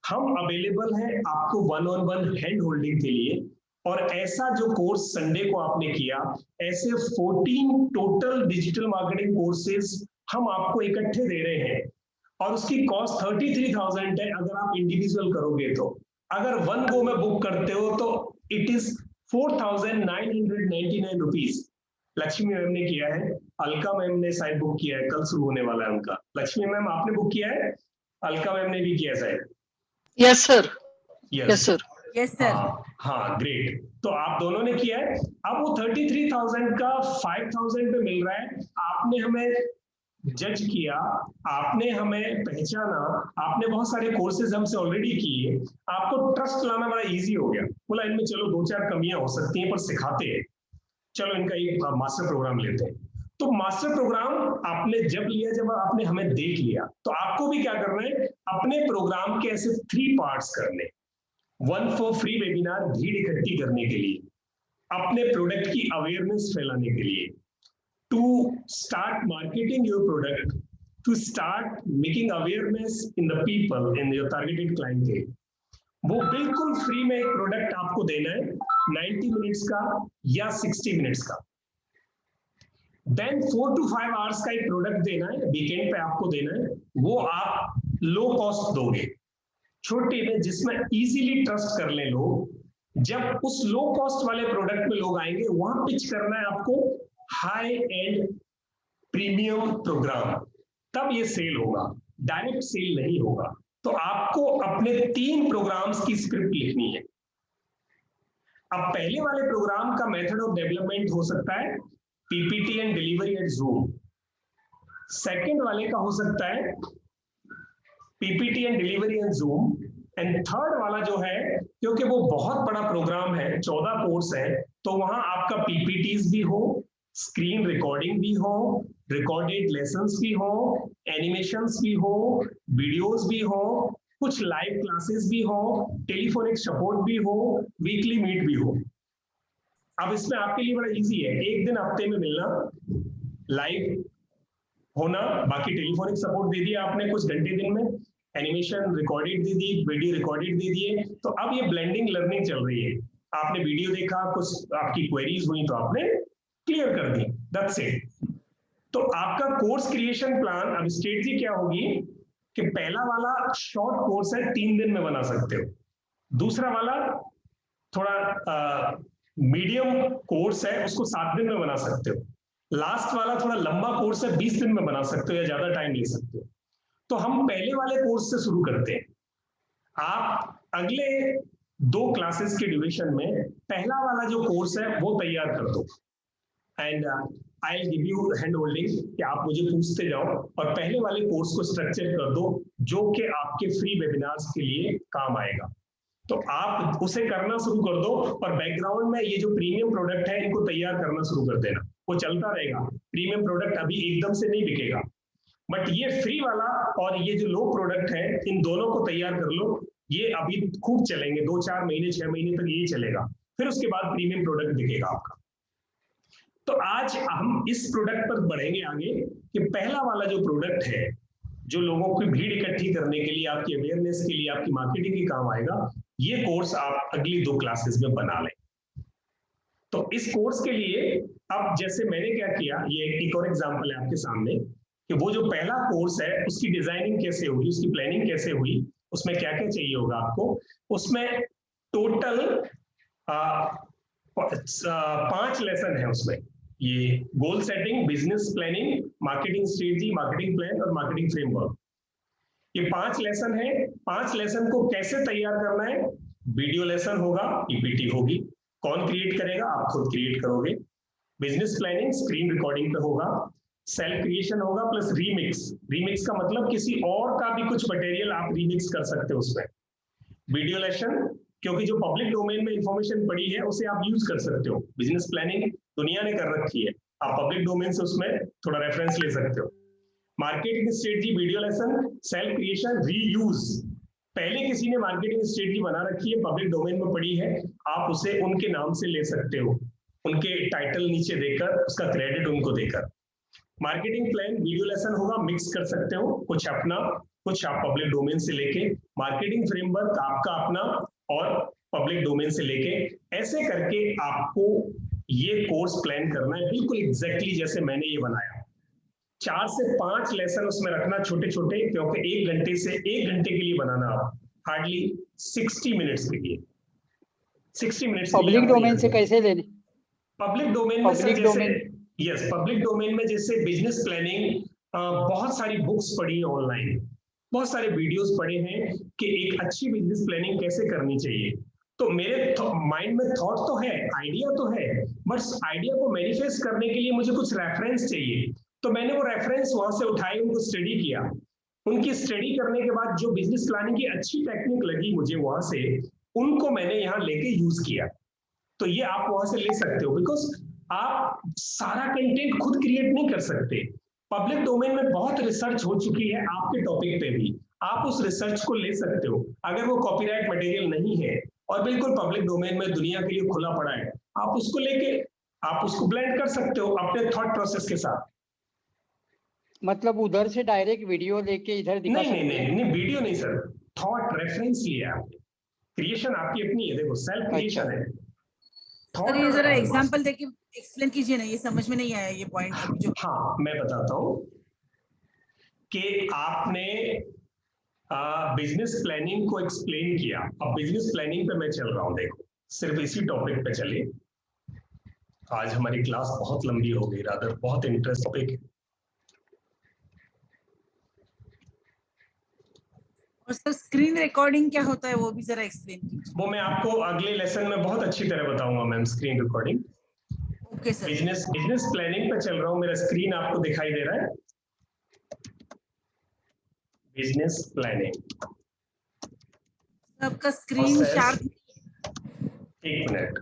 हम अवेलेबल हैं आपको 1-on-1 हैंड होल्डिंग के लिए। और ऐसा जो कोर्स संडे को आपने किया, ऐसे 14 टोटल डिजिटल मार्केटिंग कोर्सेज हम आपको इकट्ठे दे रहे हैं, और उसकी कॉस्ट 33,000 है अगर आप इंडिविजुअल करोगे तो। अगर 1 गो में बुक करते हो तो it is 4,999 rupees. Lakshmi ma'am ने किया है, अलका मैम ने शायद बुक किया है, कल शुरू होने वाला है उनका। लक्ष्मी मैम आपने बुक किया है, अलका मैम ने भी किया शायद। Yes sir, yes sir, yes sir. हाँ ग्रेट, तो आप दोनों ने किया है। अब वो 33,000 का 5,000 पे मिल रहा है। आपने हमें जज किया, आपने हमें पहचाना, आपने बहुत सारे कोर्सेज हमसे ऑलरेडी किए, आपको ट्रस्ट लाना बड़ा इजी हो गया। बोला इनमें चलो 2-4 कमियां हो सकती हैं पर सिखाते हैं, चलो इनका एक मास्टर प्रोग्राम लेते हैं। तो मास्टर प्रोग्राम आपने जब लिया, जब आपने हमें देख लिया, तो आपको भी क्या करना है, अपने प्रोग्राम के ऐसे 3 पार्ट्स करने। 1 फॉर फ्री वेबिनार, भीड़ इकट्ठी करने के लिए, अपने प्रोडक्ट की अवेयरनेस फैलाने के लिए, to start marketing your product, to start making awareness in the people, in your targeted clientele। वो बिल्कुल फ्री में एक प्रोडक्ट आपको देना है, 90 मिनट्स का या 60 मिनट्स का। देन 4 to 5 आवर्स का एक प्रोडक्ट देना है, वीकेंड पे आपको देना है, वो आप लो कॉस्ट दोगे, छोटे में, जिसमें इजीली ट्रस्ट कर ले लोग। जब उस लो कॉस्ट वाले प्रोडक्ट में लोग आएंगे, वहां पिच करना है आपको हाई एंड प्रीमियम प्रोग्राम, तब ये सेल होगा, डायरेक्ट सेल नहीं होगा। तो आपको अपने 3 प्रोग्राम्स की स्क्रिप्ट लिखनी है। अब पहले वाले प्रोग्राम का मेथड ऑफ डेवलपमेंट हो सकता है PPT and delivery at zoom, second वाले का हो सकता है PPT and delivery at zoom, and third वाला जो है, क्योंकि वो बहुत बड़ा प्रोग्राम है, 14 कोर्स है, तो वहां आपका पीपीटीज भी हो, स्क्रीन रिकॉर्डिंग भी हो, रिकॉर्डेड लेसन्स भी हो, एनिमेशंस भी हो, वीडियोस भी हो, कुछ लाइव क्लासेस भी हो, टेलीफोनिक सपोर्ट भी हो, वीकली मीट भी हो। अब इसमें आपके लिए बड़ा इजी है, एक दिन हफ्ते में मिलना, लाइव होना, बाकी टेलीफोनिक सपोर्ट दे दिया आपने कुछ घंटे दिन में, एनिमेशन रिकॉर्डेड दे दी, वीडियो रिकॉर्डेड दे दिए। तो अब ये ब्लेंडिंग लर्निंग चल रही है, आपने वीडियो देखा, कुछ आपकी क्वेरीज हुई तो आपने क्लियर कर दी, दैट्स इट। तो आपका कोर्स क्रिएशन प्लान, अब स्ट्रेटजी क्या होगी कि पहला वाला शॉर्ट कोर्स है, 3 दिन में बना सकते हो, दूसरा वाला थोड़ा मीडियम कोर्स है, उसको 7 दिन में बना सकते हो, लास्ट वाला थोड़ा लंबा कोर्स है, 20 दिन में बना सकते हो या ज्यादा टाइम ले सकते हो। तो हम पहले वाले कोर्स से शुरू करते हैं। आप अगले 2 क्लासेस के ड्यूरेशन में पहला वाला जो कोर्स है वो तैयार कर दो, and I will give you hand holding कि आप मुझे पूछते जाओ और पहले वाले कोर्स को स्ट्रक्चर कर दो जो कि आपके फ्री वेबिनार्स के लिए काम आएगा। तो आप उसे करना शुरू कर दो, और बैकग्राउंड में ये जो प्रीमियम प्रोडक्ट है इनको तैयार करना शुरू कर देना, वो चलता रहेगा। प्रीमियम प्रोडक्ट अभी एकदम से नहीं बिकेगा, बट ये फ्री वाला और ये जो लो प्रोडक्ट है, इन दोनों को तैयार कर लो। ये अभी खूब चलेंगे, 2-4 महीने 6 महीने तक यही चलेगा, फिर उसके बाद प्रीमियम प्रोडक्ट बिकेगा आपका। तो आज हम इस प्रोडक्ट पर बढ़ेंगे आगे कि पहला वाला जो प्रोडक्ट है, जो लोगों की भीड़ इकट्ठी करने के लिए, आपकी अवेयरनेस के लिए, आपकी मार्केटिंग के काम आएगा, ये कोर्स आप अगली 2 क्लासेस में बना लें। तो इस कोर्स के लिए अब जैसे मैंने क्या किया, ये एक और एग्जांपल है आपके सामने कि वो जो पहला कोर्स है उसकी डिजाइनिंग कैसे हुई, उसकी प्लानिंग कैसे हुई, उसमें क्या क्या चाहिए होगा आपको। उसमें टोटल 5 लेसन है उसमें, ये goal setting, business planning, marketing strategy, marketing plan और मार्केटिंग फ्रेमवर्क। ये 5 लेसन है। 5 लेसन को कैसे तैयार करना है? वीडियो लेसन होगा, पीपीटी होगी। कौन क्रिएट करेगा? आप खुद क्रिएट करोगे। बिजनेस प्लानिंग स्क्रीन रिकॉर्डिंग पे होगा। सेल्फ क्रिएशन होगा प्लस रीमिक्स। रीमिक्स का मतलब किसी और का भी कुछ मटेरियल आप रीमिक्स कर सकते हो उसमें। वीडियो लेसन, क्योंकि जो पब्लिक डोमेन में इंफॉर्मेशन पड़ी है उसे आप यूज कर सकते हो। बिजनेस प्लानिंग दुनिया ने कर रखी है, आप पब्लिक डोमेन से उसमें थोड़ा रेफरेंस ले सकते हो। Marketing strategy, video lesson, self creation, reuse. पहले किसी ने मार्केटिंग स्ट्रेटजी बना रखी है, पब्लिक डोमेन में पड़ी है, आप उसे उनके नाम से ले सकते हो, उनके टाइटल नीचे देकर, उसका क्रेडिट उनको देकर। मार्केटिंग प्लान, वीडियो लेसन होगा, मिक्स कर सकते हो, कुछ अपना कुछ आप पब्लिक डोमेन से लेके। मार्केटिंग फ्रेमवर्क आपका अपना और पब्लिक डोमेन से लेके। ऐसे करके आपको ये कोर्स प्लान करना है, बिल्कुल एग्जैक्टली जैसे मैंने ये बनाया। 4 से 5 लेसन उसमें रखना छोटे छोटे, क्योंकि 1 घंटे से 1 घंटे के लिए बनाना आप, हार्डली 60 मिनट्स के लिए। 60 मिनट्स पब्लिक डोमेन से कैसे लेने? पब्लिक डोमेन में public domain, yes, public domain में जैसे बिजनेस प्लानिंग, बहुत सारी बुक्स पढ़ी है ऑनलाइन, बहुत सारे वीडियोस पढ़े हैं कि एक अच्छी बिजनेस प्लानिंग कैसे करनी चाहिए। तो मेरे माइंड में थॉट तो है, आइडिया तो है, बट आइडिया को मैनिफेस्ट करने के लिए मुझे कुछ रेफरेंस चाहिए। तो मैंने वो रेफरेंस वहां से उठाए, उनको स्टडी किया। उनकी स्टडी करने के बाद जो बिजनेस प्लानिंग की अच्छी टेक्निक लगी मुझे वहां से, उनको मैंने यहाँ लेके यूज किया। तो ये आप वहां से ले सकते हो, बिकॉज आप सारा कंटेंट खुद क्रिएट नहीं कर सकते। पब्लिक डोमेन में बहुत रिसर्च हो चुकी है आपके टॉपिक पे भी, आप उस रिसर्च को ले सकते हो। अगर वो कॉपीराइट मटेरियल नहीं है और बिल्कुल पब्लिक डोमेन में दुनिया के लिए खुला पड़ा है, आप उसको लेके आप उसको ब्लेंड कर सकते हो अपने थॉट प्रोसेस के साथ। मतलब उधर से डायरेक्ट वीडियो लेके इधर दिखा नहीं, सकते नहीं, नहीं, नहीं, वीडियो नहीं सर, थॉट रेफरेंस लिया आपने। क्रिएशन आपकी अपनी है, देखो सेल्फ क्रिएशन है। सर ये जरा एग्जांपल देके एक्सप्लेन कीजिए ना, ये समझ में नहीं आया ये पॉइंट जो। हाँ, मैं बताता हूँ कि आपने बिजनेस प्लानिंग को एक्सप्लेन किया। अब बिजनेस प्लानिंग पे मैं चल रहा हूँ, देखो सिर्फ इसी टॉपिक पे चले। आज हमारी क्लास बहुत लंबी हो गई, रादर बहुत इंटरेस्ट टॉपिक है। और सर स्क्रीन रिकॉर्डिंग क्या होता है वो भी जरा एक्सप्लेन कीजिए। वो मैं आपको अगले लेसन में बहुत अच्छी तरह बताऊंगा ma'am, screen recording. Okay sir. Business planning पे चल रहा हूँ, मेरा स्क्रीन आपको दिखाई दे रहा है। बिजनेस प्लानिंग, आपका स्क्रीन शार्प। एक minute,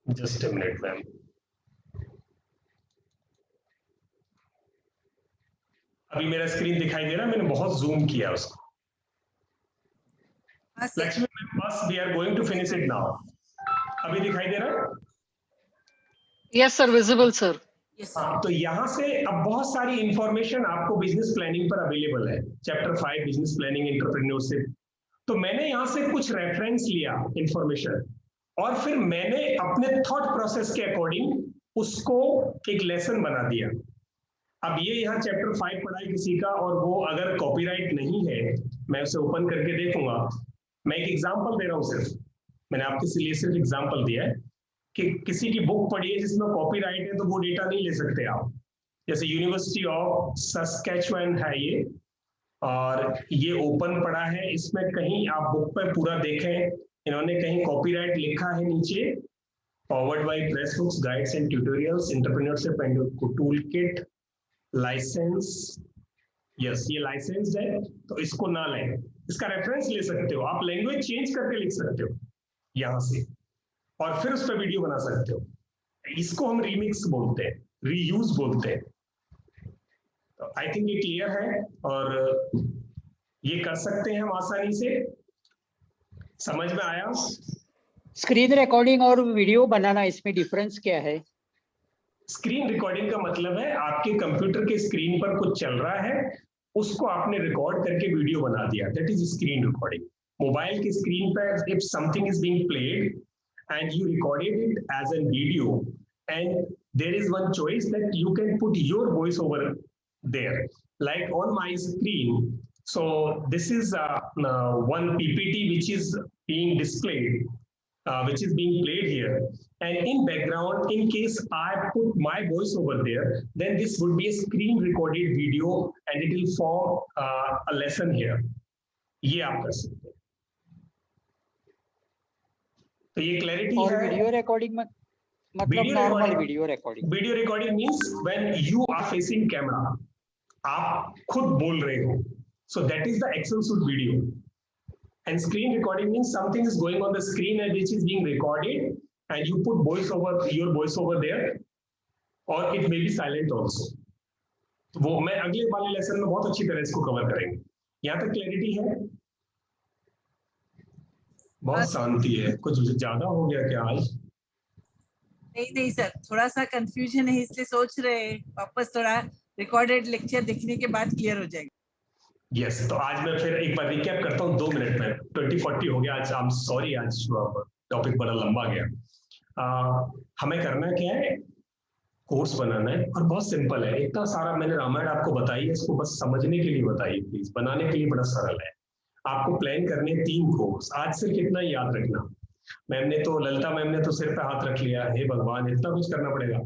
just a minute ma'am. अभी मेरा स्क्रीन दिखाई दे रहा है, मैंने बहुत जूम किया उसको। लक्ष्मी मैम, बस we are going to finish it now. अभी दिखाई दे रहा है? Yes sir, visible sir. हाँ, तो यहाँ से अब बहुत सारी इंफॉर्मेशन आपको बिजनेस प्लानिंग पर अवेलेबल है। Chapter 5 business planning entrepreneurship. तो मैंने यहाँ से कुछ रेफरेंस लिया इंफॉर्मेशन, और फिर मैंने अपने थॉट प्रोसेस के अकॉर्डिंग उसको एक लेसन बना दिया। अब ये यहाँ चैप्टर 5 पढ़ा है किसी का, और वो अगर कॉपीराइट नहीं है, मैं उसे ओपन करके देखूंगा। मैं एक एग्जांपल दे रहा हूँ, सिर्फ मैंने आपके लिए सिर्फ एग्जांपल दिया है कि किसी की बुक पढ़ी है जिसमें कॉपीराइट है, तो वो डेटा नहीं ले सकते आप। जैसे यूनिवर्सिटी ऑफ सस्केचुअन है ये, और ये ओपन पड़ा है। इसमें कहीं आप बुक पर पूरा देखें, इन्होंने कहीं कॉपीराइट लिखा है नीचे, forward by press books, guides and tutorials, entrepreneurship and tool kit, license. Yes, ये लाइसेंस है, तो इसको ना लें। इसका रेफरेंस ले सकते हो आप, लैंग्वेज चेंज करके लिख सकते हो यहाँ से, और फिर उस पर वीडियो बना सकते हो। इसको हम रीमिक्स बोलते हैं, रीयूज बोलते हैं। तो आई थिंक ये क्लियर है, और ये कर सकते हैं हम आसानी से। समझ में आया? स्क्रीन रिकॉर्डिंग और वीडियो बनाना, इसमें डिफरेंस क्या है? स्क्रीन रिकॉर्डिंग का मतलब है आपके कंप्यूटर के स्क्रीन पर कुछ चल रहा है, उसको आपने रिकॉर्ड करके वीडियो बना दिया, that is screen recording. Mobile की स्क्रीन पर if something is being played and you recorded it as a video, and there is one choice that you can put your voice over there, like on my screen. So this is one PPT which is being displayed, which is being played here. And in background, in case I put my voice over there, then this would be a screen recorded video and it will form a lesson here. ये आप कर सकते हैं। तो ये clarity है। और video recording में मतलब normal video recording. Video recording means when you are facing camera, आप खुद बोल रहे हो, so that is the excel suit video. And screen recording means something is going on the screen and which is being recorded and you put voice over, your voice over there, और it may be silent also. तो वो मैं अगले वाले lesson में बहुत अच्छी तरह इसको कवर करेंगे। यहाँ तक क्लैरिटी है? बहुत शांति है, कुछ ज्यादा हो गया क्या आज? नहीं सर, थोड़ा सा कंफ्यूजन है, इसलिए सोच रहे हैं वापस थोड़ा रिकॉर्डेड लेक्चर देखने के बाद क्लियर हो जाएगा। यस, तो आज मैं फिर एक बार रिकैप करता हूँ 2 मिनट में। 2040 हो गया आज। आई एम सॉरी, आज टॉपिक बड़ा लंबा गया। हमें करना क्या है, कोर्स बनाना है, और बहुत सिंपल है। इतना सारा मैंने रामायण आपको बताई है, इसको बस समझने के लिए बताइए प्लीज, बनाने के लिए बड़ा सरल है। आपको प्लान करने 3 कोर्स। आज सिर्फ इतना याद रखना, मैम ने तो, ललिता मैम ने तो सिर पे हाथ रख लिया, हे भगवान इतना कुछ करना पड़ेगा?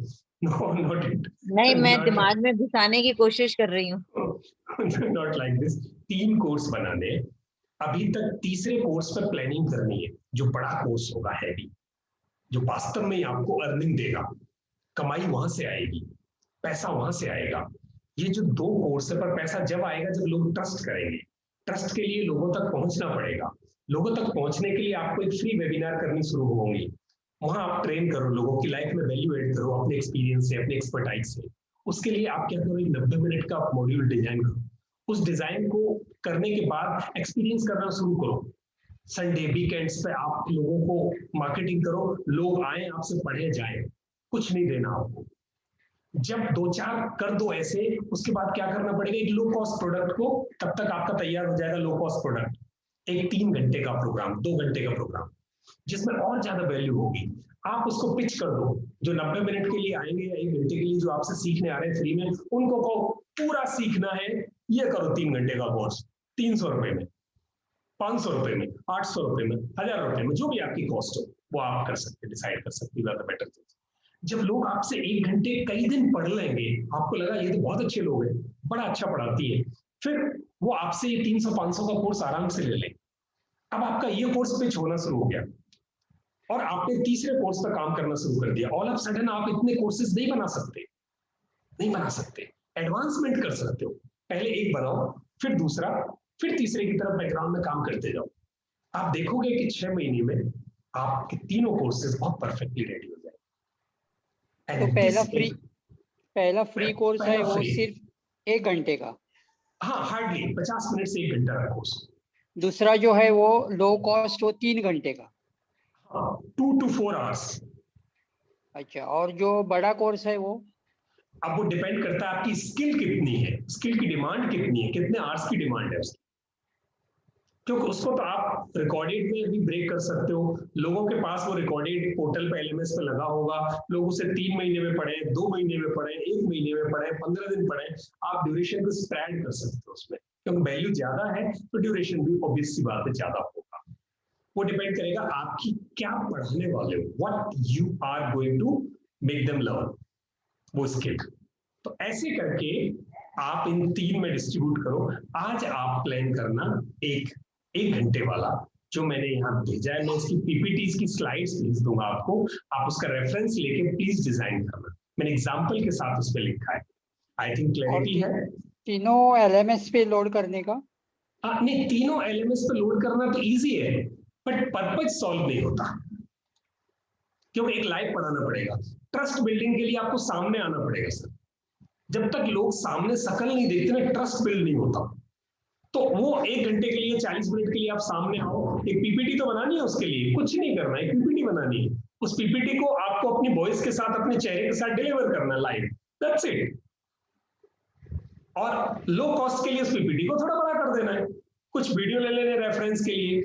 No, not it. नहीं, मैं दिमाग में घुसाने की कोशिश कर रही हूँ। Not like this. 3 कोर्स बनाने। अभी तक तीसरे कोर्स पर प्लानिंग करनी है, जो बड़ा कोर्स होगा, हैवी, जो वास्तव में आपको अर्निंग देगा, कमाई वहां से आएगी, पैसा वहां से आएगा। ये जो 2 कोर्स है, पर पैसा जब आएगा जब लोग ट्रस्ट करेंगे। ट्रस्ट के लिए लोगों तक पहुंचना पड़ेगा। लोगों तक पहुंचने के लिए आपको एक फ्री वेबिनार करनी शुरू होंगी। वहां आप ट्रेन करो, लोगों की लाइफ में वैल्यू एड करो अपने एक्सपीरियंस से, अपने एक्सपर्टाइज से। उसके लिए आप क्या करो, 90 मिनट का मॉड्यूल डिजाइन करो। उस डिजाइन को करने के बाद एक्सपीरियंस करना शुरू करो। संडे वीकेंड्स पे आप लोगों को मार्केटिंग करो, लोग आए आपसे पढ़े जाए, कुछ नहीं देना आपको। जब 2-4 कर दो ऐसे, उसके बाद क्या करना पड़ेगा, एक लो कॉस्ट प्रोडक्ट को, तब तक आपका तैयार हो जाएगा लो कॉस्ट प्रोडक्ट। एक 3 घंटे का प्रोग्राम, 2 घंटे का प्रोग्राम, जिसमें और ज्यादा वैल्यू होगी। आप उसको पिच कर दो। जो 90 मिनट के लिए आएंगे या 1 घंटे के लिए जो आपसे सीखने आ रहे हैं फ्री में, उनको को पूरा सीखना है, ये करो 3 घंटे का कोर्स 300 रुपए में, 500 रुपए में, 800 रुपए में, 1000 रुपए में, जो भी आपकी कॉस्ट हो वो आप कर सकते, डिसाइड कर सकते हैं बेटर। जब लोग आपसे 1 घंटे कई दिन पढ़ लेंगे, आपको लगा ये तो बहुत अच्छे लोग हैं, बड़ा अच्छा पढ़ाती है, फिर वो आपसे ये 300-500 का कोर्स आराम से ले लें। अब आपका ये कोर्स पिच होना शुरू हो गया और आपने तीसरे कोर्स पर काम करना शुरू कर दिया। ऑल ऑफ सडन आप इतने कोर्सेज नहीं बना सकते, एडवांसमेंट कर सकते हो। पहले एक बनाओ, फिर दूसरा, फिर तीसरे की तरफ बैकग्राउंड में काम करते जाओ। आप देखोगे कि 6 महीने में आपके तीनों कोर्सेज बहुत परफेक्टली रेडी हो जाए। तो पहला फ्री कोर्स है वो सिर्फ 1 घंटे का? हाँ, हार्डली 50 मिनट से 1 घंटा का कोर्स। दूसरा जो है वो लो कॉस्ट, वो 3 घंटे का? हाँ, 2 to 4 आवर्स। अच्छा, और जो बड़ा कोर्स है वो? अब वो डिपेंड करता है आपकी स्किल कितनी है, स्किल की डिमांड कितनी है, कितने आवर्स की डिमांड है उसकी। क्योंकि उसको तो आप रिकॉर्डेड में भी ब्रेक कर सकते हो। लोगों के पास वो रिकॉर्डेड पोर्टल पे LMS पे लगा होगा, लोग उसे 3 महीने में पढ़े, 2 महीने में पढ़े, 1 महीने में पढ़े, 15 दिन पढ़े। आप ड्यूरेशन को स्प्रेड कर सकते हो उसमें, क्योंकि वैल्यू ज्यादा है तो ड्यूरेशन भी ऑब्वियस सी बात है ज्यादा होगा। वो डिपेंड करेगा आपकी क्या पढ़ाने वाले हो, what you are going to make them learn, वो स्किल। तो ऐसे करके आप इन 3 में डिस्ट्रीब्यूट करो। आज आप प्लान करना एक घंटे वाला, जो मैंने यहाँ भेजा है। मैं इसकी PPTs की स्लाइड्स भेज दूंगा आपको, आप उसका रेफरेंस लेके प्लीज डिजाइन करना। मैंने एग्जांपल के साथ उस पे लिखा है। आई थिंक क्लैरिटी है। तीनों LMS पे लोड करने का? नहीं, तीनों LMS पे लोड करना तो इजी है, बट पर्पज सॉल्व नहीं होता, क्योंकि एक लाइव पढ़ाना पड़ेगा। ट्रस्ट बिल्डिंग के लिए आपको सामने आना पड़ेगा सर। जब तक लोग सामने शकल नहीं देखते ना, ट्रस्ट बिल्ड नहीं होता। तो वो 1 घंटे के लिए, 40 मिनट के लिए आप सामने आओ। एक PPT तो बनानी है, उसके लिए कुछ नहीं करना है, एक PPT बनानी है। उस PPT को आपको अपनी वॉइस के साथ, अपने चेहरे के साथ डिलीवर करना लाइव, दैट्स इट। और लो कॉस्ट के लिए उस PPT को थोड़ा बड़ा कर देना है, कुछ वीडियो ले लेने रेफरेंस के लिए,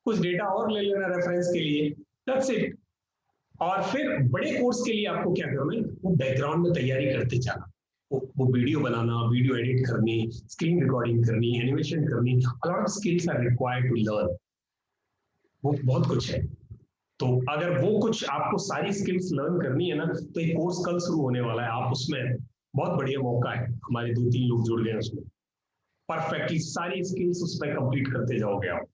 कुछ डेटा और ले लेना रेफरेंस के लिए, दैट्स इट। और फिर बड़े कोर्स के लिए आपको क्या करना है, वो बैकग्राउंड में तैयारी करते जाना। वो वीडियो बनाना, वीडियो एडिट करनी, स्क्रीन रिकॉर्डिंग करनी, एनिमेशन करनी, a lot of skills are required to learn. वो बहुत कुछ है। तो अगर वो कुछ आपको सारी स्किल्स लर्न करनी है ना, तो एक कोर्स कल शुरू होने वाला है, आप उसमें बहुत बढ़िया मौका है, हमारे 2-3 लोग जुड़ गए उसमें, परफेक्टली सारी स्किल्स उसमें कंप्लीट करते जाओगे आप।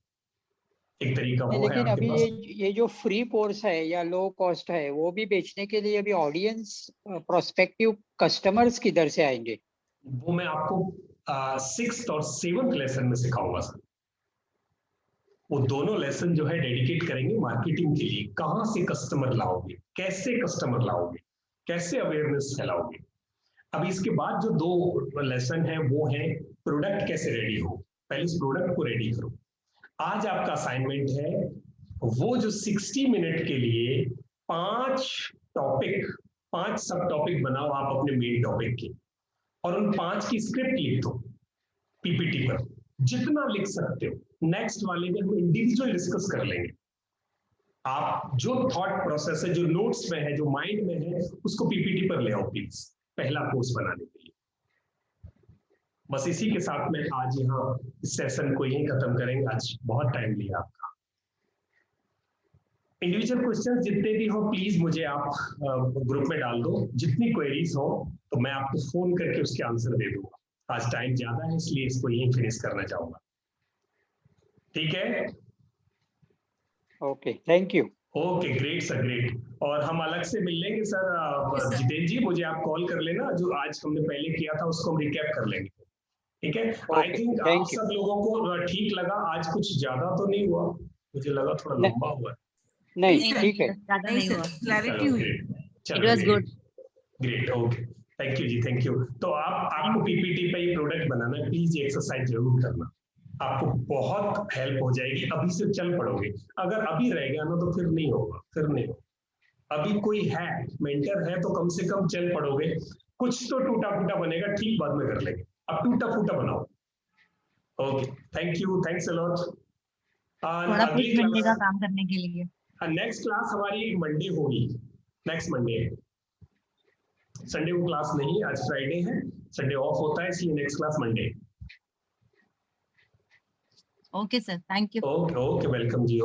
एक तरीका वो है लेकिन आपके अभी पास। ये जो फ्री कोर्स है या लो कॉस्ट है, वो भी बेचने के लिए अभी ऑडियंस प्रोस्पेक्टिव कस्टमर्स किधर से आएंगे? वो मैं आपको 6th और 7th लेसन में सिखाऊंगा सर। वो दोनों लेसन जो है डेडिकेट करेंगे मार्केटिंग के लिए, कहाँ से कस्टमर लाओगे, कैसे कस्टमर लाओगे, कैसे अवेयरनेस फैलाओगे। अब इसके बाद जो 2 लेसन है वो है प्रोडक्ट कैसे रेडी हो, पहले इस प्रोडक्ट को रेडी करो। आज आपका असाइनमेंट है वो जो 60 मिनट के लिए 5 सब टॉपिक बनाओ आप अपने मेन टॉपिक के, और उन 5 की स्क्रिप्ट लिख दो पीपीटी पर, जितना लिख सकते हो। नेक्स्ट वाले में हम इंडिविजुअल डिस्कस कर लेंगे। आप जो थॉट प्रोसेस है, जो नोट्स में है, जो माइंड में है, उसको पीपीटी पर ले आओ प्लीज, पहला कोर्स बनाने के लिए। बस इसी के साथ में आज यहाँ इस सेशन को यहीं खत्म करेंगे। आज बहुत टाइम लिया आपका। इंडिविजुअल क्वेश्चन जितने भी हो प्लीज मुझे आप ग्रुप में डाल दो, जितनी क्वेरीज हो तो मैं आपको फोन करके उसके आंसर दे दूंगा। आज टाइम ज्यादा है इसलिए इसको यहीं फिनिश करना चाहूंगा, ठीक है? Okay, thank you. Okay, great sir, great. और हम अलग से मिल लेंगे सर। जितेंद्र जी मुझे आप कॉल कर लेना, जो आज हमने पहले किया था उसको हम रिकैप कर लेंगे, ठीक है? आई थिंक आप सब लोगों को ठीक लगा। आज कुछ ज्यादा तो नहीं हुआ, मुझे लगा थोड़ा लंबा हुआ। नहीं, ठीक है, ज्यादा नहीं हुआ, क्लैरिटी हुई। It was good, great, okay, thank you जी, थैंक यू। तो आपको पीपीटी पे ये प्रोडक्ट बनाना है, प्लीज ये एक्सरसाइज जरूर करना, आपको बहुत हेल्प हो जाएगी। अभी से चल पड़ोगे, अगर अभी रह गया ना तो फिर नहीं होगा, फिर नहीं होगा। अभी कोई है मेंटर है तो कम से कम चल पड़ोगे, कुछ तो टूटा फूटा बनेगा, ठीक बाद में कर लेंगे, अब टूटा फूटा बनाओ। Okay, thank you, thanks a lot. थोड़ा अगली पुश मंडे का क्लास, काम करने के लिए। नेक्स्ट क्लास हमारी मंडे होगी, नेक्स्ट मंडे। संडे को क्लास नहीं, आज फ्राइडे है, संडे ऑफ होता है, इसलिए next class Monday. Okay sir, thank you. Okay, welcome ji.